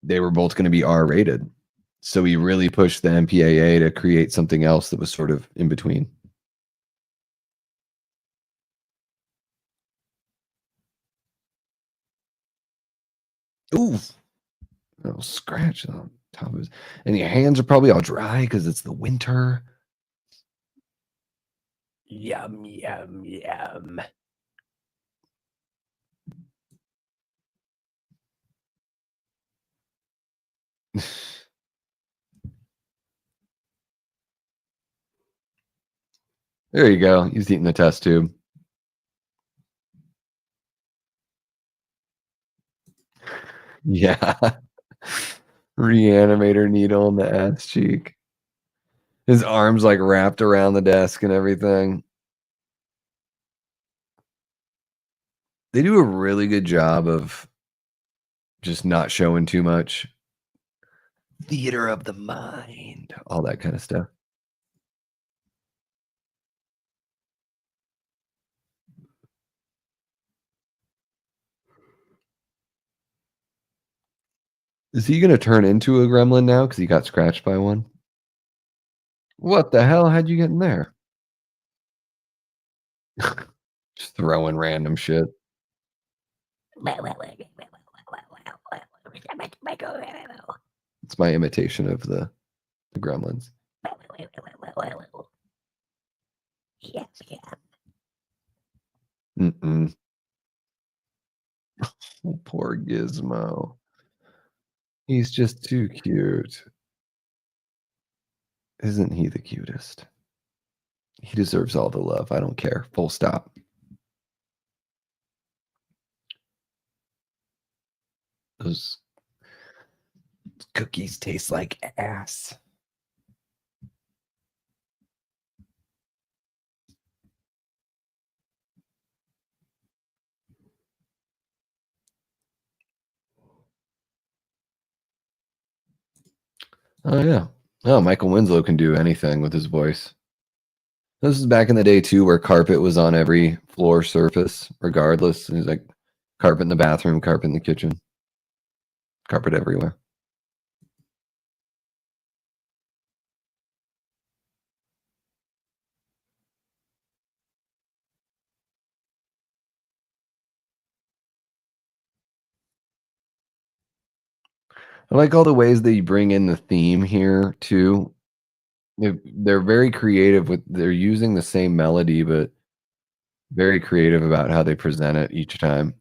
they were both going to be R-rated. So he really pushed the MPAA to create something else that was sort of in between. Ooh, little scratch on top of his, and your hands are probably all dry because it's the winter. Yum, yum, yum. There you go. He's eating the test tube. Yeah. Reanimator needle in the ass cheek. His arms like wrapped around the desk and everything. They do a really good job of just not showing too much. Theater of the mind, all that kinda stuff. Is he gonna turn into a gremlin now because he got scratched by one? What the hell? How'd you get in there? Just throwing random shit. It's my imitation of the gremlins. Mm-mm. Oh, poor Gizmo. He's just too cute. Isn't he the cutest? He deserves all the love. I don't care. Full stop. Those cookies taste like ass. Oh, yeah. Oh, Michael Winslow can do anything with his voice. This is back in the day too, where carpet was on every floor surface, regardless. He's like carpet in the bathroom, carpet in the kitchen, carpet everywhere. I like all the ways that you bring in the theme here too. They're very creative with they're using the same melody, but very creative about how they present it each time.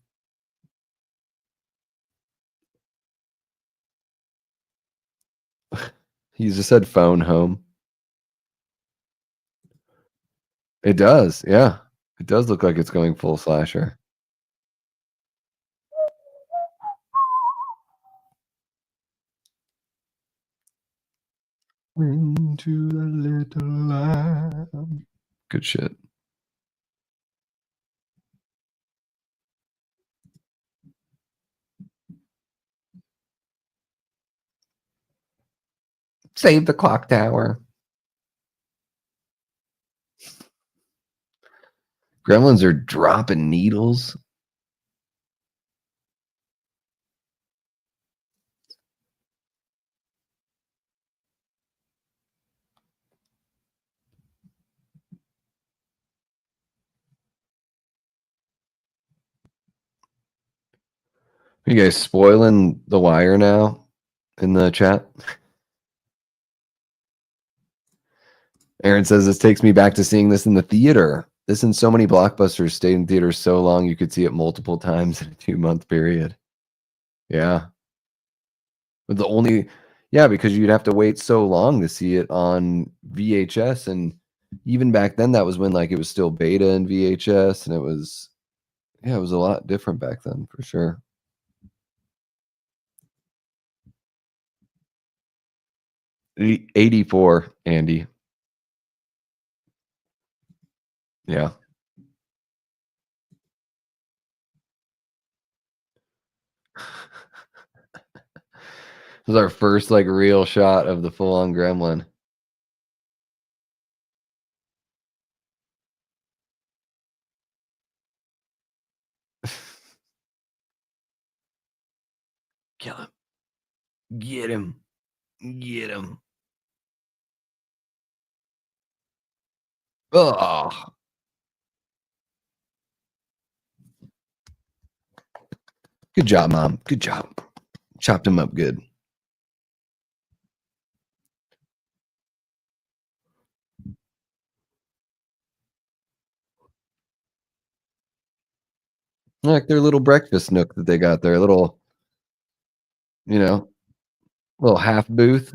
He just said phone home. It does, yeah. It does look like it's going full slasher. Into the little lamb. Good shit. Save the clock tower. Gremlins are dropping needles. You guys spoiling The Wire now in the chat? Aaron says this takes me back to seeing this in the theater. This and so many blockbusters stayed in theaters so long you could see it multiple times in a 2-month period. Yeah. But the only yeah, because you'd have to wait so long to see it on VHS, and even back then that was when like it was still beta in VHS, and it was yeah, it was a lot different back then for sure. 84, Andy. Yeah. This was our first like real shot of the full on gremlin. Kill him. Get him. Get him. Oh, good job, mom. Good job. Chopped him up good. Like their little breakfast nook that they got there, little, you know, little half booth.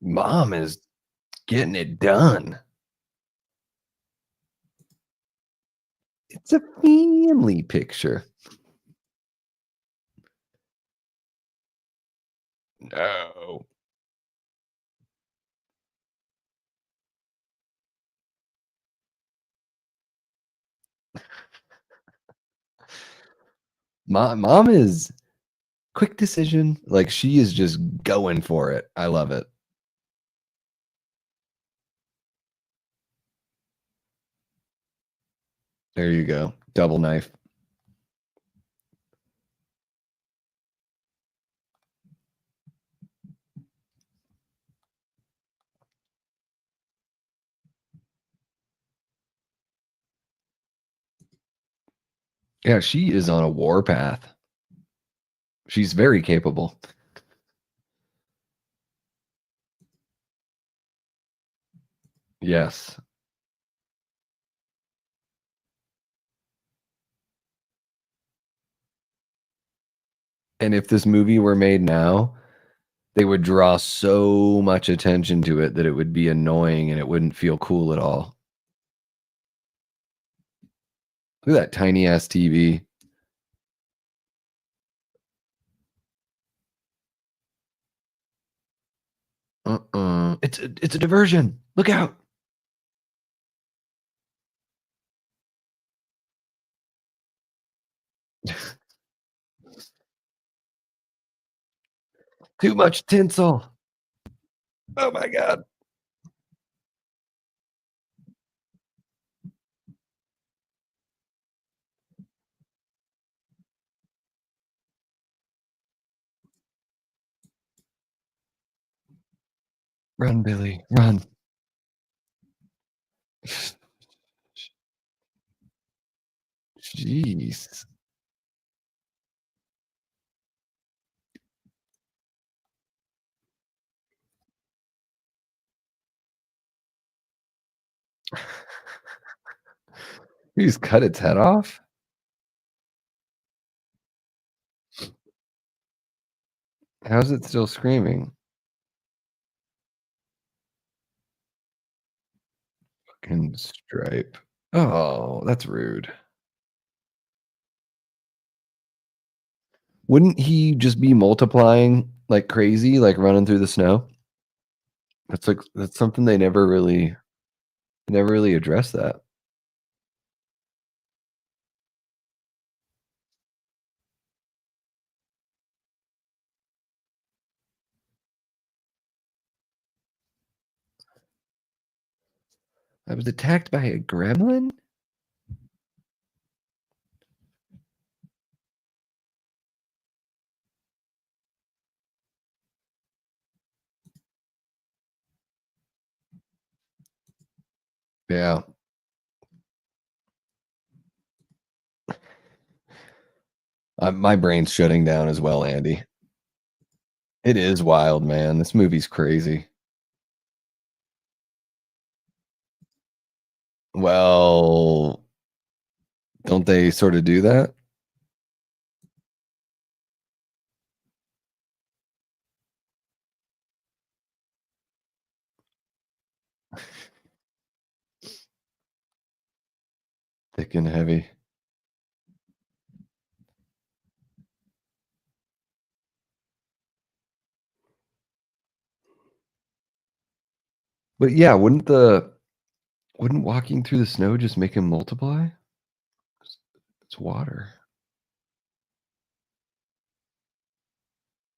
Mom is getting it done. It's a family picture. No. Mom is quick decision, like, she is just going for it. I love it. There you go. Double knife. Yeah, she is on a warpath. She's very capable. Yes. And if this movie were made now, they would draw so much attention to it that it would be annoying and it wouldn't feel cool at all. Look at that tiny ass TV. It's a diversion. Look out. Too much tinsel. Oh my god. Run, Billy, run. Jeez. You just cut its head off? How's it still screaming? Fucking stripe. Oh, that's rude. Wouldn't he just be multiplying like crazy, like running through the snow? That's something they never really addressed that. I was attacked by a gremlin? Yeah. My brain's shutting down as well, Andy. It is wild, man. This movie's crazy. Well, don't they sort of do that? Thick and heavy. But yeah, wouldn't walking through the snow just make him multiply? It's water.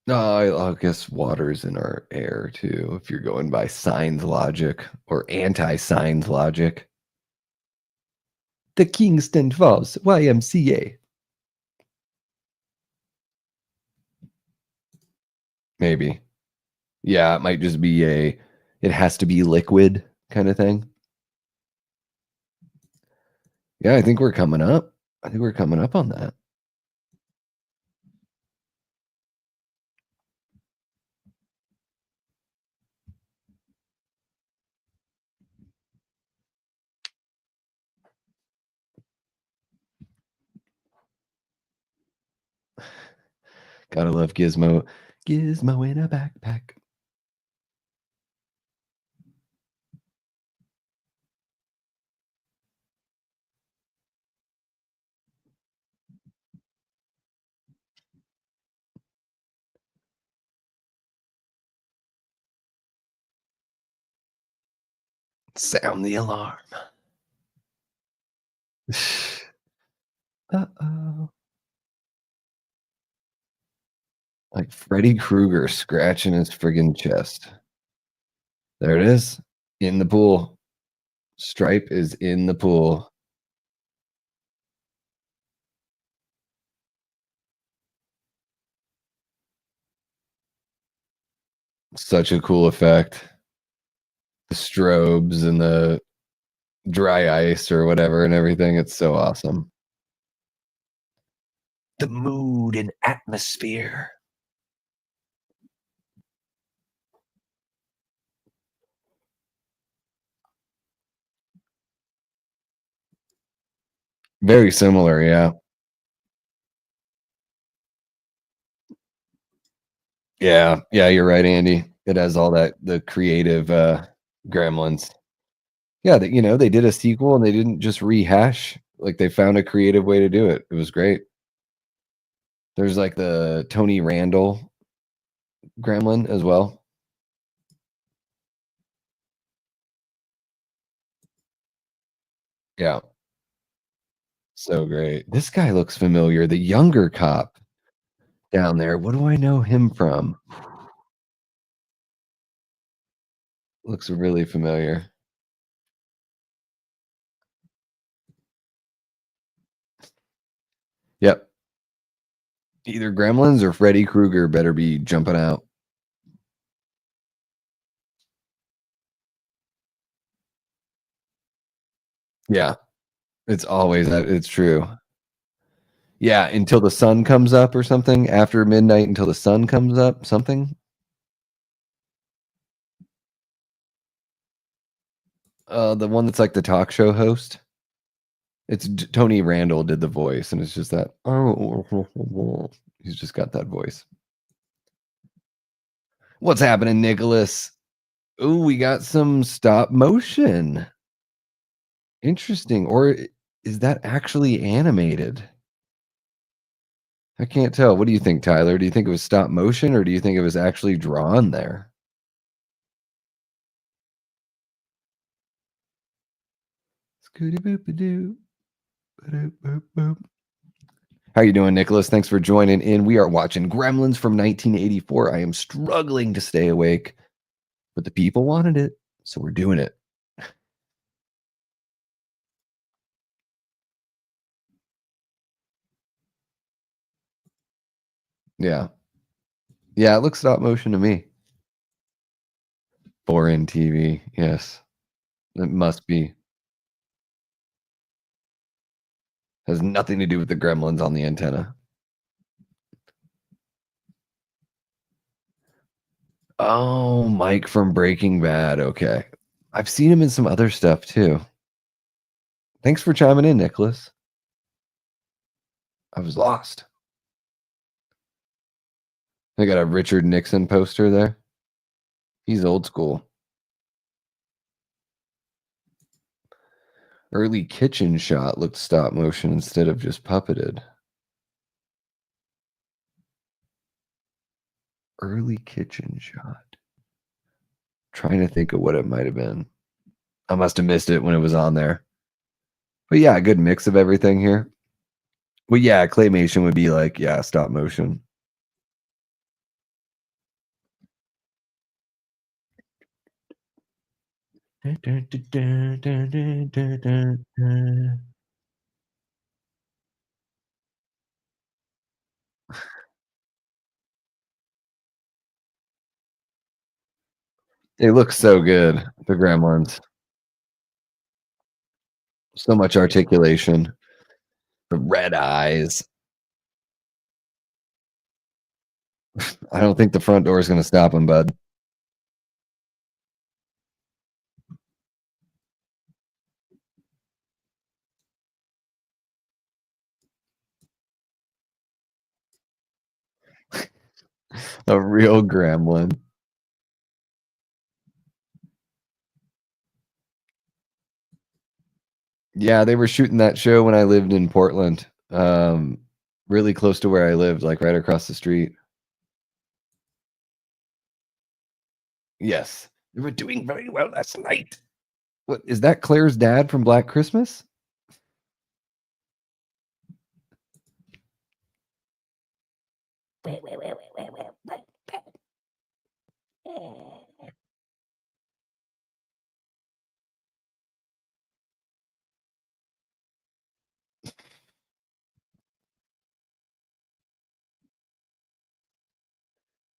No, I guess water's in our air too, if you're going by signs logic or anti-signs logic. The Kingston Falls YMCA. Maybe. Yeah, it might just be it has to be liquid kind of thing. Yeah, I think we're coming up. I think we're coming up on that. Gotta love Gizmo. Gizmo in a backpack. Sound the alarm. Uh-oh. Freddy Krueger scratching his friggin' chest. There it is. In the pool. Stripe is in the pool. Such a cool effect. The strobes and the dry ice or whatever and everything. It's so awesome. The mood and atmosphere. Very similar, yeah. Yeah, yeah, you're right, Andy. It has all that the creative gremlins. Yeah, that they did a sequel and they didn't just rehash. Like they found a creative way to do it. It was great. There's like the Tony Randall gremlin as well. Yeah, so great. This guy looks familiar. The younger cop down there. What do I know him from? Looks really familiar. Yep. Either Gremlins or Freddy Krueger better be jumping out. Yeah, it's always that. It's true. Yeah, until the sun comes up or something. After midnight until the sun comes up, something. The one that's like the talk show host. It's Tony Randall did the voice, and it's just that. Oh, he's just got that voice. What's happening, Nicholas? Oh, we got some stop motion. Interesting. Or is that actually animated? I can't tell. What do you think, Tyler? Do you think it was stop motion or do you think it was actually drawn there? Scooty boop doo. Boop boop boop. How you doing, Nicholas? Thanks for joining in. We are watching Gremlins from 1984. I am struggling to stay awake, but the people wanted it, so we're doing it. Yeah. Yeah, it looks stop motion to me. Foreign TV. Yes. It must be. Has nothing to do with the gremlins on the antenna. Oh, Mike from Breaking Bad. Okay. I've seen him in some other stuff too. Thanks for chiming in, Nicholas. I was lost. I got a Richard Nixon poster there. He's old school. Early kitchen shot looked stop motion instead of just puppeted. Early kitchen shot. Trying to think of what it might have been. I must have missed it when it was on there. But yeah, a good mix of everything here. Well, yeah, claymation would be like, yeah, stop motion. They look so good, the gremlins. So much articulation. The red eyes. I don't think the front door is going to stop him, bud. A real gremlin. Yeah, they were shooting that show when I lived in Portland. Really close to where I lived, like right across the street. Yes. They were doing very well last night. What is that Claire's dad from Black Christmas?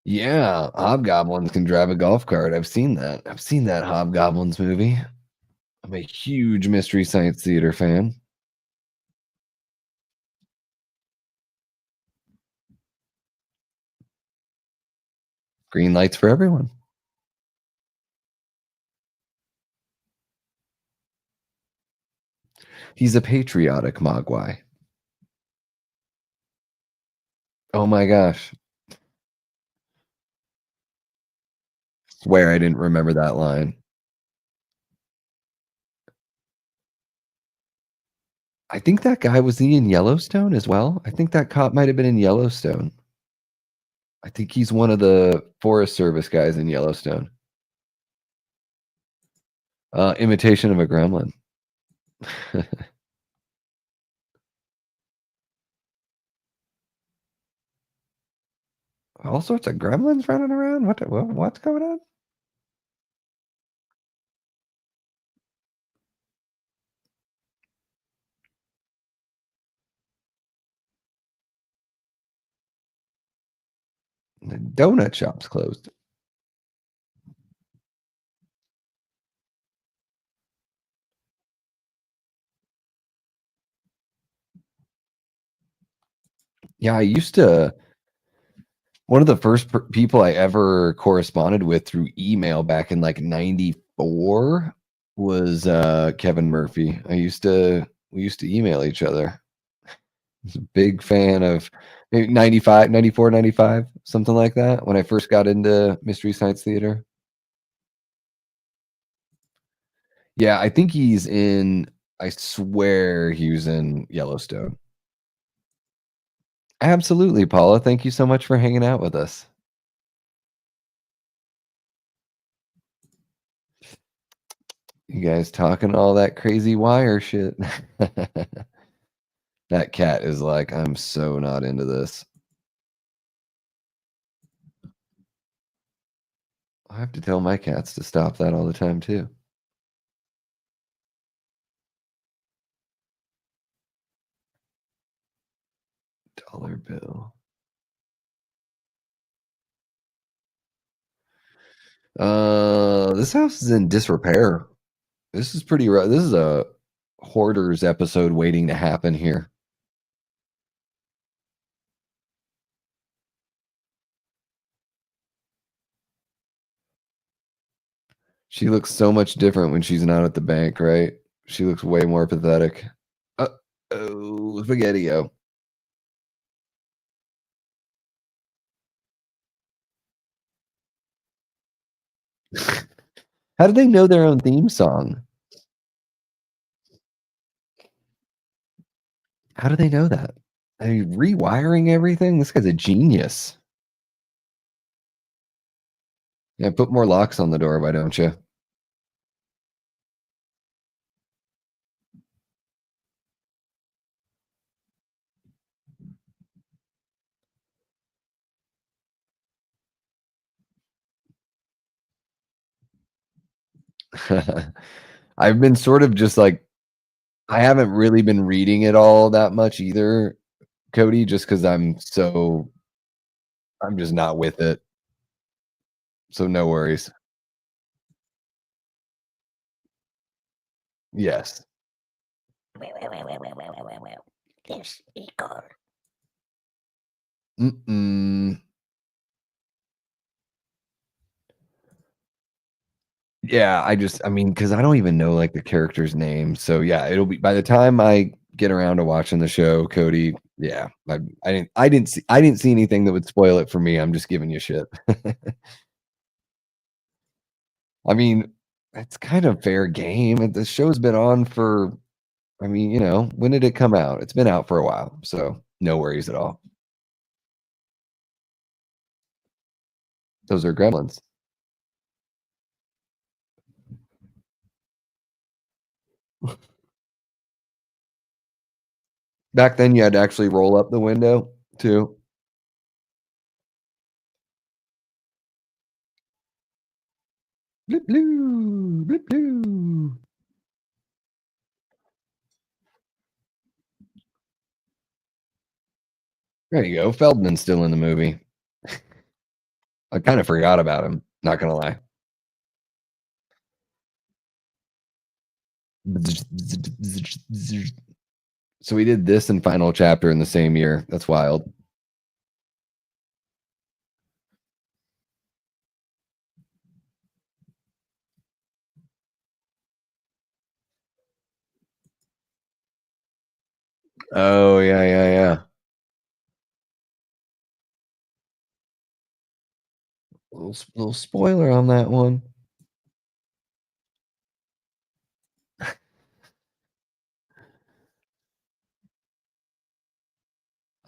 Yeah, hobgoblins can drive a golf cart. I've seen that. I've seen that Hobgoblins movie. I'm a huge Mystery Science Theater fan. Green lights for everyone. He's a patriotic Mogwai. Oh my gosh. Swear I didn't remember that line. I think that guy was he in Yellowstone as well? I think that cop might have been in Yellowstone. I think he's one of the Forest Service guys in Yellowstone. Imitation of a Gremlin. All sorts of gremlins running around. What's going on? The donut shop's closed. Yeah, I used to one of the first people I ever corresponded with through email back in like 94 was Kevin Murphy. We used to email each other. Was a big fan of maybe 95, 94, 95, something like that when I first got into Mystery Science Theater. Yeah, I think he's in I swear he was in Yellowstone. Absolutely, Paula. Thank you so much for hanging out with us. You guys talking all that crazy wire shit. That cat is like, I'm so not into this. I have to tell my cats to stop that all the time too. Dollar bill. This house is in disrepair. This is pretty rough. This is a hoarders episode waiting to happen here. She looks so much different when she's not at the bank, right? She looks way more pathetic. Uh-oh, spaghetti-o. How do they know their own theme song? How do they know that? Are you rewiring everything? This guy's a genius. Yeah, put more locks on the door, why don't you? I've been sort of just like I haven't really been reading it all that much either, Cody, just because I'm just not with it. So no worries. Yes. Yes, Igor. Mm-mm. Yeah, I mean, because I don't even know like the character's name. So yeah, it'll be by the time I get around to watching the show, Cody. Yeah, I didn't see anything that would spoil it for me. I'm just giving you shit. I mean, it's kind of fair game. The show's been on for, I mean, when did it come out? It's been out for a while, so no worries at all. Those are gremlins. Back then, you had to actually roll up the window too. Bloop, blue, bloop, blue. There you go. Feldman's still in the movie. I kind of forgot about him, not gonna lie. So we did this and Final Chapter in the same year. That's wild. Oh, yeah, yeah, yeah. Little spoiler on that one.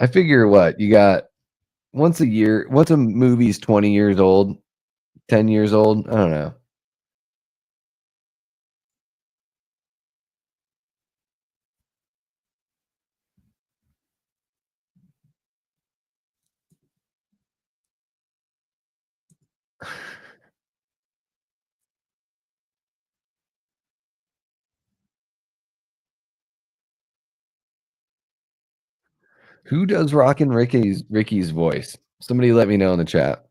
I figure what you got once a year. Once a movie's 20 years old, 10 years old. I don't know. Who does Rockin' Ricky's voice? Somebody let me know in the chat.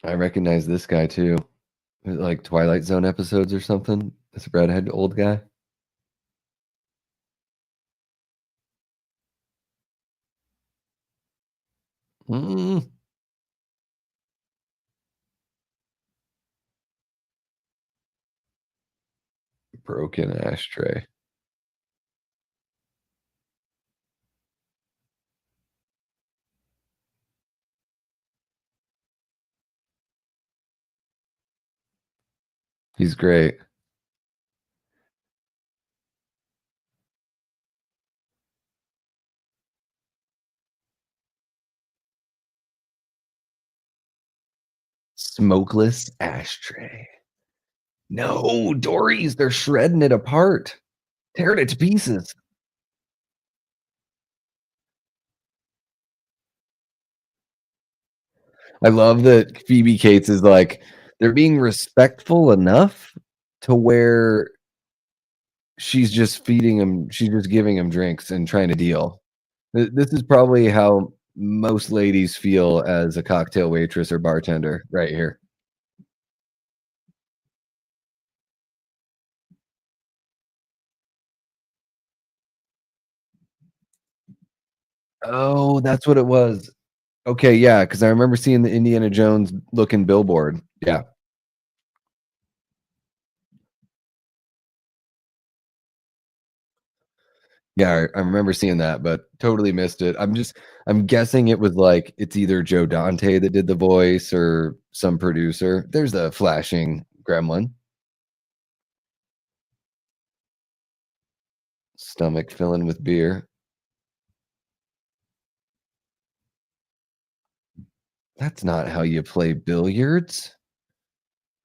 I recognize this guy too. Is it like Twilight Zone episodes or something? This redhead old guy. Mm, broken ashtray. He's great. Smokeless ashtray. No, Dory's. They're shredding it apart, tearing it to pieces. I love that Phoebe Cates is like, they're being respectful enough to where she's just feeding him, she's just giving him drinks and trying to deal. This is probably how most ladies feel as a cocktail waitress or bartender right here. Oh, that's what it was. Okay, yeah, because I remember seeing the Indiana Jones looking billboard. Yeah. Yeah, I remember seeing that, but totally missed it. I'm guessing it was like it's either Joe Dante that did the voice or some producer. There's the flashing gremlin. Stomach filling with beer. That's not how you play billiards.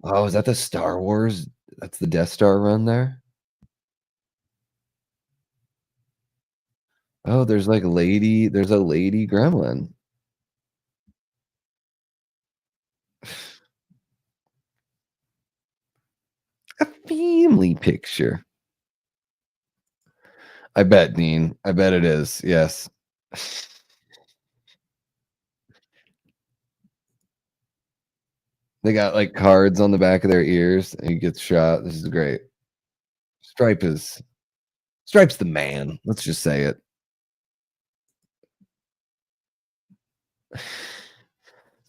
Oh, is that the Star Wars? That's the Death Star run there? Oh, there's a lady gremlin. A family picture. I bet, Dean. I bet it is. Yes. They got like cards on the back of their ears and he gets shot. This is great. Stripe is Stripe's the man. Let's just say it.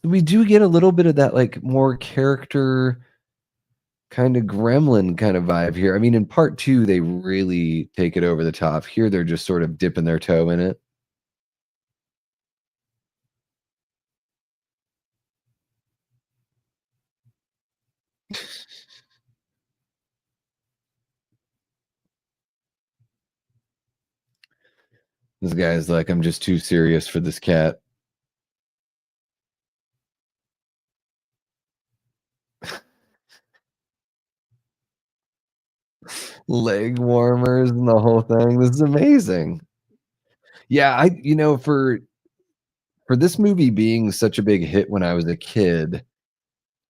We do get a little bit of that like more character kind of gremlin kind of vibe here. I mean, in part two, they really take it over the top. Here, they're just sort of dipping their toe in it. This guy's like, I'm just too serious for this cat. Leg warmers and the whole thing. This is amazing. Yeah, for this movie being such a big hit when I was a kid,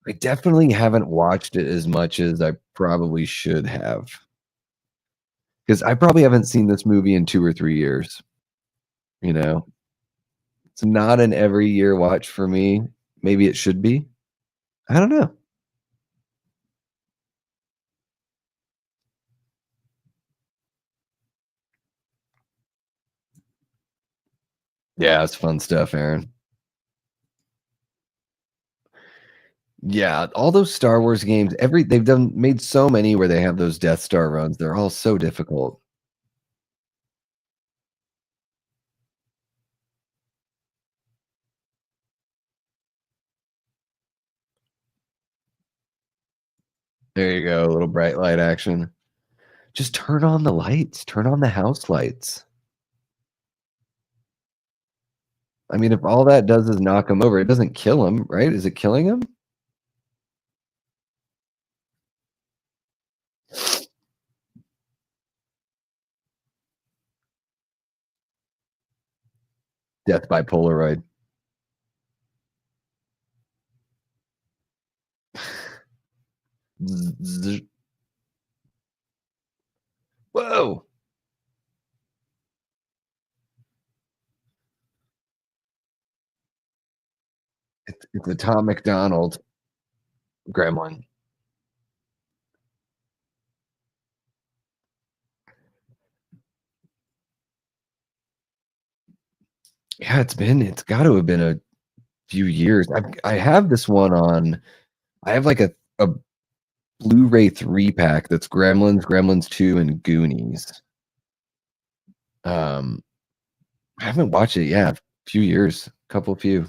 I definitely haven't watched it as much as I probably should have, because I probably haven't seen this movie in 2 or 3 years, you know? It's not an every year watch for me. Maybe it should be. I don't know. Yeah, it's fun stuff, Aaron. Yeah, all those Star Wars games, they've done made so many where they have those Death Star runs. They're all so difficult. There you go, a little bright light action. Just turn on the lights, turn on the house lights. I mean, if all that does is knock him over, it doesn't kill him, right? Is it killing him? Death by Polaroid. Zzz, zzz. Whoa! It's a Tom McDonald gremlin. Yeah, it's gotta have been a few years. I have this one on I have like a Blu-ray 3-pack that's Gremlins, Gremlins 2, and Goonies. Um, I haven't watched it, yeah, a few years, couple few.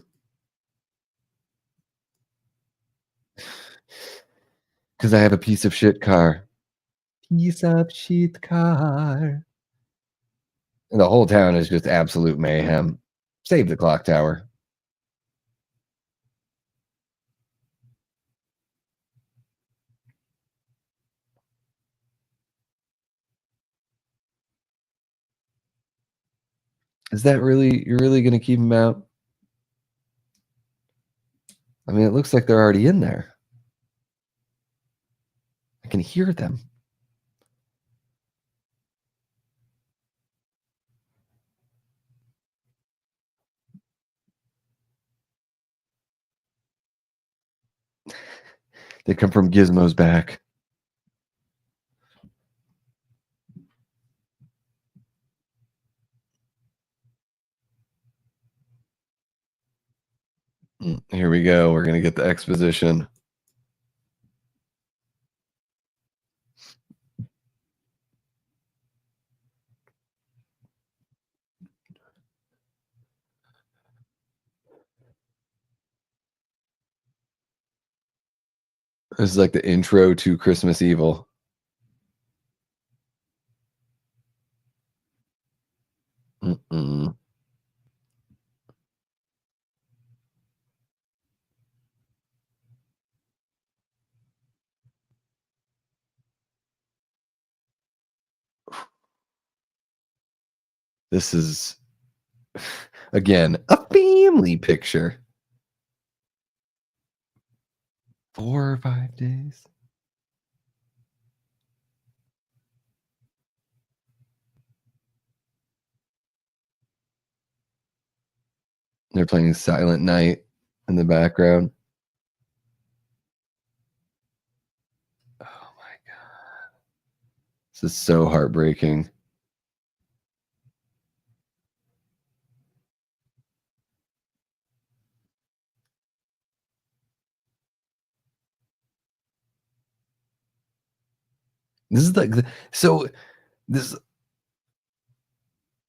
'Cause I have a piece of shit car. Piece of shit car. And the whole town is just absolute mayhem. Save the clock tower. Is that really you're really gonna keep them out? I mean, it looks like they're already in there. I can hear them. They come from Gizmo's back. Here we go. We're gonna get the exposition. This is like the intro to Christmas Evil. Mm-mm. This is again a family picture. 4 or 5 days. They're playing Silent Night in the background. Oh my god. This is so heartbreaking. This is like so this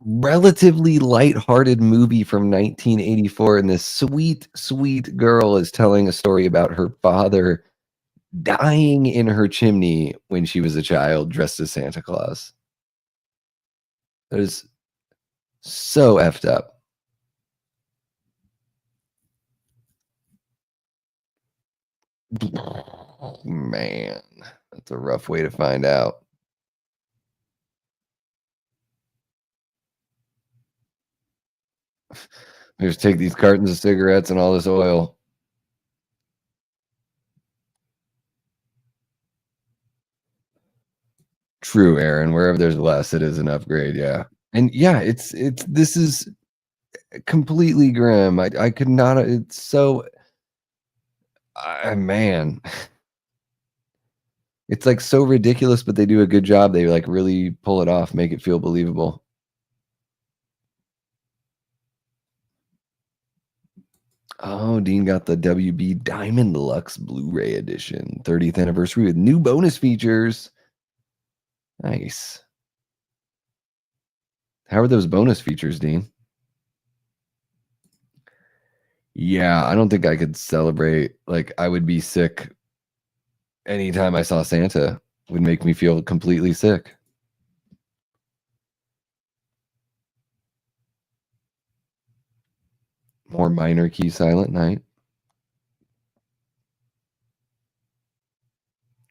relatively light-hearted movie from 1984, and this sweet, sweet girl is telling a story about her father dying in her chimney when she was a child dressed as Santa Claus. It is so effed up. Man, that's a rough way to find out. Just take these cartons of cigarettes and all this oil. True, Aaron. Wherever there's less, it is an upgrade. Yeah, and yeah, it's this is completely grim. I could not. It's so. Man, it's like so ridiculous, but they do a good job. They like really pull it off, make it feel believable. Oh, Dean got the WB Diamond Deluxe Blu-ray edition, 30th anniversary with new bonus features. Nice. How are those bonus features, Dean? Yeah, I don't think I could celebrate. Like, I would be sick anytime I saw Santa. Would make me feel completely sick. More minor key Silent Night.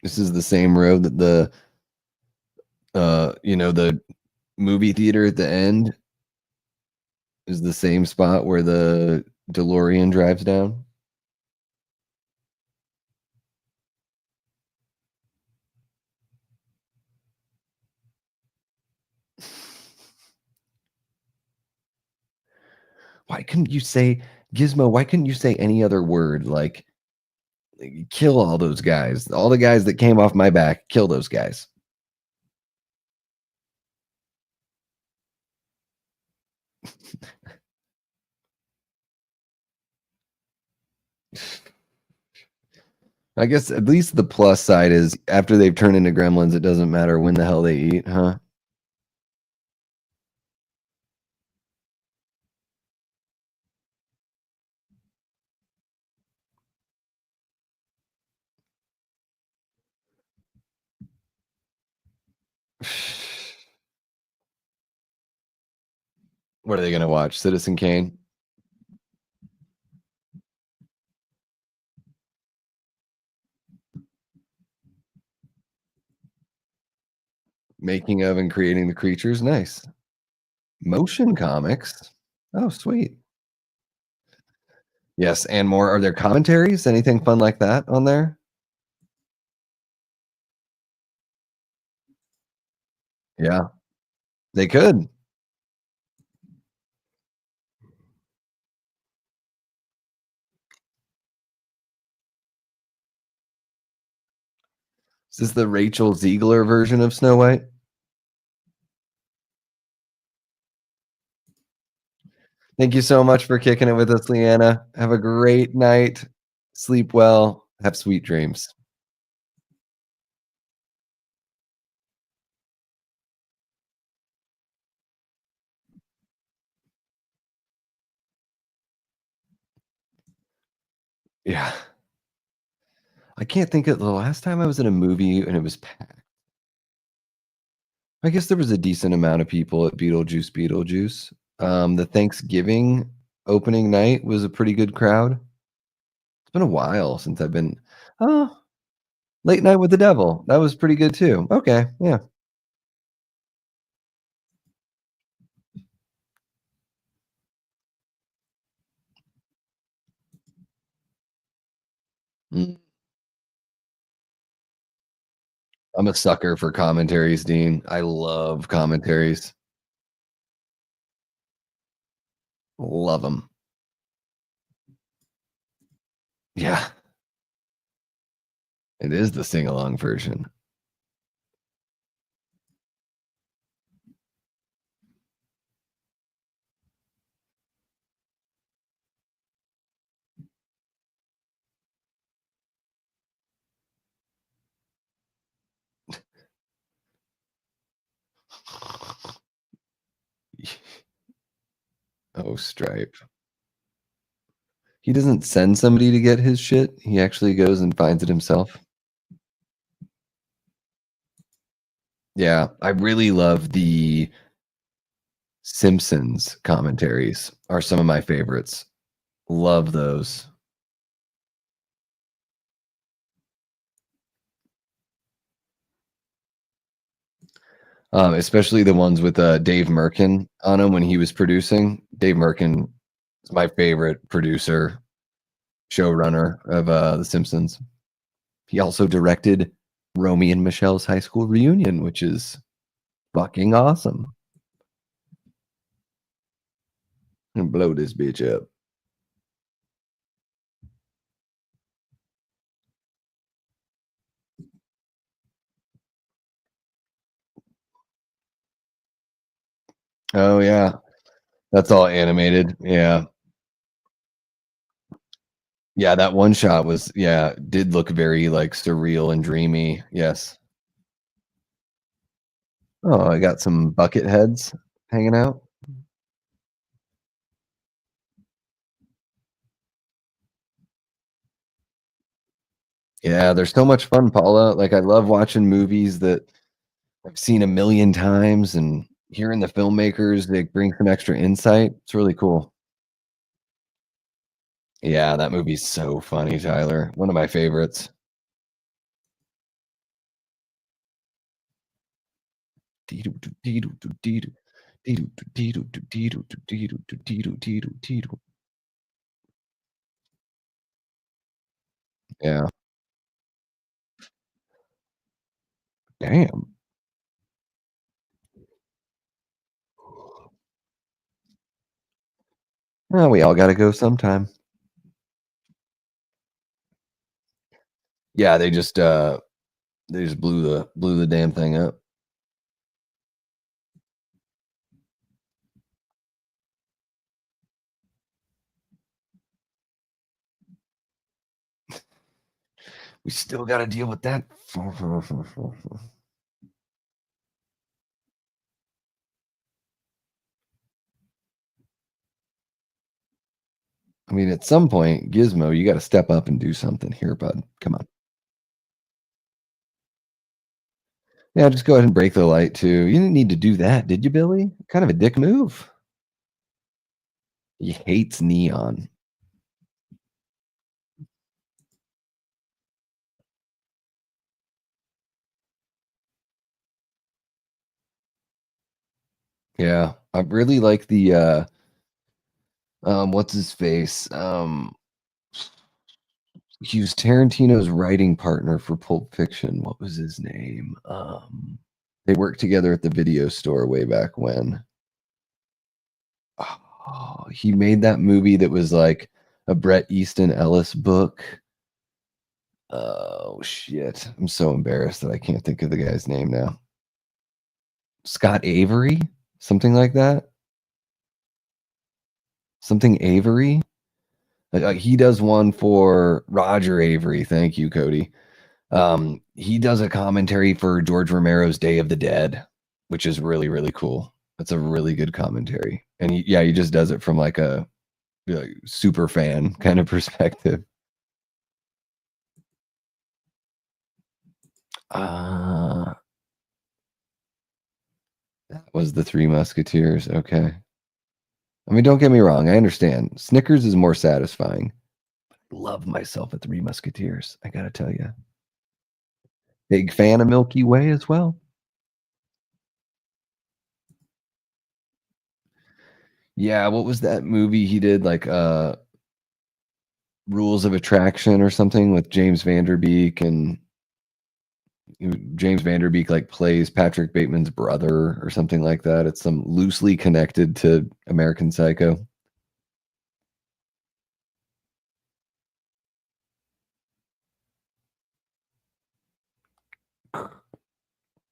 This is the same road that the movie theater at the end is the same spot where the DeLorean drives down. Why couldn't you say Gizmo? Why couldn't you say any other word like kill all those guys? All the guys that came off my back, kill those guys. I guess at least the plus side is after they've turned into gremlins, it doesn't matter when the hell they eat, huh? What are they gonna watch? Citizen Kane? Making of and creating the creatures? Nice. Motion comics? Oh, sweet. Yes, and more. Are there commentaries? Anything fun like that on there? Yeah, they could. Is this the Rachel Ziegler version of Snow White? Thank you so much for kicking it with us, Leanna. Have a great night. Sleep well. Have sweet dreams. Yeah. I can't think of the last time I was in a movie and it was packed. I guess there was a decent amount of people at Beetlejuice. The Thanksgiving opening night was a pretty good crowd. It's been a while since I've been. Oh, Late Night with the Devil. That was pretty good too. Okay, yeah. Mm. I'm a sucker for commentaries, Dean. I love commentaries. Love them. Yeah, it is the sing along version. Oh, Stripe. He doesn't send somebody to get his shit. He actually goes and finds it himself. Yeah, I really love the Simpsons commentaries are some of my favorites. Love those. Especially the ones with Dave Merkin on them when he was producing. Dave Merkin is my favorite producer, showrunner of The Simpsons. He also directed Romy and Michelle's high school reunion, which is fucking awesome. And blow this bitch up. Oh yeah, that's all animated. Yeah, yeah. That one shot was did look very like surreal and dreamy. Yes. Oh, I got some bucket heads hanging out. Yeah, they're so much fun, Paula. Like I love watching movies that I've seen a million times and hearing the filmmakers, they bring some extra insight. It's really cool. Yeah, that movie's so funny, Tyler. One of my favorites. Yeah. Damn. Well, we all gotta go sometime. Yeah, they just blew the damn thing up. We still gotta deal with that. I mean, at some point, Gizmo, you gotta step up and do something here, bud. Come on. Yeah, just go ahead and break the light too. You didn't need to do that, did you, Billy? Kind of a dick move. He hates neon. Yeah. I really like the what's his face? He was Tarantino's writing partner for Pulp Fiction. What was his name? They worked together at the video store way back when. Oh, he made that movie that was like a Bret Easton Ellis book. Oh shit. I'm so embarrassed that I can't think of the guy's name now. Scott Avery? Something like that? Something Avery? He does one for Roger Avery. Thank you, Cody. He does a commentary for George Romero's Day of the Dead, which is really, really cool. That's a really good commentary. And he just does it from like a super fan kind of perspective. Uh, that was the Three Musketeers. Okay. I mean, don't get me wrong. I understand. Snickers is more satisfying. Love myself at Three Musketeers. I gotta tell you. Big fan of Milky Way as well. Yeah, what was that movie he did? Like Rules of Attraction or something with James Vanderbeek and James Vanderbeek like plays Patrick Bateman's brother or something like that. It's some loosely connected to American Psycho.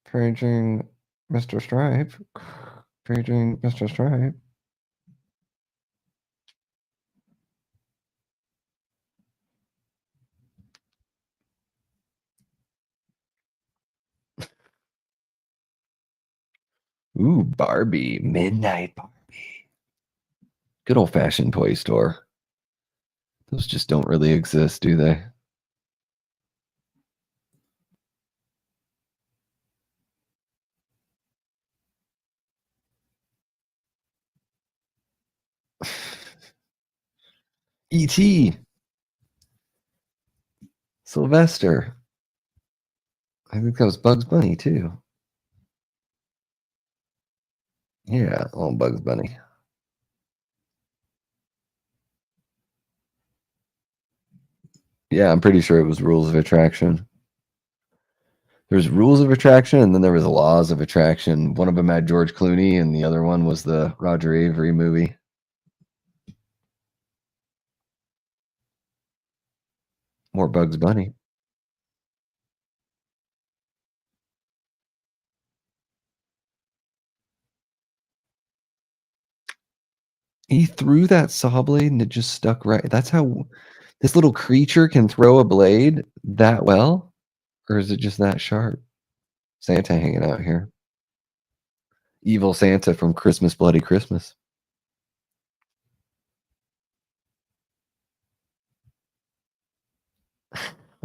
Paging Mr. Stripe. Paging Mr. Stripe. Ooh, Barbie. Midnight Barbie. Good old fashioned toy store. Those just don't really exist, do they? E.T. Sylvester. I think that was Bugs Bunny too. Yeah, oh Bugs Bunny. Yeah, I'm pretty sure it was Rules of Attraction. There's rules of attraction, and then there was laws of attraction. One of them had George Clooney, and the other one was the Roger Avery movie. More Bugs Bunny. He threw that saw blade and it just stuck right. That's how this little creature can throw a blade that well? Or is it just that sharp? Santa hanging out here. Evil Santa from Christmas Bloody Christmas.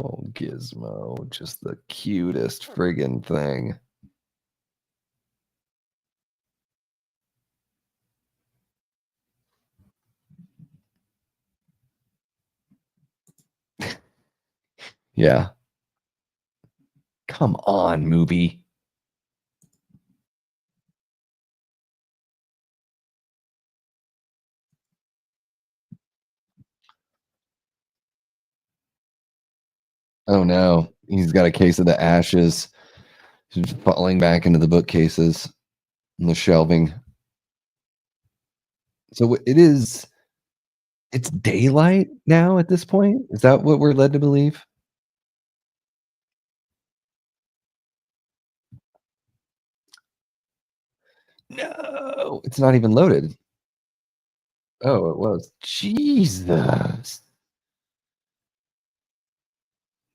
Oh, Gizmo, just the cutest friggin' thing. Yeah. Come on, movie. Oh no. He's got a case of the ashes. He's falling back into the bookcases and the shelving. So it's daylight now at this point? Is that what we're led to believe? No, it's not even loaded. Oh, it was. Jesus.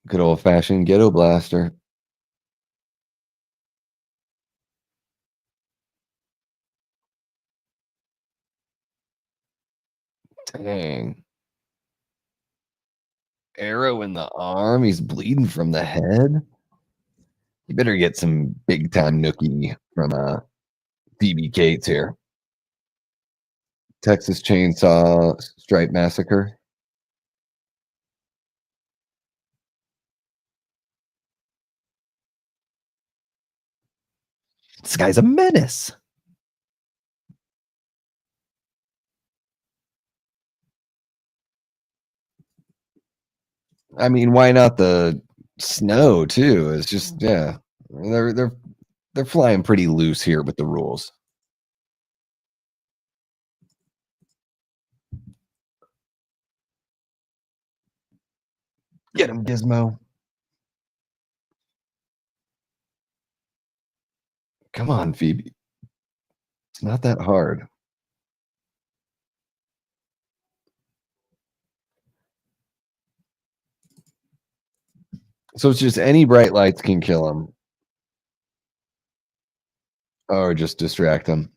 Good old fashioned ghetto blaster. Dang. Arrow in the arm. He's bleeding from the head. You better get some big time nookie from Phoebe Cates here. Texas Chainsaw Stripe Massacre. This guy's a menace. I mean, why not the snow too? It's just yeah. They're flying pretty loose here with the rules. Get him, Gizmo. Come on, Phoebe. It's not that hard. So it's just any bright lights can kill him, or just distract him.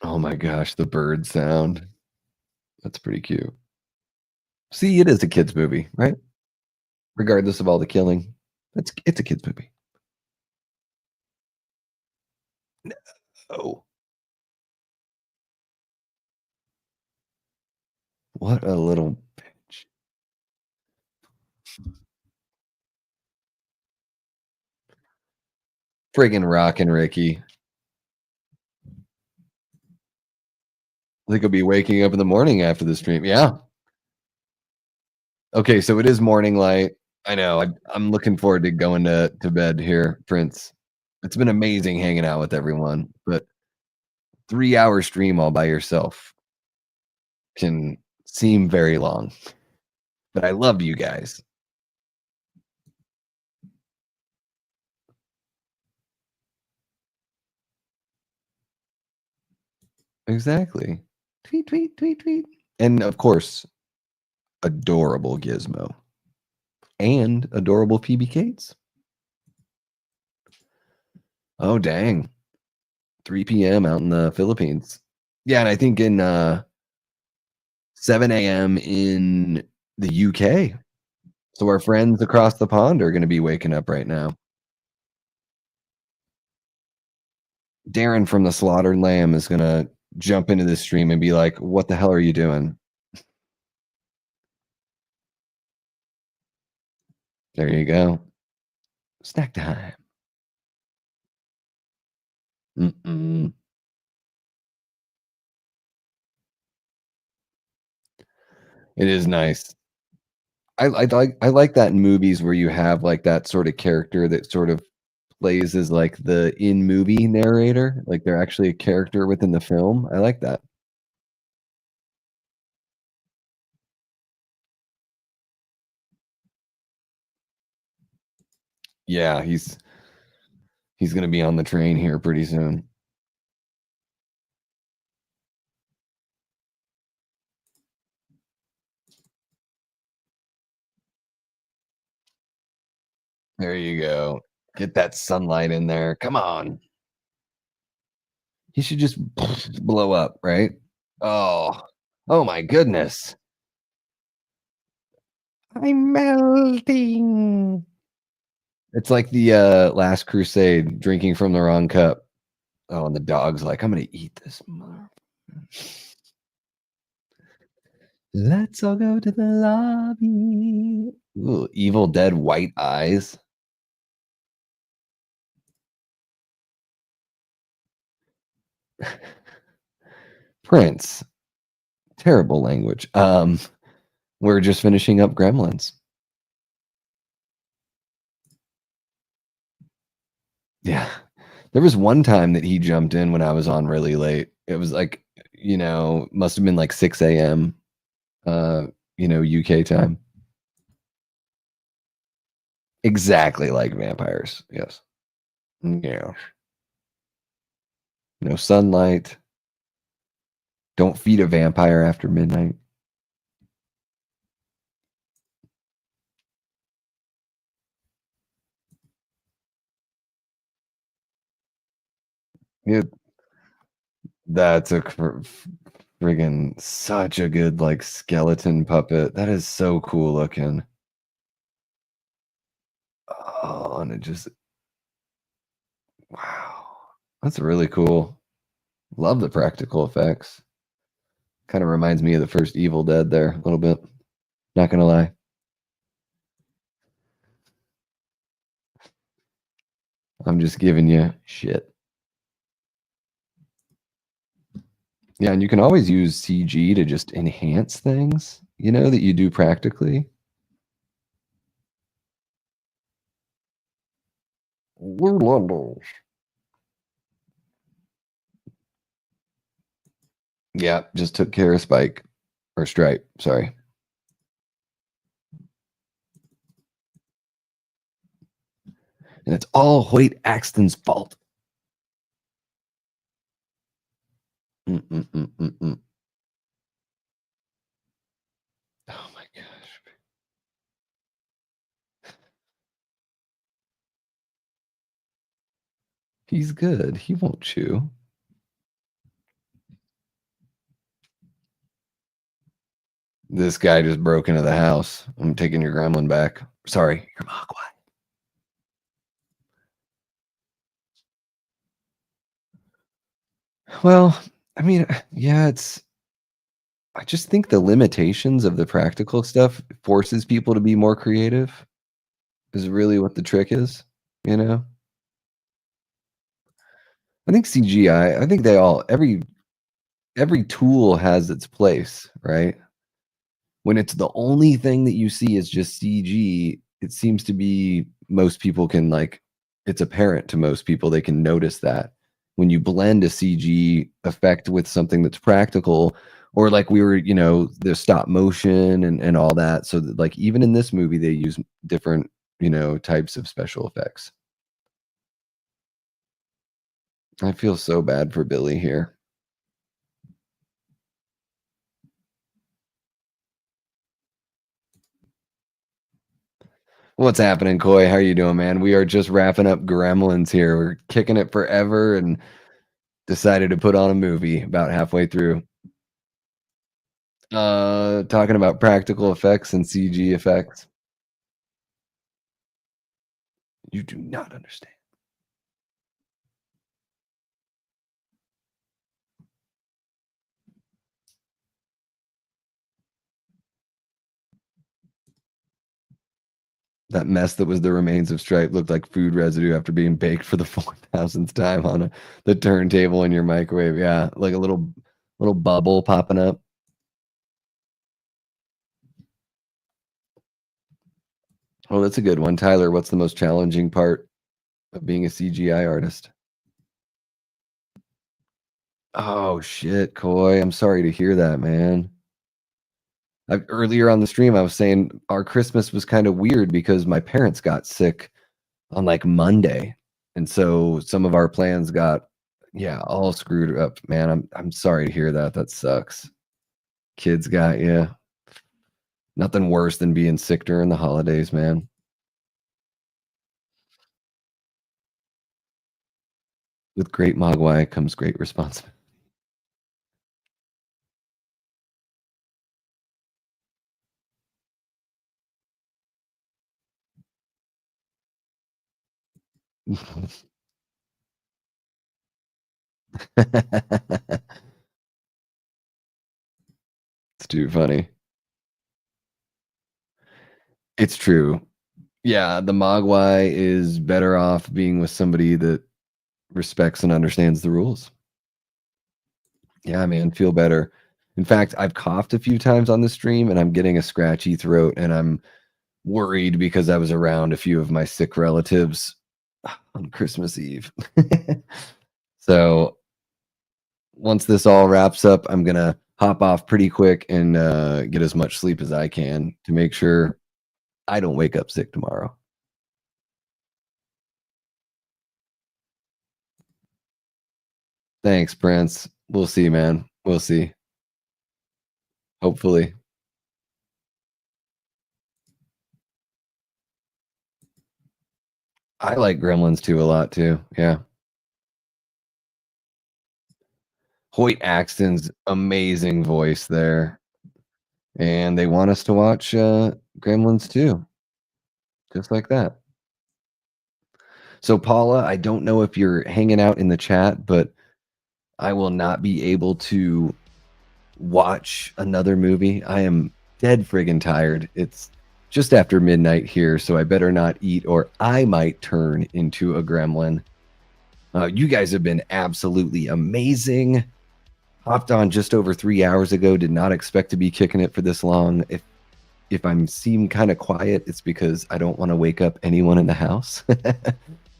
Oh my gosh, the bird sound. That's pretty cute. See, it is a kids movie, right? Regardless of all the killing, it's a kids movie. Oh, what a little bitch. Friggin' rockin' Ricky. I think I'll be waking up in the morning after the stream. Yeah. Okay, so it is morning light. I know. I'm looking forward to going to bed here, Prince. It's been amazing hanging out with everyone, but 3-hour stream all by yourself can seem very long. But I love you guys. Exactly. Tweet, tweet, tweet, tweet. And of course, adorable Gizmo and adorable PB Cates. Oh dang. 3 p.m. out in the Philippines. Yeah, and I think in 7 a.m. in the UK. So our friends across the pond are going to be waking up right now. Darren from the Slaughtered Lamb is going to jump into this stream and be like, "What the hell are you doing?" There you go. Snack time. Mm-mm. It is nice. I like that in movies where you have, like, that sorta character that sort of plays as, like, the in-movie narrator, like, they're actually a character within the film. I like that. Yeah, he's gonna be on the train here pretty soon. There you go. Get that sunlight in there. Come on. He should just blow up, right? Oh. Oh my goodness. I'm melting. It's like the, Last Crusade drinking from the wrong cup. Oh, and the dog's like, "I'm gonna eat this mother." Let's all go to the lobby. Ooh, Evil Dead white eyes. Prince. Terrible language. We're just finishing up Gremlins. Yeah. There was one time that he jumped in when I was on really late. It was like, must have been like 6 AM, uh, UK time. Exactly like vampires. Yes. Yeah. No sunlight. Don't feed a vampire after midnight. Yeah, that's a friggin' such a good like skeleton puppet. That is so cool looking. Oh, and it just wow. That's really cool. Love the practical effects. Kind of reminds me of the first Evil Dead there a little bit. Not gonna lie. I'm just giving you shit. Yeah, and you can always use CG to just enhance things, that you do practically. Yeah, just took care of Spike or Stripe, sorry. And it's all Hoyt Axton's fault. Mm, mm, mm, mm, mm. Oh my gosh. He's good. He won't chew. This guy just broke into the house. I'm taking your gremlin back. Sorry, your Mogwai. Well, I mean, yeah, I just think the limitations of the practical stuff forces people to be more creative is really what the trick is, you know? I think CGI, I think they all every tool has its place, right? When it's the only thing that you see is just CG, it seems to be most people can like it's apparent to most people, they can notice that. When you blend a CG effect with something that's practical, or like we were, the stop motion and all that. So that like even in this movie, they use different, types of special effects. I feel so bad for Billy here. What's happening, Coy? How you doing, man? We are just wrapping up Gremlins here. We're kicking it forever and decided to put on a movie about halfway through. Talking about practical effects and CG effects. You do not understand. That mess that was the remains of Stripe looked like food residue after being baked for the 4,000th time on the turntable in your microwave. Yeah, like a little bubble popping up. Oh, that's a good one. Tyler, what's the most challenging part of being a CGI artist? Oh shit, Coy. I'm sorry to hear that, man. Earlier on the stream, I was saying our Christmas was kind of weird because my parents got sick on like Monday. And so some of our plans got, yeah, all screwed up, man. I'm sorry to hear that. That sucks. Kids got, yeah. Nothing worse than being sick during the holidays, man. With great mogwai comes great responsibility. It's too funny. It's true. Yeah, the mogwai is better off being with somebody that respects and understands the rules. Yeah, man, feel better. In fact, I've coughed a few times on the stream and I'm getting a scratchy throat and I'm worried because I was around a few of my sick relatives on Christmas Eve. So once this all wraps up, I'm gonna hop off pretty quick and get as much sleep as I can to make sure I don't wake up sick tomorrow. Thanks, Prince. We'll see, man. We'll see. Hopefully. I like Gremlins 2 a lot too. Yeah. Hoyt Axton's amazing voice there. And they want us to watch Gremlins 2, just like that. So, Paula, I don't know if you're hanging out in the chat, but I will not be able to watch another movie. I am dead friggin' tired. It's just after midnight here, so I better not eat or I might turn into a gremlin. You guys have been absolutely amazing. Hopped on just over 3 hours ago. Did not expect to be kicking it for this long. If I'm seem kind of quiet, it's because I don't want to wake up anyone in the house.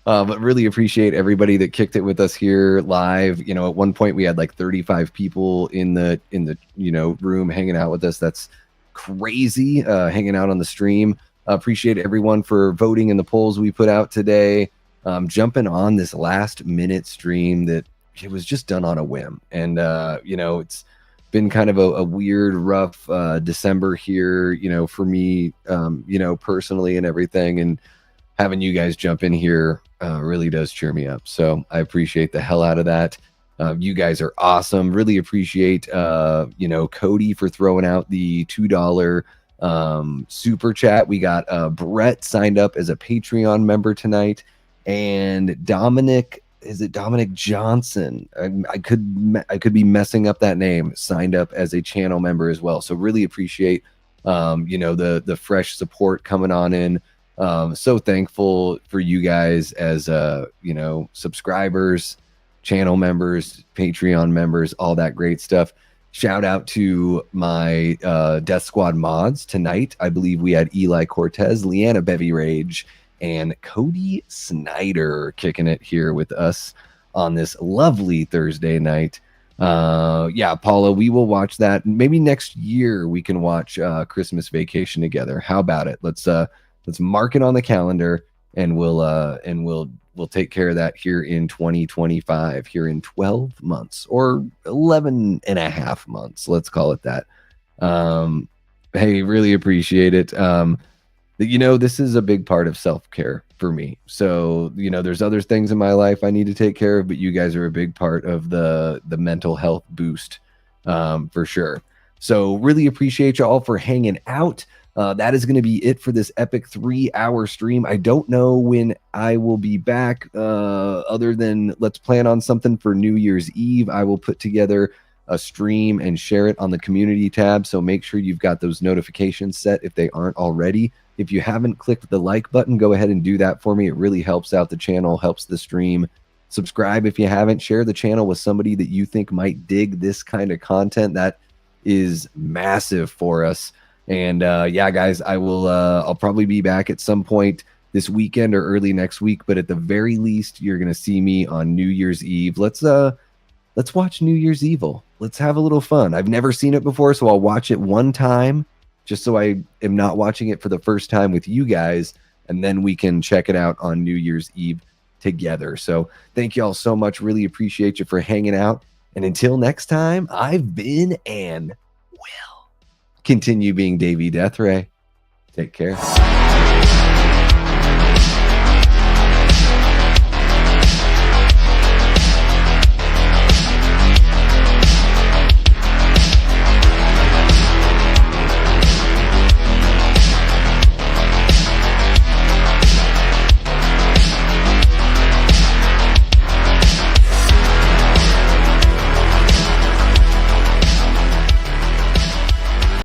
But really appreciate everybody that kicked it with us here live. You know, at one point we had like 35 people in the room hanging out with us. That's crazy. Hanging out on the stream. Appreciate everyone for voting in the polls we put out today. Jumping on this last minute stream that it was just done on a whim, and it's been kind of a weird, rough December here, for me, personally and everything. And having you guys jump in here really does cheer me up. So I appreciate the hell out of that. You guys are awesome. Really appreciate, Cody for throwing out the $2 super chat. We got Brett signed up as a Patreon member tonight, and Dominic, is it Dominic Johnson? I could be messing up that name. Signed up as a channel member as well. So really appreciate the fresh support coming on in. So thankful for you guys as subscribers, channel members, Patreon members, all that great stuff. Shout out to my Death Squad mods tonight. I believe we had Eli Cortez, Leanna Bevy Rage, and Cody Snyder kicking it here with us on this lovely Thursday night. Yeah, Paula, we will watch that. Maybe next year we can watch Christmas Vacation together. How about it? Let's mark it on the calendar, and we'll take care of that here in 2025, here in 12 months or 11 and a half months. Let's call it that. Hey, really appreciate it. This is a big part of self-care for me. So, there's other things in my life I need to take care of, but you guys are a big part of the mental health boost, for sure. So really appreciate you all for hanging out. That is going to be it for this epic 3-hour stream. I don't know when I will be back, other than let's plan on something for New Year's Eve. I will put together a stream and share it on the community tab. So make sure you've got those notifications set if they aren't already. If you haven't clicked the like button, go ahead and do that for me. It really helps out the channel, helps the stream. Subscribe if you haven't. Share the channel with somebody that you think might dig this kind of content. That is massive for us. And yeah, guys, I'll probably be back at some point this weekend or early next week, but at the very least, you're gonna see me on New Year's Eve. Let's watch New Year's Evil. Let's have a little fun. I've never seen it before, so I'll watch it one time just so I am not watching it for the first time with you guys, and then we can check it out on New Year's Eve together. So thank you all so much. Really appreciate you for hanging out. And until next time, I've been and will continue being Davey Deathray. Take care.